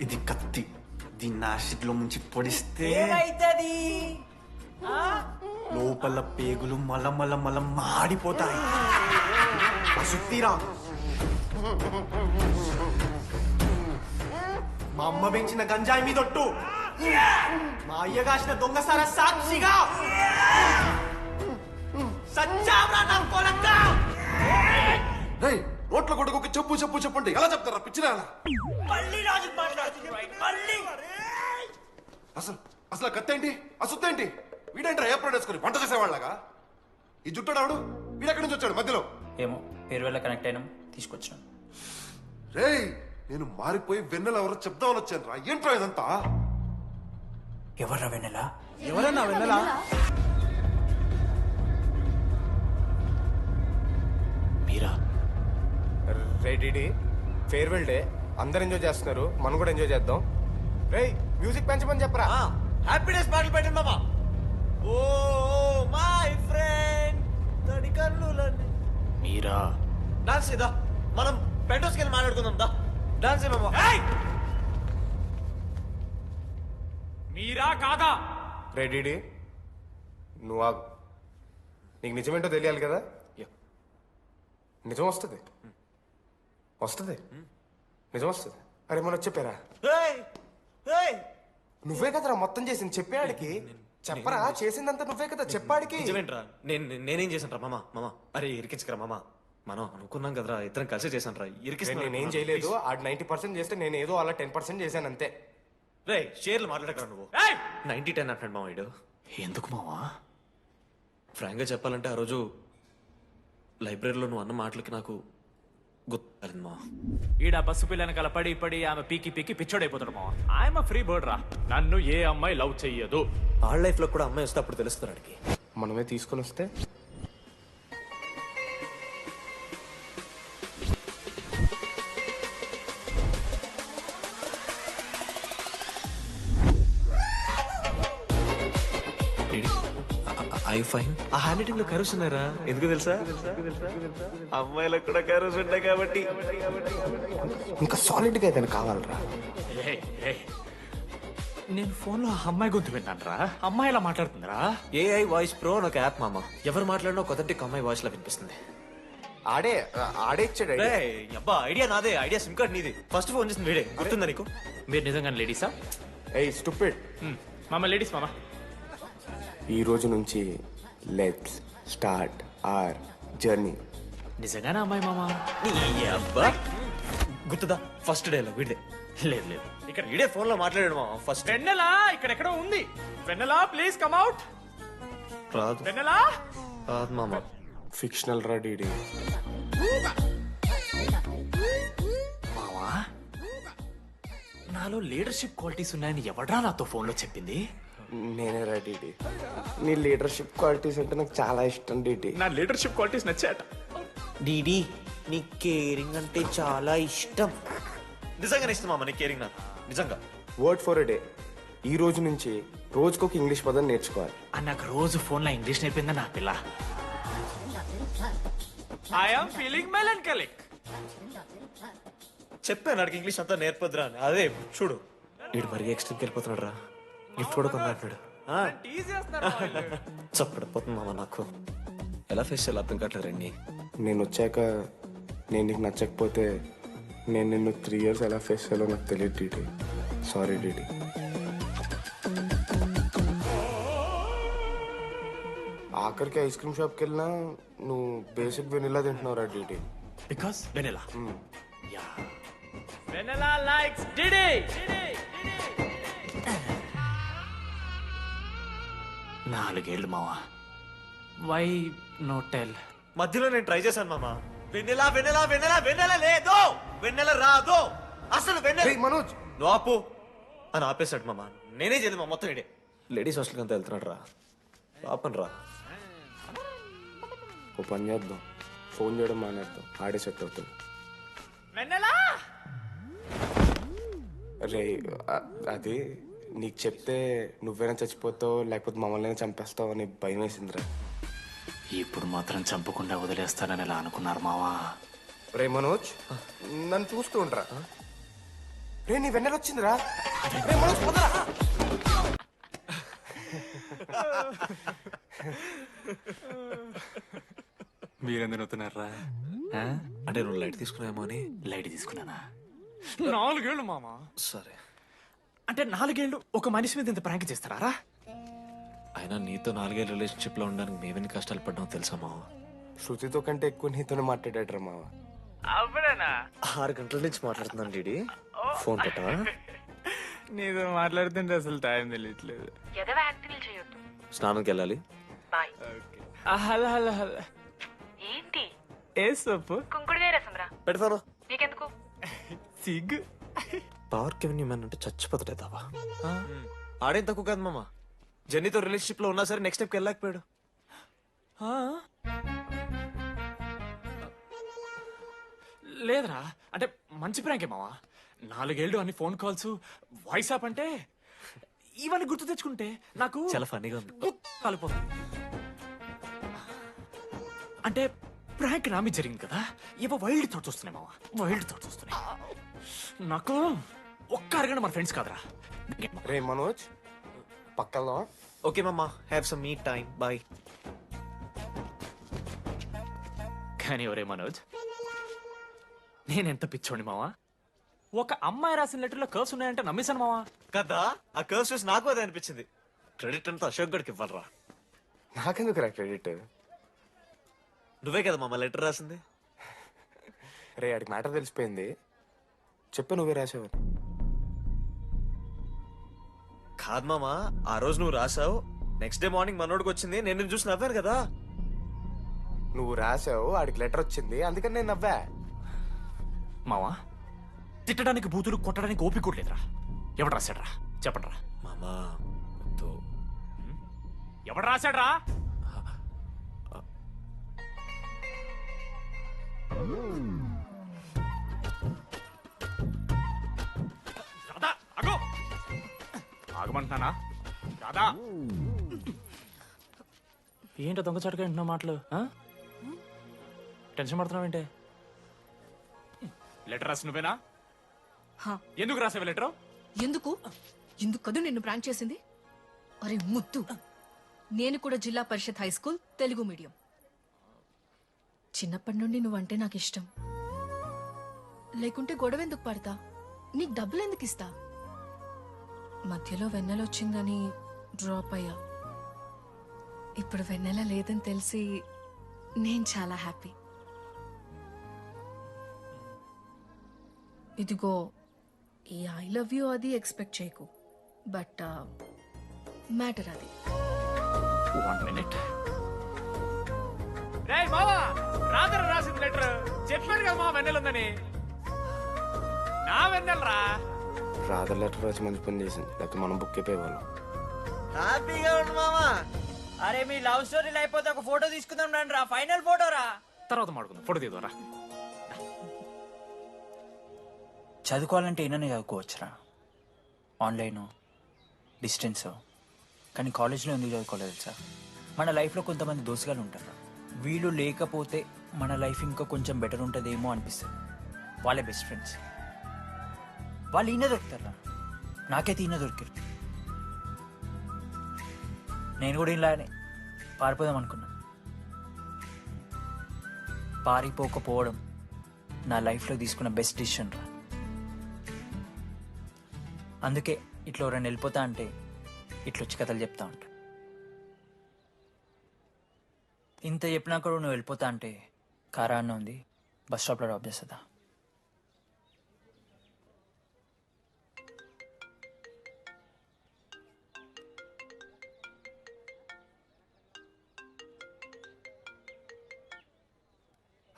ఇది కత్తి. దీన్ని యాసిడ్ లో ముంచి పొడిస్తే ఏమైతది? లోపల పేగులు మల మాడిపోతాయి. అశుద్ధిరా. మా అమ్మ పెంచిన గంజాయి మీదొట్టు, మా అయ్య కాసిన దొంగసార సాక్షిగా సచ్చావరా నా కొలక్క. నోట్ల కొడుకు చెప్పు చెప్పు చెప్పండి ఎలా చెప్తారా పిచ్చిరా? అసలు కత్తేంటి అసుత్తేంటి? వీడేంట్రా ఏప్రిల్ వేసుకుని వంట చేసేవాళ్ళగా? ఈ జుట్టాడు వీడెక్కడి నుంచి వచ్చాడు మధ్యలో? ఏమో పేరు వల్ల కనెక్ట్ అయినాం, తీసుకొచ్చినాం. రేయ్ నేను మారిపోయి వెన్నెల ఎవరో చెప్దామని వచ్చాను రా. ఏంట్రా ఇదంతా? ఎవర్రా వెన్నెల? ఎవరన్నా వెన్నెల? మీరా? రెడీ ఫేర్వెల్ డే, అందరు ఎంజాయ్ చేస్తున్నారు, మనం కూడా ఎంజాయ్ చేద్దాం. రేయ్ మ్యూజిక్ పెంచమని చెప్పరా. హ్యాపీ డేస్ పాటలు పెట్టండి మామా. ఓ మై ఫ్రెండ్ తడి కన్నులని. మీరా? డాన్స్ చేద్దా, మనం పెంటోస్కి వెళ్ళి మాట్లాడుకుందాం. దా డాన్స్ మామా. మీరా కాదా? రెడీ నువ్వు ఆగు. నీకు నిజమేంటో తెలియాలి కదా. నిజం వస్తుంది. వస్తుంది నిజం వస్తుంది. అరే మనం చెప్పారా నువ్వే కదరా మొత్తం చేసింది చెప్పాడికి. చెప్పరా చేసిందంతా నువ్వే కదా చెప్పాడికి. నిజమేంట్రా నేనేం చేశాను రా మామ అరే ఇరికించకరా మామ మనం అనుకున్నాం కదరా ఇద్దరం కలిసి చేశాను రా నేనేం చేయలేదు. ఆడు 90% చేస్తే నేను ఏదో అలా 10% చేశాను అంతే. రే షేర్లు మాట్లాడకరా నువ్వు 90-10 అంటాడు మామ ఇడు. ఎందుకు మావా? ఫ్రాంక్గా చెప్పాలంటే ఆ రోజు లైబ్రరీలో నువ్వు అన్న మాటలకి నాకు గుర్తులేదు మా. ఈడ బస్సు పిల్లని కలపడి పడి ఆమె పీకి పీకి పిచ్చోడైపోతాడు మావా. ఆయమ ఫ్రీ బర్డ్ రా, నన్ను ఏ అమ్మాయి లవ్ చెయ్యదు. వాళ్ళ లైఫ్ లో కూడా అమ్మాయి వస్తే అప్పుడు తెలుస్తుంది వాడికి. మనమే తీసుకొని వస్తే ఐ ఫైన్. ఆ హ్యాండ్ రైటింగ్ లో కరోస్ ఉన్నారా? ఎందుకు తెలుసా? అమ్మాయిలకు కూడా కరోస్ ఉంటాయి కాబట్టి. ఇంకా సాలిడ్ గా ఏదైనా కావాలరా. నేను ఫోన్ లో అమ్మాయి గొంతు విన్నాను రా. అమ్మాయి ఇలా మాట్లాడుతుందిరా. ఏఐ వాయిస్ ప్రో అని ఒక యాప్ మామ. ఎవరు మాట్లాడినా ఒక అథెంటిక్ అమ్మాయి వాయిస్ లా వినిపిస్తుంది. ఆడే ఇచ్చాడు. అబ్బా ఐడియా నాదే. ఐడియా సిమ్ కార్డ్ నీది. ఫస్ట్ ఫోన్ చేసింది వీడే. గుర్తుందా నీకు? మీరు నిజంగా లేడీసా? ఏయ్ స్టూపిడ్. మామ లేడీస్ మామ. ఈ రోజు నుంచి లెట్స్ స్టార్ట్ అవర్ జర్నీ. నిజంగానే అమ్మాయి మామ? అబ్బా గుర్తుదా ఫస్ట్ డేలో వీడిదే. లేదు లేదు ఇక్కడ వీడే ఫోన్ లో మాట్లాడాడు మా ఫస్ట్. వెన్నెలా ఇక్కడెక్కడో ఉంది. వెన్నెలా ప్లీజ్ కమ్ అవుట్. రాదు వెన్నెలా రాదు మామ. ఫిక్షనల్ రా డీడీ. మావా నాలో లీడర్షిప్ క్వాలిటీస్ ఉన్నాయని ఎవడ్రా నాతో ఫోన్ లో చెప్పింది? నేనే రా డీడీ. నీ లీడర్షిప్ క్వాలిటీస్ అంటే నాకు చాలా ఇష్టం డీడీ. నా లీడర్షిప్ క్వాలిటీస్ నచ్చాట. డీడీ నీ కేరింగ్ అంటే చాలా ఇష్టం. నిజంగానే ఇష్టం మామ నీ కేరింగ్ నాకు నిజంగా. Word for a day. ఈ రోజు నుంచి రోజుకొక ఇంగ్లీష్ పదం నేర్చుకోవాలి. నాకు రోజు ఫోన్ లో ఇంగ్లీష్ నేర్పిందా నా పిల్ల. I am feeling melancholic. చెప్పాను నాకు ఇంగ్లీష్ అంతా నేర్పొద్దురా అని. అదే చూడు వీడు మరీ ఎక్స్ట్రీమ్కి వెళ్ళిపోతున్నాడు రా. గిఫ్ట్ కూడా కొన్నాడు. చప్పడిపోతుంది మామ నాకు. ఎలా ఫేస్ చేయాలి అర్థం కావట్లేదు రండి. నేను వచ్చాక నేను నీకు నచ్చకపోతే నేను నిన్ను 3 years ఎలా ఫేస్ చేయాలో నాకు తెలియదు డీడీ. Sorry DD. ఆఖరికి ఐస్ క్రీమ్ షాప్కి వెళ్ళినా నువ్వు బేసిక్ వెనిలా తింటున్నావురా DD. Because vanilla. Vennela likes DD. 4 ఏళ్ళు మావా. Why no tell? మధ్యలో నేను ట్రై చేశాను మామ. వెన్నెలా వెన్నెలా వెన్నెలా వెన్నెల లేదు, వెన్నెల రాదు అసలు. వెన్నెల మనోజ్ నువ్వు ఆపు అని ఆపేశాడు మామ. నేనే చేయలేదు మా మొత్తం ఇడే. లేడీస్ హాస్టల్కి అంతా వెళ్తున్నాడు రా. పాపం రా. ఓ పని చేద్దాం, ఫోన్ చేయడం మానేద్దాం. ఆడే సెట్ అవుతుంది. వెన్నెలా రే అది నీకు చెప్తే నువ్వైనా చచ్చిపోతావు లేకపోతే మమ్మల్ని చంపేస్తావు అని భయం వేసిందిరా. ఇప్పుడు మాత్రం చంపకుండా వదిలేస్తానని ఎలా అనుకున్నారు మావా? రే మనోజ్ నన్ను చూస్తూ ఉంటారా? రే నీ వెన్నెల వచ్చిందిరా. రే మనోజ్ పదరా. మీరెందుకు నవ్వుతున్నారా? అంటే నువ్వు లైట్ తీసుకున్నామో అని. లైట్ తీసుకున్నానా? 4 ఏళ్ళు మామ. సరే అంటే 4 ఏళ్ళు ఒక మనిషి మీద ఇంత ప్రాంక్ చేస్తారా? అయినా నీతో 4 ఏళ్ళ రిలేషన్షిప్ లో ఉండడానికి మేమెన్ని కష్టాలు పడ్డామో తెలుసా మావ? శృతితో కంటే ఎక్కువ నీతోనే మాట్లాడాడరా మావ. అవునా? 6 గంటల నుంచి మాట్లాడుతున్నాను డీడీ. ఫోన్ పెట్టవా? నీతో మాట్లాడుతుంటే అసలు టైం తెలియట్లేదు. ఎదవ యాక్టింగ్ చేయొద్దు. స్నానంకి వెళ్ళాలి. బాయ్. Hello hello hello. ఏంటి? ఏ సొప్పు? కుంకుడుగాయ రసం రా. పెడతాను. నీకెందుకు? సిగ్గు. పవర్ కెవెన్యూ మ్యాన్ అంటే చచ్చిపోతాడే దావా. ఆడేం తక్కువ కాదు మామ. జెన్నీతో రిలేషన్షిప్ లో ఉన్నా సరే నెక్స్ట్ స్టెప్కి వెళ్ళలేకపోయాడు. లేదురా, అంటే మంచి ప్రాంకే మావా. 4 ఏళ్ళు అన్ని ఫోన్ కాల్స్, వాయిస్ యాప్ అంటే ఇవన్నీ గుర్తు తెచ్చుకుంటే నాకు చాలా ఫన్నీగా ఉంది. కాలిపోతుంది. అంటే ప్రాంక్ నా మీద జరిగింది కదా, ఏవో వైల్డ్ థాట్స్ వస్తున్నాయి మావా. వైల్డ్ థాట్స్ వస్తున్నాయి నాకు. ఒక్క అరగంట మన ఫ్రెండ్స్ కాదురా. రే మనోజ్ పక్కలో. ఓకే మామ, have some me time. Bye. కానీ ఒరే మనోజ్, నేనెంత పిచ్చోండి మావా. ఒక అమ్మాయి రాసిన లెటర్లో కర్వ్స్ ఉన్నాయంటే నమ్మేశాను మావా. కదా ఆ కర్వ్స్ చూసి నాకు అదే అనిపించింది. క్రెడిట్ అంతా అశోక్ గడికి ఇవ్వాలరా. నాకెందుకు రా క్రెడిట్? నువ్వే కదా మామ లెటర్ రాసింది. రే ఆడికి మ్యాటర్ తెలిసిపోయింది. చెప్పు నువ్వే రాసావని. కాదు మామ, ఆ రోజు నువ్వు రాసావు, నెక్స్ట్ డే మార్నింగ్ మనోడికి వచ్చింది, నేను నిన్ను చూసి నవ్వాను కదా. నువ్వు రాసావు, ఆడికి లెటర్ వచ్చింది, అందుకని నేను నవ్వా. మావా తిట్టడానికి బూతులు కొట్టడానికి ఓపిక కూడా లేదురా. ఎవడు రాశాడ్రా చెప్పండిరా. మామా ఎవడు రాశాడ్రా? రాధా అగో ఆగమంటున్నానా? రాధా ఏంటో దొంగచాటుగా వింటున్నా మాటలు? టెన్షన్ పడుతున్నావేంటే? లెటర్ రాసి నువ్వేనా? ఎందుకు రాసావు లెటర్? ఎందుకు ఎందుకు కదూ నిన్ను ప్రాంక్ చేసింది? అరే ముద్దు, నేను కూడా జిల్లా Parishad high school Telugu medium. చిన్నప్పటి నుండి నువ్వంటే నాకు ఇష్టం. లేకుంటే గొడవ ఎందుకు పడతా? నీకు డబ్బులు ఎందుకు ఇస్తా? మధ్యలో వెన్నెల వచ్చిందని డ్రాప్ అయ్యా. ఇప్పుడు వెన్నెల లేదని తెలిసి నేను చాలా హ్యాపీ. ఇదిగో ఈ ఐ లవ్ యూ అది ఎక్స్పెక్ట్ చేయకు, బట్ మ్యాటర్ అది. 1 minute. రేయ్ మావా, రాధర రాసింది లెటర్. చెప్పాడు కదా మా వెన్నెలుందని. నా వెన్నెలరా. రాధ లెటర్ రాసి మంచి పని చేసింది, లేకపోతే మనం బుక్ అయిపోయేవాళ్ళం. హ్యాపీగా ఉండు మామా. అరే మీ లవ్ స్టోరీలు అయిపోతే ఒక ఫోటో తీసుకుందాం రండి రా. ఫైనల్ ఫోటో రా. తర్వాత మాడుకుందాం. ఫోటో తీద్దాం. చదువుకోవాలంటే ఏమైనా చదువుకోవచ్చురా, ఆన్లైన్ డిస్టెన్స్. కానీ కాలేజ్లో ఎందుకు చదువుకోలేదు తెలుసా? మన లైఫ్లో కొంతమంది దోస్తుగాలు ఉంటారు, వీళ్ళు లేకపోతే మన లైఫ్ ఇంకా కొంచెం బెటర్ ఉంటుందేమో అనిపిస్తుంది. వాళ్ళే బెస్ట్ ఫ్రెండ్స్. వాళ్ళు ఈయన దొరుకుతారా, నాకైతే ఈయన దొరికారు. నేను కూడా ఇలానే పారిపోదాం అనుకున్నా. పారిపోకపోవడం నా లైఫ్లో తీసుకున్న బెస్ట్ డిసిషన్ రా. అందుకే ఇట్లా ఎవరైనా వెళ్ళిపోతా అంటే ఇట్లొచ్చి కథలు చెప్తా ఉంటా. ఇంత చెప్పినా కూడా నువ్వు వెళ్ళిపోతా అంటే కారా అన్న ఉంది, బస్ స్టాప్లో డ్రాప్ చేస్తుందా?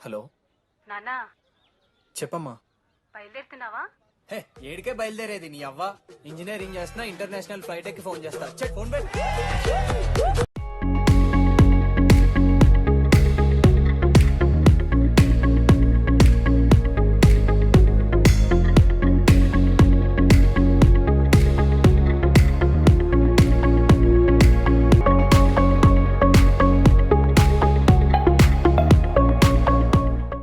హలో నానా చెప్పమ్మా. బయలుదేరుతున్నావా? హే ఏడికే బయలుదేరేది నీ అవ్వ. ఇంజనీరింగ్ చేస్తున్నా, ఇంటర్నేషనల్ ఫ్లైట్ ఎక్కి ఫోన్ చేస్తా. ఫోన్